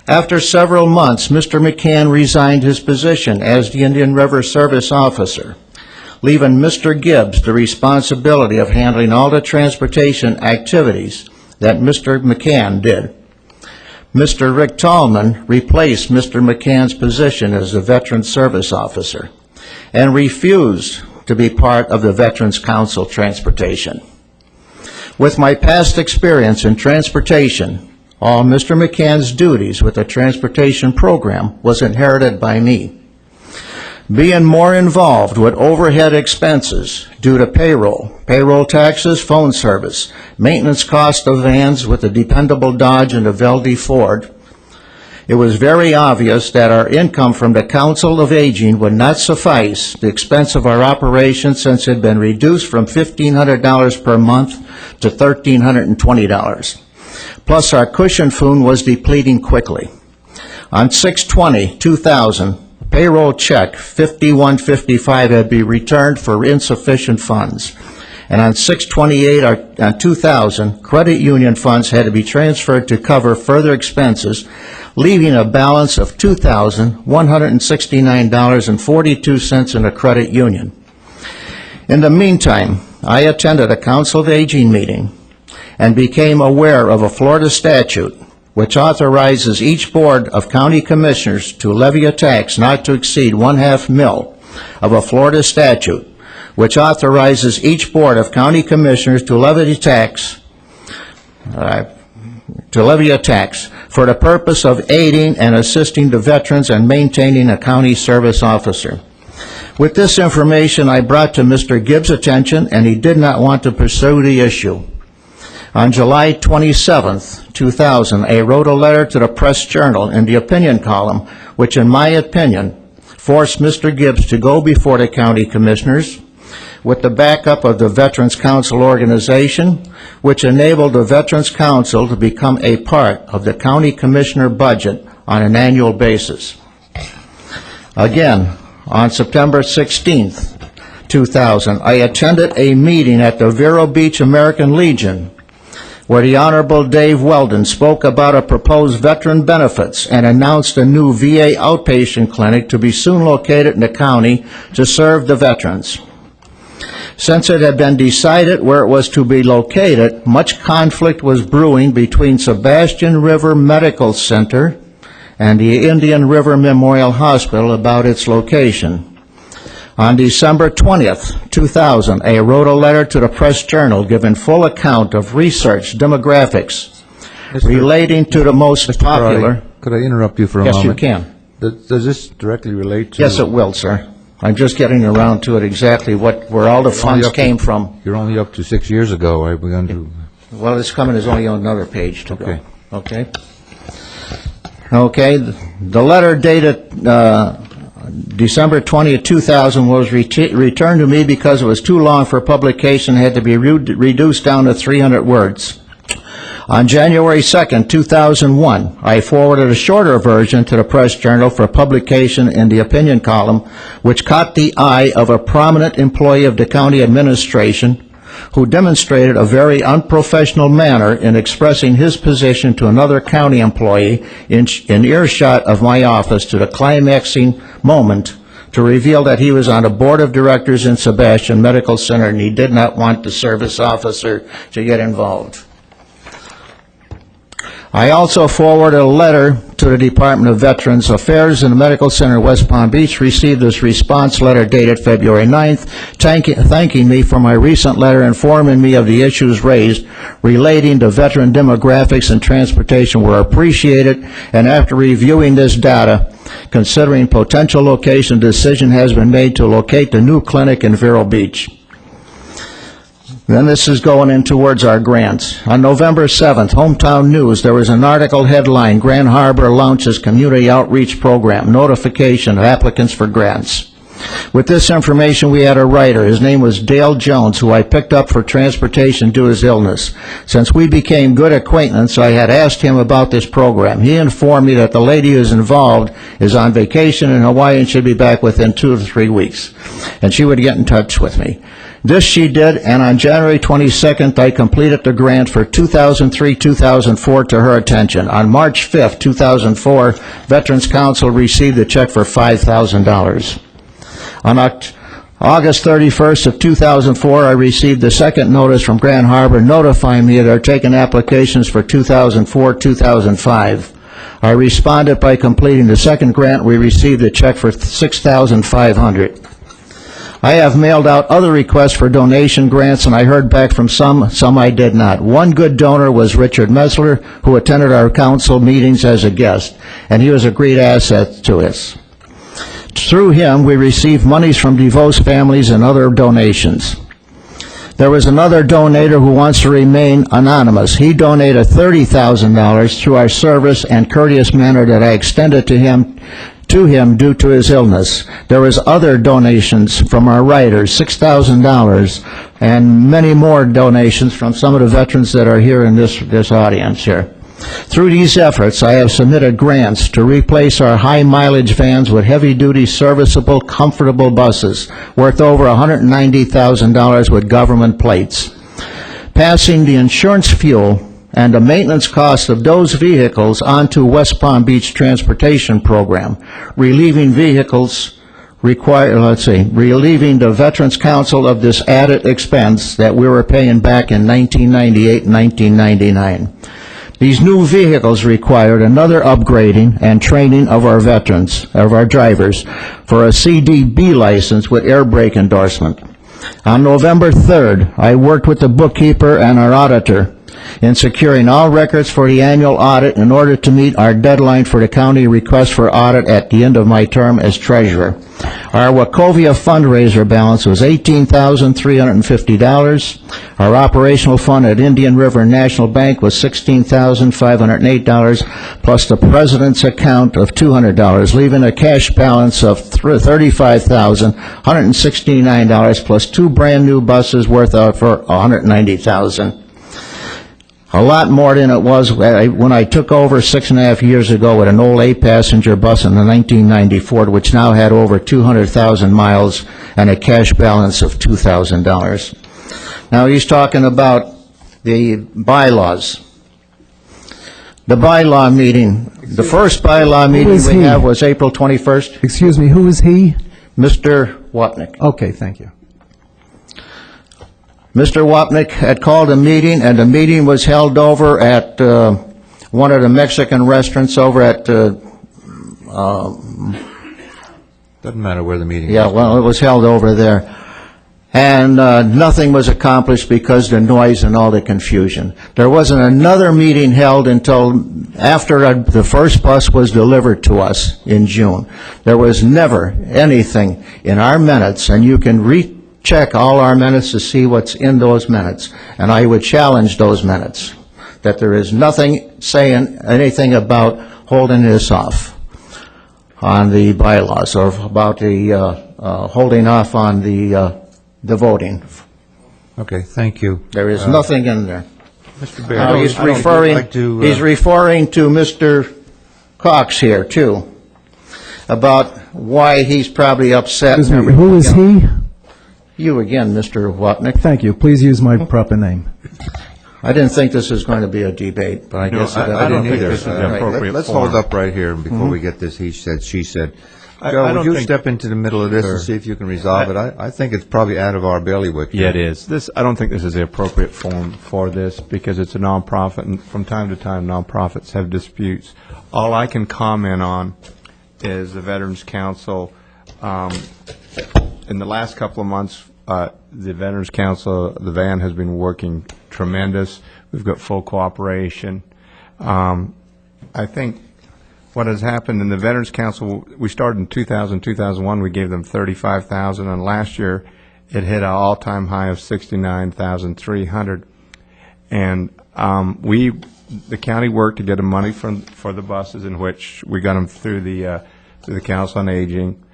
After several months, Mr. McCann resigned his position as the Indian River Service Officer, leaving Mr. Gibbs the responsibility of handling all the transportation activities that Mr. McCann did. Mr. Rick Tallman replaced Mr. McCann's position as the Veterans Service Officer and refused to be part of the Veterans Council transportation. With my past experience in transportation, all Mr. McCann's duties with the transportation program was inherited by me. Being more involved with overhead expenses due to payroll taxes, phone service, maintenance cost of vans with the dependable Dodge and the Veldie Ford, it was very obvious that our income from the Council of Aging would not suffice the expense of our operation, since it had been reduced from $1,500 per month to $1,320. Plus, our cushion fund was depleting quickly. On 6/20/2000, payroll check 5155 had been returned for insufficient funds. And on 6/28/2000, credit union funds had to be transferred to cover further expenses, leaving a balance of $2,169.42 in the credit union. In the meantime, I attended a Council of Aging meeting and became aware of a Florida statute which authorizes each Board of County Commissioners to levy a tax not to exceed 1/2 mil of a Florida statute, which authorizes each Board of County Commissioners to levy a tax for the purpose of aiding and assisting the veterans and maintaining a county service officer. With this information, I brought to Mr. Gibbs' attention, and he did not want to pursue the issue. On July 27th, 2000, I wrote a letter to the Press Journal in the opinion column, which in my opinion forced Mr. Gibbs to go before the county commissioners with the backup of the Veterans Council organization, which enabled the Veterans Council to become a part of the county commissioner budget on an annual basis. Again, on September 16th, 2000, I attended a meeting at the Vero Beach American Legion where the Honorable Dave Weldon spoke about a proposed veteran benefits and announced a new VA outpatient clinic to be soon located in the county to serve the veterans. Since it had been decided where it was to be located, much conflict was brewing between Sebastian River Medical Center and the Indian River Memorial Hospital about its location. On December 20th, 2000, I wrote a letter to the Press Journal giving full account of research demographics relating to the most popular... Could I interrupt you for a moment? Yes, you can. Does this directly relate to... Yes, it will, sir. I'm just getting around to it exactly where all the funds came from. You're only up to 6 years ago. I've begun to... Well, this coming is only on another page to Okay. go. Okay. Okay, the letter dated December 20th, 2000 was returned to me because it was too long for publication, had to be reduced down to 300 words. On January 2nd, 2001, I forwarded a shorter version to the Press Journal for publication in the opinion column, which caught the eye of a prominent employee of the county administration who demonstrated a very unprofessional manner in expressing his position to another county employee in earshot of my office to the climaxing moment to reveal that he was on a board of directors in Sebastian Medical Center and he did not want the service officer to get involved. I also forwarded a letter to the Department of Veterans Affairs in the Medical Center West Palm Beach, received this response letter dated February 9th, thanking me for my recent letter informing me of the issues raised relating to veteran demographics and transportation were appreciated, and after reviewing this data, considering potential location, decision has been made to locate the new clinic in Vero Beach. Then this is going in towards our grants. On November 7th, Hometown News, there was an article headline, Grand Harbor launches community outreach program, notification of applicants for grants. With this information, we had a writer. His name was Dale Jones, who I picked up for transportation due to his illness. Since we became good acquaintances, I had asked him about this program. He informed me that the lady who is involved is on vacation in Hawaii and should be back within 2 to 3 weeks, and she would get in touch with me. This she did, and on January 22nd, I completed the grant for 2003-2004 to her attention. On March 5th, 2004, Veterans Council received a check for $5,000. On August 31st of 2004, I received the second notice from Grand Harbor notifying me that they're taking applications for 2004-2005. I responded by completing the second grant. We received a check for $6,500. I have mailed out other requests for donation grants, and I heard back from some I did not. One good donor was Richard Messler, who attended our council meetings as a guest, and he was a great asset to us. Through him, we received monies from divorced families and other donations. There was another donator who wants to remain anonymous. He donated $30,000 through our service and courteous manner that I extended to him due to his illness. There was other donations from our writers, $6,000, and many more donations from some of the veterans that are here in this audience here. Through these efforts, I have submitted grants to replace our high-mileage vans with heavy-duty, serviceable, comfortable buses worth over $190,000 with government plates. Passing the insurance fuel and the maintenance cost of those vehicles onto West Palm Beach Transportation Program, relieving relieving the Veterans Council of this added expense that we were paying back in 1998 and 1999. These new vehicles required another upgrading and training of our veterans, of our drivers, for a CDB license with air brake endorsement. On November 3rd, I worked with the bookkeeper and our auditor in securing all records for the annual audit in order to meet our deadline for the county request for audit at the end of my term as treasurer. Our Wachovia fundraiser balance was $18,350. Our operational fund at Indian River National Bank was $16,508, plus the president's account of $200, leaving a cash balance of $35,169, plus two brand-new buses worth for $190,000. A lot more than it was when I took over 6.5 years ago with an old 8-passenger bus in the 1994, which now had over 200,000 miles and a cash balance of $2,000. Now he's talking about the bylaws. The bylaw meeting, the first bylaw meeting we had was April 21st. Excuse me, who is he? Mr. Wapnick. Okay, thank you. Mr. Wapnick had called a meeting, and the meeting was held over at one of the Mexican restaurants over at... Doesn't matter where the meeting is. Yeah, well, it was held over there. And nothing was accomplished because of the noise and all the confusion. There wasn't another meeting held until after the first bus was delivered to us in June. There was never anything in our minutes, and you can check all our minutes to see what's in those minutes. And I would challenge those minutes, that there is nothing saying anything about holding this off on the bylaws or about the holding off on the voting. Okay, thank you. There is nothing in there. Mr. Baird, He's referring to Mr. Cox here, too, about why he's probably upset. Excuse me, who is he? You again, Mr. Wapnick. Thank you. Please use my proper name. I didn't think this was going to be a debate, but I guess I don't either. Let's hold up right here before we get this he said, she said. Joe, would you step into the middle of this and see if you can resolve it? I think it's probably out of our bailiwick. Yeah, it is. I don't think this is the appropriate forum for this because it's a nonprofit, and from time to time, nonprofits have disputes. All I can comment on is the Veterans Council. In the last couple of months, the Veterans Council, the van has been working tremendous. We've got full cooperation. I think what has happened in the Veterans Council, we started in 2001, we gave them $35,000, and last year it hit an all-time high of $69,300. And the county worked to get them money for the buses, in which we got them through the Council on Aging.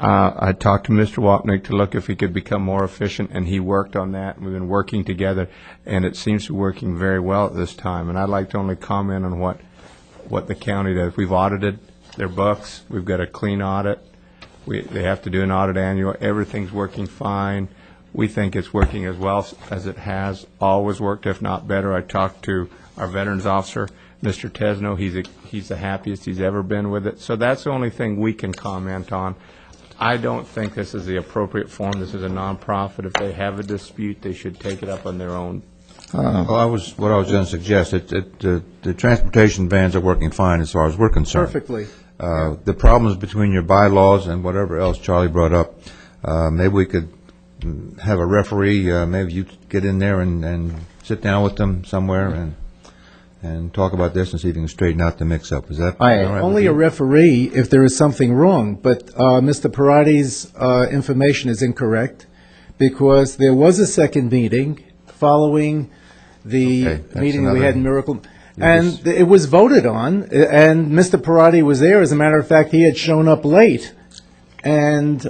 I talked to Mr. Wapnick to look if he could become more efficient, and he worked on that. We've been working together, and it seems to be working very well at this time. And I'd like to only comment on what the county does. We've audited their books. We've got a clean audit. They have to do an audit annual. Everything's working fine. We think it's working as well as it has always worked, if not better. I talked to our veterans officer, Mr. Tesno. He's the happiest he's ever been with it. So that's the only thing we can comment on. I don't think this is the appropriate forum. This is a nonprofit. If they have a dispute, they should take it up on their own. What I was going to suggest, the transportation vans are working fine as far as we're concerned. Perfectly. The problems between your bylaws and whatever else Charlie brought up, maybe we could have a referee, maybe you get in there and sit down with them somewhere and talk about this and see if you can straighten out the mix-up. Is that all right? Only a referee if there is something wrong, but Mr. Parati's information is incorrect, because there was a second meeting following the Okay, that's meeting that we had in another- Miracle. And it was voted on, and Mr. Parati was there. As a matter of fact, he had shown up late. And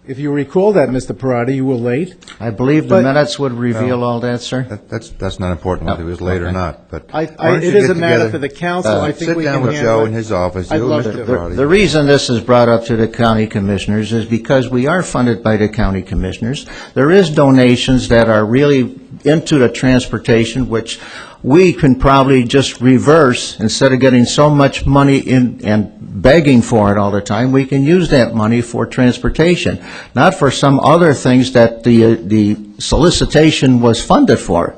if you recall that, Mr. Parati, you were late. I believe the But- minutes would reveal all that, sir. That's not important whether it was late or Okay. not, but. I- why don't it you is get a matter together, for the council. I think we Sit down can with handle Joe it. in his office, I'd you and love Mr. to. Parati. The reason this is brought up to the county commissioners is because we are funded by the county commissioners. There is donations that are really into the transportation, which we can probably just reverse. Instead of getting so much money in and begging for it all the time, we can use that money for transportation, not for some other things that the solicitation was funded for.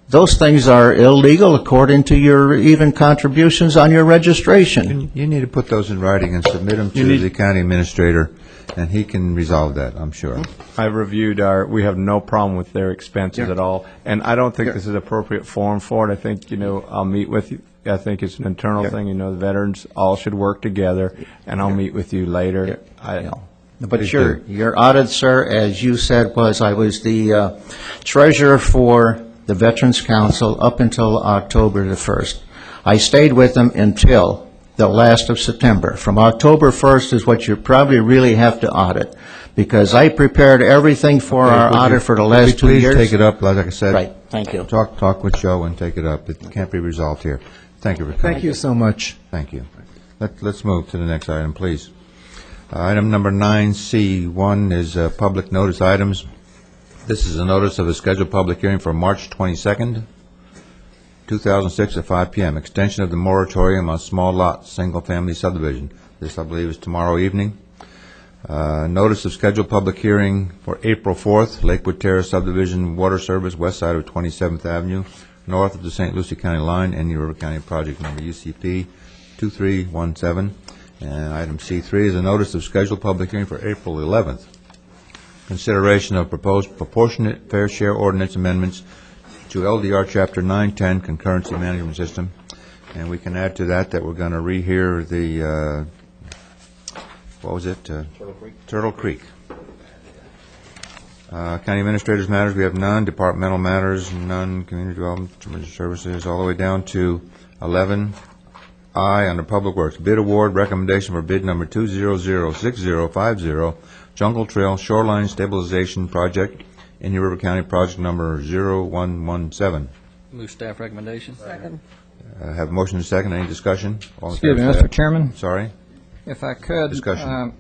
Those things are illegal according to your even contributions on your registration. You need to put those in writing and submit them to the county administrator, and he can resolve that, I'm sure. I've reviewed we have no problem with their expenses at all, and I don't think this is appropriate forum for it. I think, I'll meet with you. I think it's an internal thing, the veterans all should work together, and I'll meet with you later. But your audit, sir, as you said, I was the treasurer for the Veterans Council up until October the 1st. I stayed with them until the last of September. From October 1st is what you probably really have to audit, because I prepared everything for our audit for the last 2 years. Please take it up, like I said. Right, thank you. Talk with Joe and take it up. It can't be resolved here. Thank you for coming. Thank you so much. Thank you. Let's move to the next item, please. Item number 9C1 is public notice items. This is a notice of a scheduled public hearing for March 22nd, 2006 at 5 p.m. Extension of the moratorium on small lot, single-family subdivision. This, I believe, is tomorrow evening. Notice of scheduled public hearing for April 4th, Lakewood Terrace subdivision, water service, west side of 27th Avenue, north of the St. Lucie County line, Indian River County project number UCP 2317. And item C3 is a notice of scheduled public hearing for April 11th. Consideration of proposed proportionate fair share ordinance amendments to LDR Chapter 910 concurrency management system. And we can add to that we're going to rehear the, what was it? Turtle Creek. County Administrator's matters, we have none. Departmental matters, none. Community Development Services, all the way down to 11I under Public Works. Bid award, recommendation for bid number 2006050, Jungle Trail Shoreline Stabilization Project, Indian River County project number 0117. Move staff recommendation. Second. Have a motion and a second. Any discussion? All in Excuse me, favor, say Mr. Chairman? Sorry? If I could. Discussion.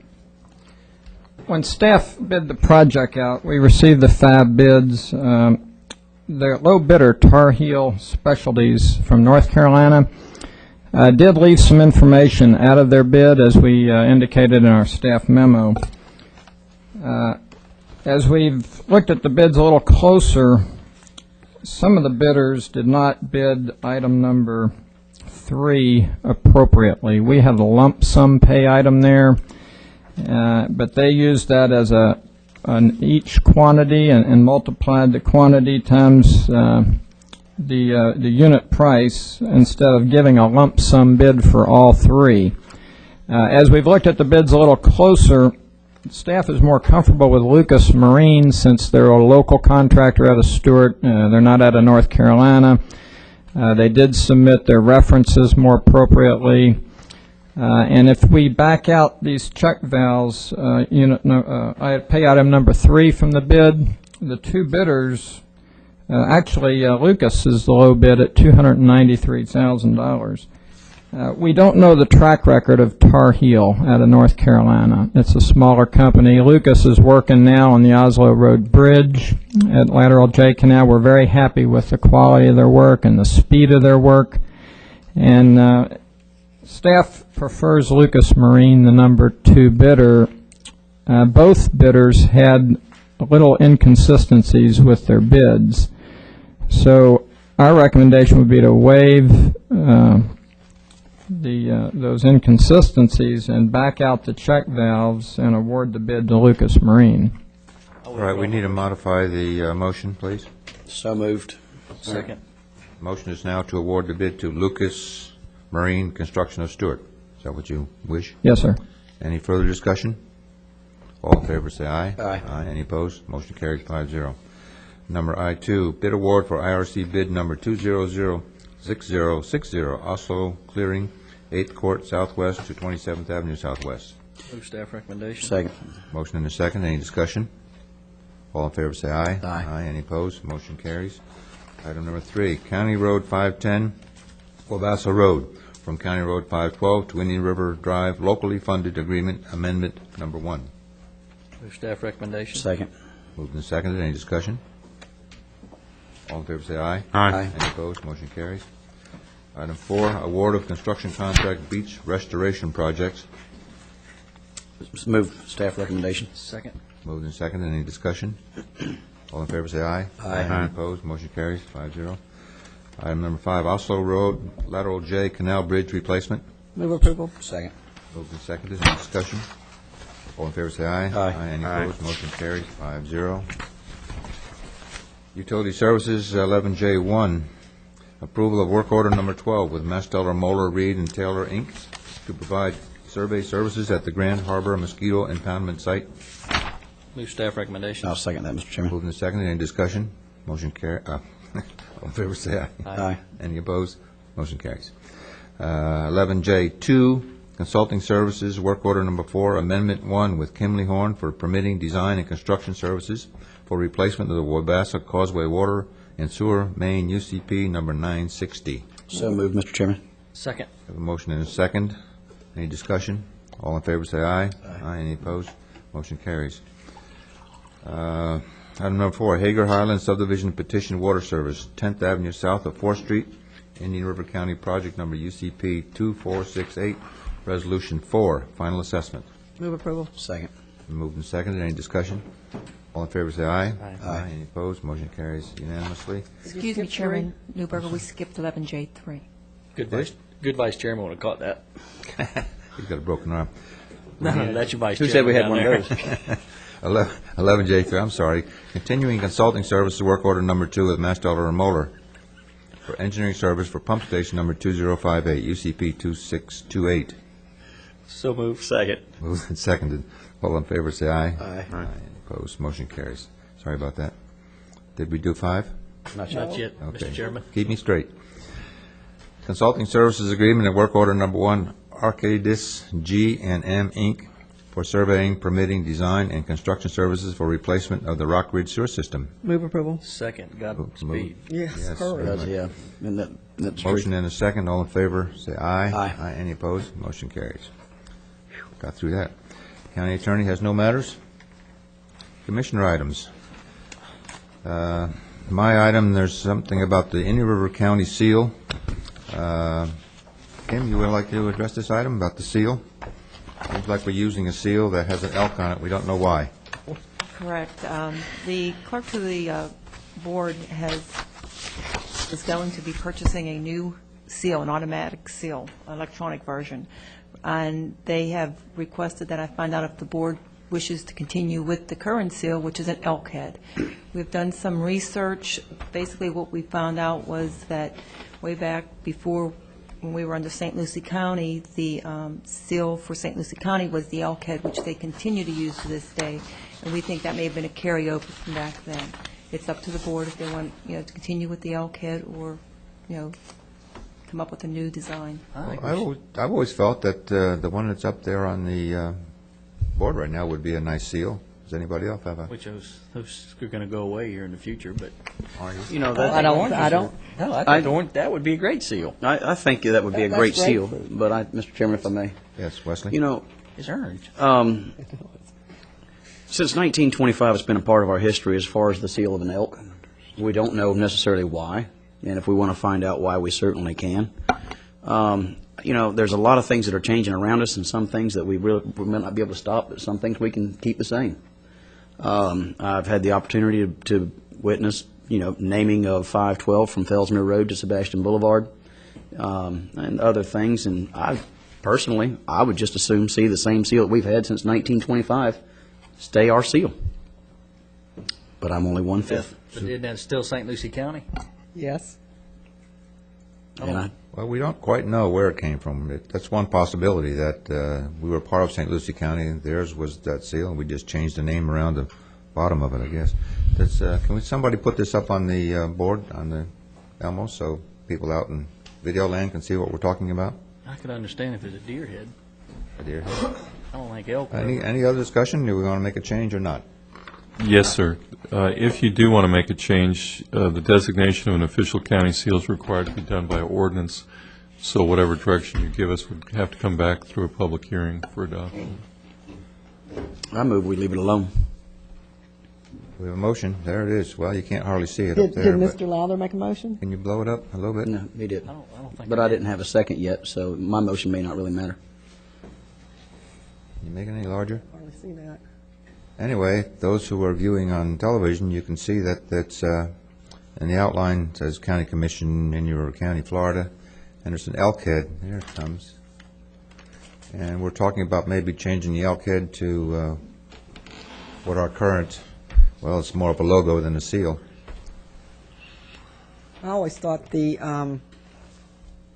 When staff bid the project out, we received the 5 bids. The low bidder, Tar Heel Specialties from North Carolina, did leave some information out of their bid, as we indicated in our staff memo. As we've looked at the bids a little closer, some of the bidders did not bid item number 3 appropriately. We had a lump sum pay item there, but they used that as an each quantity and multiplied the quantity times the unit price instead of giving a lump sum bid for all 3. As we've looked at the bids a little closer, staff is more comfortable with Lucas Marine since they're a local contractor out of Stewart. They're not out of North Carolina. They did submit their references more appropriately. And if we back out these check valves, pay item number 3 from the bid, the 2 bidders, actually Lucas is the low bid at $293,000. We don't know the track record of Tar Heel out of North Carolina. It's a smaller company. Lucas is working now on the Oslo Road Bridge at Lateral J Canal. We're very happy with the quality of their work and the speed of their work. And staff prefers Lucas Marine, the number 2 bidder. Both bidders had little inconsistencies with their bids. So our recommendation would be to waive those inconsistencies and back out the check valves and award the bid to Lucas Marine. All right, we need to modify the motion, please. So moved. Second. Motion is now to award the bid to Lucas Marine Construction of Stewart. Is that what you wish? Yes, sir. Any further discussion? All in favor, say aye. Aye. Any opposed? Motion carries 5-0. Number I-2, bid award for IRC bid number 2006060, Oslo Clearing, 8th Court Southwest to 27th Avenue Southwest. Move staff recommendation. Second. Motion and a second. Any discussion? All in favor, say aye. Aye. Any opposed? Motion carries. Item number 3, County Road 510, Wabasso Road, from County Road 512 to Indian River Drive, locally funded agreement amendment number 1. Move staff recommendation. Second. Moved and seconded. Any discussion? All in favor, say aye. Aye. Any opposed? Motion carries. Item 4, award of construction contract beach restoration projects. Move staff recommendation. Second. Moved and seconded. Any discussion? All in favor, say aye. Aye. Any opposed? Motion carries 5-0. Item number 5, Oslo Road lateral J Canal Bridge replacement. Move approval. Second. Moved and seconded. Any discussion? All in favor, say aye. Aye. Any opposed? Motion carries 5-0. Utility Services 11J1, approval of work order number 12 with Masteller, Moeller, Reed, and Taylor, Inc. to provide survey services at the Grand Harbor Mosquito Impoundment Site. Move staff recommendation. I'll second that, Mr. Chairman. Moved and seconded. Any discussion? Motion carries. All in favor, say aye. Aye. Any opposed? Motion carries. 11J2, Consulting Services, Work Order Number 4, Amendment 1 with Kimley Horn for permitting design and construction services for replacement of the Wabasso Causeway Water and Sewer Main UCP number 960. So moved, Mr. Chairman. Second. Have a motion and a second. Any discussion? All in favor, say aye. Aye. Any opposed? Motion carries. Item number 4, Hager Highlands Subdivision Petition Water Service, 10th Avenue South of 4th Street, Indian River County Project Number UCP 2468, Resolution 4, Final Assessment. Move approval. Second. Moved and seconded. Any discussion? All in favor, say aye. Aye. Any opposed? Motion carries unanimously. Excuse me, Chairman Newberger, we skipped 11J3. Good vice chairman would have caught that. He's got a broken arm. No, that's your vice Who chairman. said we had down one there. of those? 11J3, I'm sorry. Continuing consulting services, work order number 2 with Masteller and Moeller for engineering service for pump station number 2058, UCP 2628. So moved. Second. Moved and seconded. All in favor, say aye. Aye. Any opposed? Motion carries. Sorry about that. Did we do 5? Not yet, Okay. Mr. Chairman. Keep me straight. Consulting services agreement and work order number 1, Arcadis G&M Inc. for surveying, permitting, design, and construction services for replacement of the Rock Ridge sewer system. Move approval. Second. Got Move- speed. Yes, hurry. very much. Yeah. And that's Motion and a second. All in favor, say aye. Aye. Any opposed? Motion carries. Phew, got through that. County Attorney has no matters. Commissioner items. My item, there's something about the Indian River County seal. Kim, you would like to address this item about the seal? Seems like we're using a seal that has an elk on it. We don't know why. Correct. The clerk to the board is going to be purchasing a new seal, an automatic seal, electronic version. And they have requested that I find out if the board wishes to continue with the current seal, which is an elk head. We've done some research. Basically, what we found out was that way back before, when we were under St. Lucie County, the seal for St. Lucie County was the elk head, which they continue to use to this day. And we think that may have been a carryover from back then. It's up to the board if they want, to continue with the elk head or, come up with a new design. I've always felt that the one that's up there on the board right now would be a nice seal. Does anybody else have a? Which those are going to go away here in the future, but That, I don't. No, I think that would be a great seal. I think that would be a That's great great. seal, but Mr. Chairman, if I may. Yes, Wesley? It's orange. Since 1925, it's been a part of our history as far as the seal of an elk. We don't know necessarily why, and if we want to find out why, we certainly can. There's a lot of things that are changing around us, and some things that we may not be able to stop, but some things we can keep the same. I've had the opportunity to witness, naming of 512 from Fellsmere Road to Sebastian Boulevard, and other things. And I would just as soon see the same seal that we've had since 1925 stay our seal. But I'm only 1/5. But isn't that still St. Lucie County? Yes. Well, we don't quite know where it came from. That's one possibility, that we were part of St. Lucie County, and theirs was that seal, and we just changed the name around the bottom of it, I guess. Somebody put this up on the board, on the Elmo, so people out in video land can see what we're talking about? I could understand if there's a deer head. A deer head. I don't like elk. Any other discussion? Do we want to make a change or not? Yes, sir. If you do want to make a change, the designation of an official county seal is required to be done by ordinance, so whatever direction you give us would have to come back through a public hearing for adoption. I move we leave it alone. We have a motion. There it is. Well, you can't hardly see it Did up there. but Mr. Lowther make a motion? Can you blow it up a little bit? No, he didn't. I don't think But I didn't have a second yet, so my motion may not really matter. Can you make it any larger? Hardly see that. Anyway, those who are viewing on television, you can see that that's in the outline, it says County Commission in your county, Florida, and there's an elk head. There it comes. And we're talking about maybe changing the elk head to what our current, well, it's more of a logo than a seal. I always thought the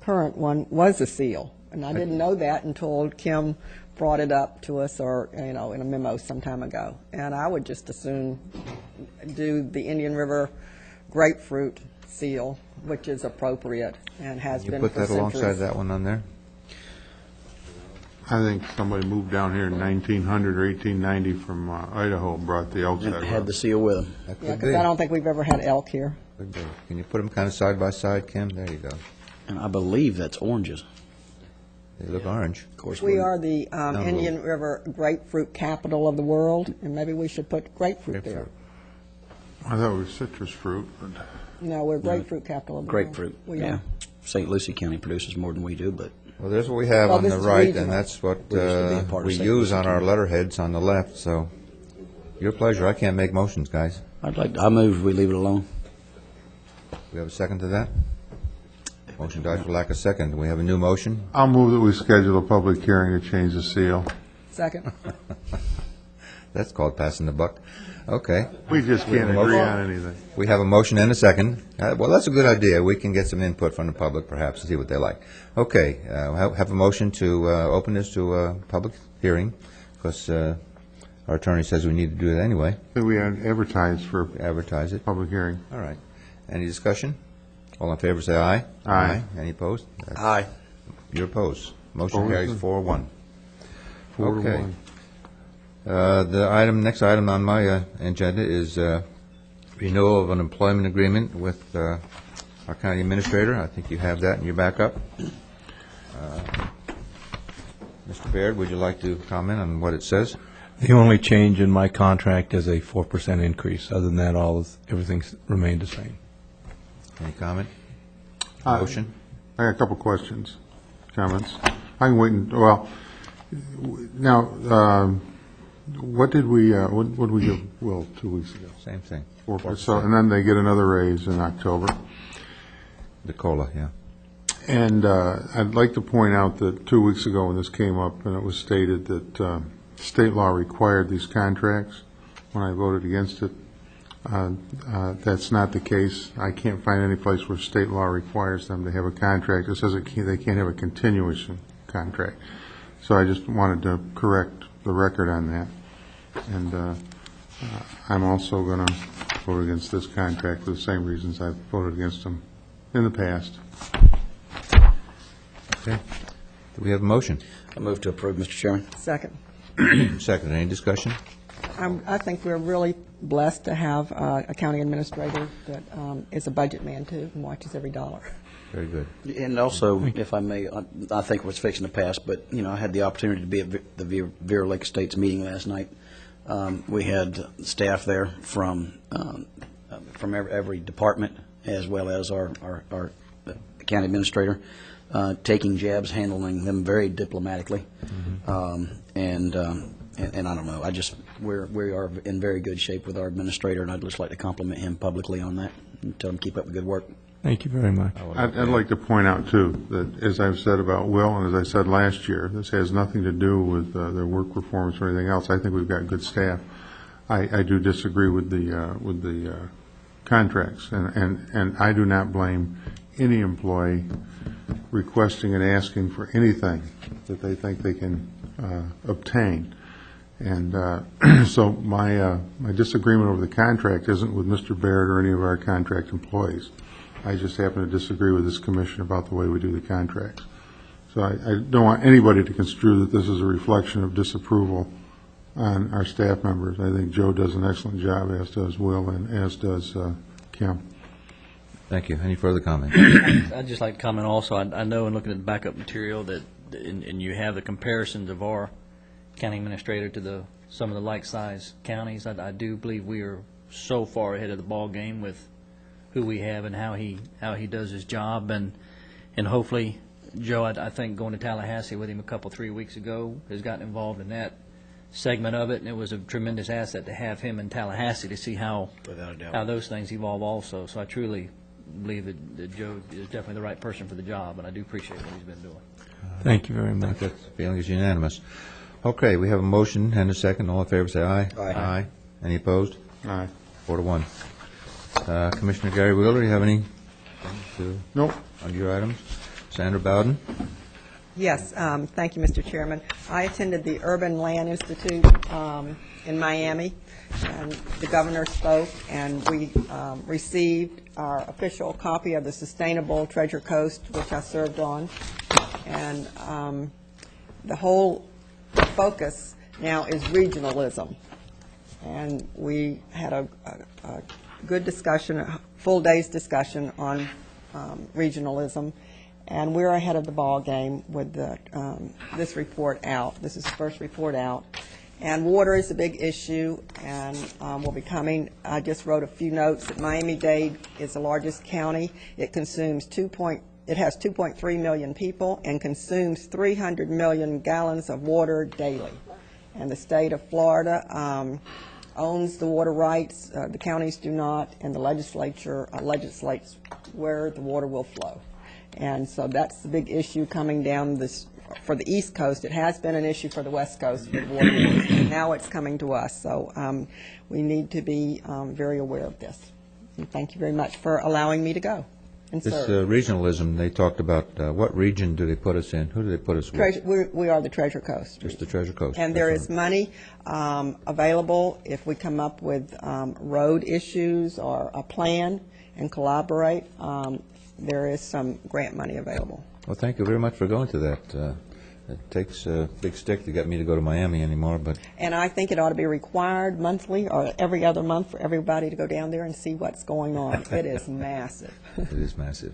current one was a seal, and I didn't know that until Kim brought it up to us, or, in a memo some time ago. And I would just as soon do the Indian River grapefruit seal, which is appropriate and has You been put for that centuries. alongside that one on there? I think somebody moved down here in 1900 or 1890 from Idaho and brought the elk And head. had the seal with them. That Yeah, could because be. I don't think we've ever had elk here. Could be. Can you put them kind of side by side, Kim? There you go. And I believe that's oranges. They look orange. Of course, We are the No. Indian River grapefruit capital of the world, and maybe we should put grapefruit there. Grapefruit. I thought it was citrus fruit, but No, we're grapefruit capital of the world. grapefruit. We Yeah. are. St. Lucie County produces more than we do, but Well, there's what we have Well, on this the is right, regional. and that's what We used to be a part of we St. use Lucie on our County. letterheads on the left, so your pleasure. I can't make motions, guys. I move we leave it alone. We have a second to that? Motion dies for lack of second. We have a new motion. I'll move that we schedule a public hearing to change the seal. Second. That's called passing the buck. Okay. We just We have can't a agree motion. on anything. We have a motion and a second. Well, that's a good idea. We can get some input from the public, perhaps, and see what they like. Okay, have a motion to open this to a public hearing, because our attorney says we need to do it anyway. That we advertise for Advertise it. public hearing. All right. Any discussion? All in favor, say aye. Aye. Any opposed? That's- Aye. You're opposed. Motion Opposed? carries 4-1. 4-1. The next item on my agenda is renewal of an employment agreement with our county administrator. I think you have that in your backup. Mr. Baird, would you like to comment on what it says? The only change in my contract is a 4% increase. Other than that, everything's remained the same. Any comment? Aye. Motion? I got a couple questions, comments. I can wait, now, what did we give Will 2 weeks ago? Same thing. 4%. So, and then they get another raise in October. The COLA, yeah. And I'd like to point out that 2 weeks ago when this came up, and it was stated that state law required these contracts, when I voted against it, that's not the case. I can't find any place where state law requires them to have a contract. It says they can't have a continuous contract. So I just wanted to correct the record on that. And I'm also going to vote against this contract for the same reasons I've voted against them in the past. Okay. Do we have a motion? I move to approve, Mr. Chairman. Second. Second. Any discussion? I think we're really blessed to have a county administrator that is a budget man, too, and watches every dollar. Very good. And also, if I may, I think what's fixing to pass, but, I had the opportunity to be at the Vero Lake Estates meeting last night. We had staff there from every department, as well as our county administrator, taking jabs, handling them very diplomatically. And I don't know, we are in very good shape with our administrator, and I'd just like to compliment him publicly on that and tell him keep up the good work. Thank you very much. I'd like to point out, too, that as I've said about Will, and as I said last year, this has nothing to do with their work performance or anything else. I think we've got good staff. I do disagree with the contracts, and I do not blame any employee requesting and asking for anything that they think they can obtain. And so my disagreement over the contract isn't with Mr. Barrett or any of our contract employees. I just happen to disagree with this commission about the way we do the contracts. So I don't want anybody to construe that this is a reflection of disapproval on our staff members. I think Joe does an excellent job, as does Will, and as does Kim. Thank you. Any further comments? I'd just like to comment also, I know in looking at the backup material that, and you have the comparisons of our county administrator to some of the like-sized counties. I do believe we are so far ahead of the ball game with who we have and how he does his job, and hopefully, Joe, I think going to Tallahassee with him 3 weeks ago has gotten involved in that segment of it, and it was a tremendous asset to have him in Tallahassee to see how those things evolve also. So I truly believe that Joe is definitely the right person for the job, and I do appreciate what he's been doing. Thank you very much. That feeling is unanimous. Okay, we have a motion and a second. All in favor, say aye. Aye. Any opposed? Aye. 4-1. Commissioner Gary Wheeler, do you have any? Nope. On your items? Sandra Bowden? Yes, thank you, Mr. Chairman. I attended the Urban Land Institute in Miami, and the governor spoke, and we received our official copy of the Sustainable Treasure Coast, which I served on. And the whole focus now is regionalism. And we had a good discussion, a full day's discussion on regionalism. And we're ahead of the ball game with this report out. This is the first report out. And water is a big issue, and will be coming. I just wrote a few notes that Miami-Dade is the largest county. It consumes it has 2.3 million people and consumes 300 million gallons of water daily. And the state of Florida owns the water rights. The counties do not, and the legislature legislates where the water will flow. And so that's the big issue coming down for the East Coast. It has been an issue for the West Coast with water wars. Now it's coming to us. So we need to be very aware of this. And thank you very much for allowing me to go and This serve. regionalism, they talked about what region do they put us in? Who do they put us with? We are the Treasure Coast. Just the Treasure Coast. And there is money available if we come up with road issues or a plan and collaborate. There is some grant money available. Well, thank you very much for going to that. It takes a big stick to get me to go to Miami anymore, but And I think it ought to be required monthly or every other month for everybody to go down there and see what's going on. It is massive. it is massive.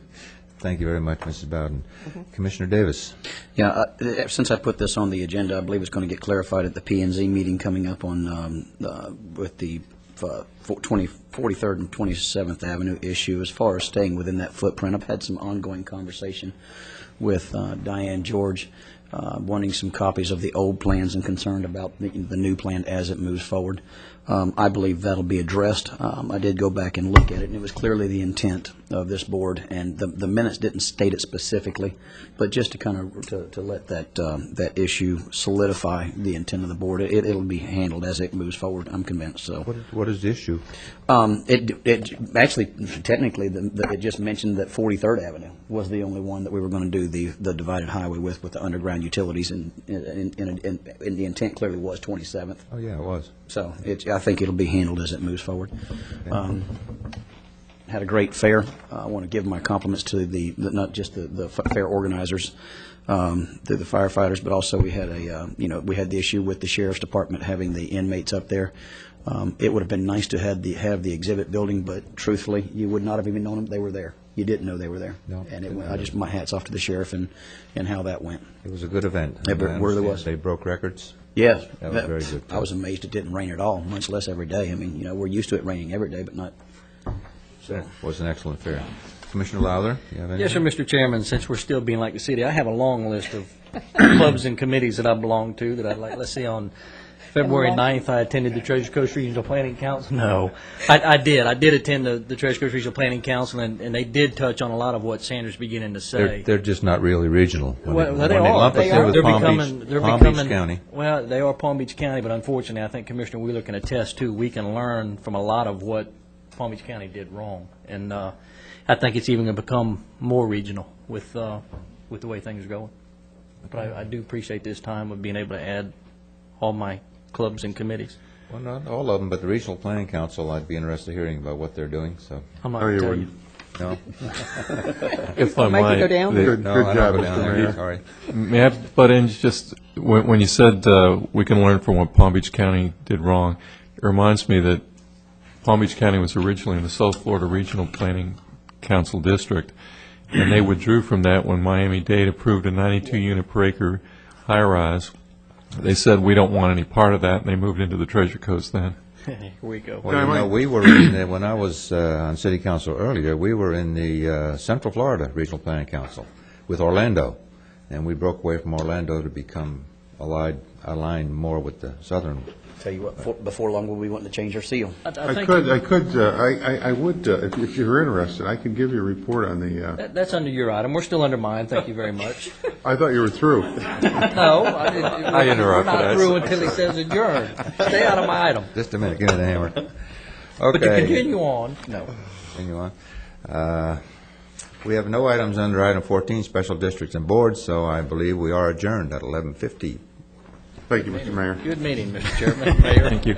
Thank you very much, Mrs. Bowden. Commissioner Davis. Yeah, since I put this on the agenda, I believe it's going to get clarified at the P&Z meeting coming up on with the 43rd and 27th Avenue issue. As far as staying within that footprint, I've had some ongoing conversation with Diane George, wanting some copies of the old plans and concerned about the new plan as it moves forward. I believe that'll be addressed. I did go back and look at it, and it was clearly the intent of this board, and the minutes didn't state it specifically, but just to kind of to let that issue solidify the intent of the board, it'll be handled as it moves forward, I'm convinced. So what is the issue? It actually, technically, it just mentioned that 43rd Avenue was the only one that we were going to do the divided highway with the underground utilities, and the intent clearly was 27th. Oh, yeah, it was. So I think it'll be handled as it moves forward. Had a great fair. I want to give my compliments to not just the fair organizers, to the firefighters, but also we had we had the issue with the sheriff's department having the inmates up there. It would have been nice to have the exhibit building, but truthfully, you would not have even known them. They were there. You didn't know they were there. No, and my hats off to the sheriff and how that went. It was a good event. It really was. They broke records. Yes. That was very good. I was amazed it didn't rain at all, much less every day. I mean, we're used to it raining every day, but not. So. It was an excellent fair. Commissioner Lowther, you have anything? Yes, sir, Mr. Chairman. Since we're still being like the city, I have a long list of clubs and committees that I belong to that I'd like. Let's see, on February 9th, I attended the Treasure Coast Regional Planning Council. No, I did. I did attend the Treasure Coast Regional Planning Council, and they did touch on a lot of what Sandra's beginning to say. They're just not really regional. Well, they are. They're Palm Beach County. Well, they are Palm Beach County, but unfortunately, I think Commissioner Wheeler can attest, too, we can learn from a lot of what Palm Beach County did wrong. And I think it's even going to become more regional with the way things are going. But I do appreciate this time of being able to add all my clubs and committees. Well, not all of them, but the Regional Planning Council, I'd be interested in hearing about what they're doing, so. I'm not going to tell you. No? If I Make it might. go down? No, Good I don't job, go Mr. down there. Mayor. Sorry. May I butt in just, when you said we can learn from what Palm Beach County did wrong, it reminds me that Palm Beach County was originally in the South Florida Regional Planning Council District, and they withdrew from that when Miami-Dade approved a 92-unit per acre high-rise. They said, we don't want any part of that, and they moved into the Treasure Coast then. Here we go. Well, you know, we were in, when I was on city council earlier, we were in the Central Florida Regional Planning Council with Orlando, and we broke away from Orlando to become aligned more with the southern. Tell you what, before long, we'll be wanting to change our seal. I would, if you're interested, I could give you a report on the, That's under your item. We're still under mine. Thank you very much. I thought you were through. No, I interrupted. We're not through until he says adjourn. Stay out of my item. Just a minute, give me the hammer. Okay. But to continue on, no. Continue on. We have no items under item 14, special districts and boards, so I believe we are adjourned at 11:50. Thank you, Mr. Mayor. Good meeting, Mr. Chairman, Mayor. Thank you.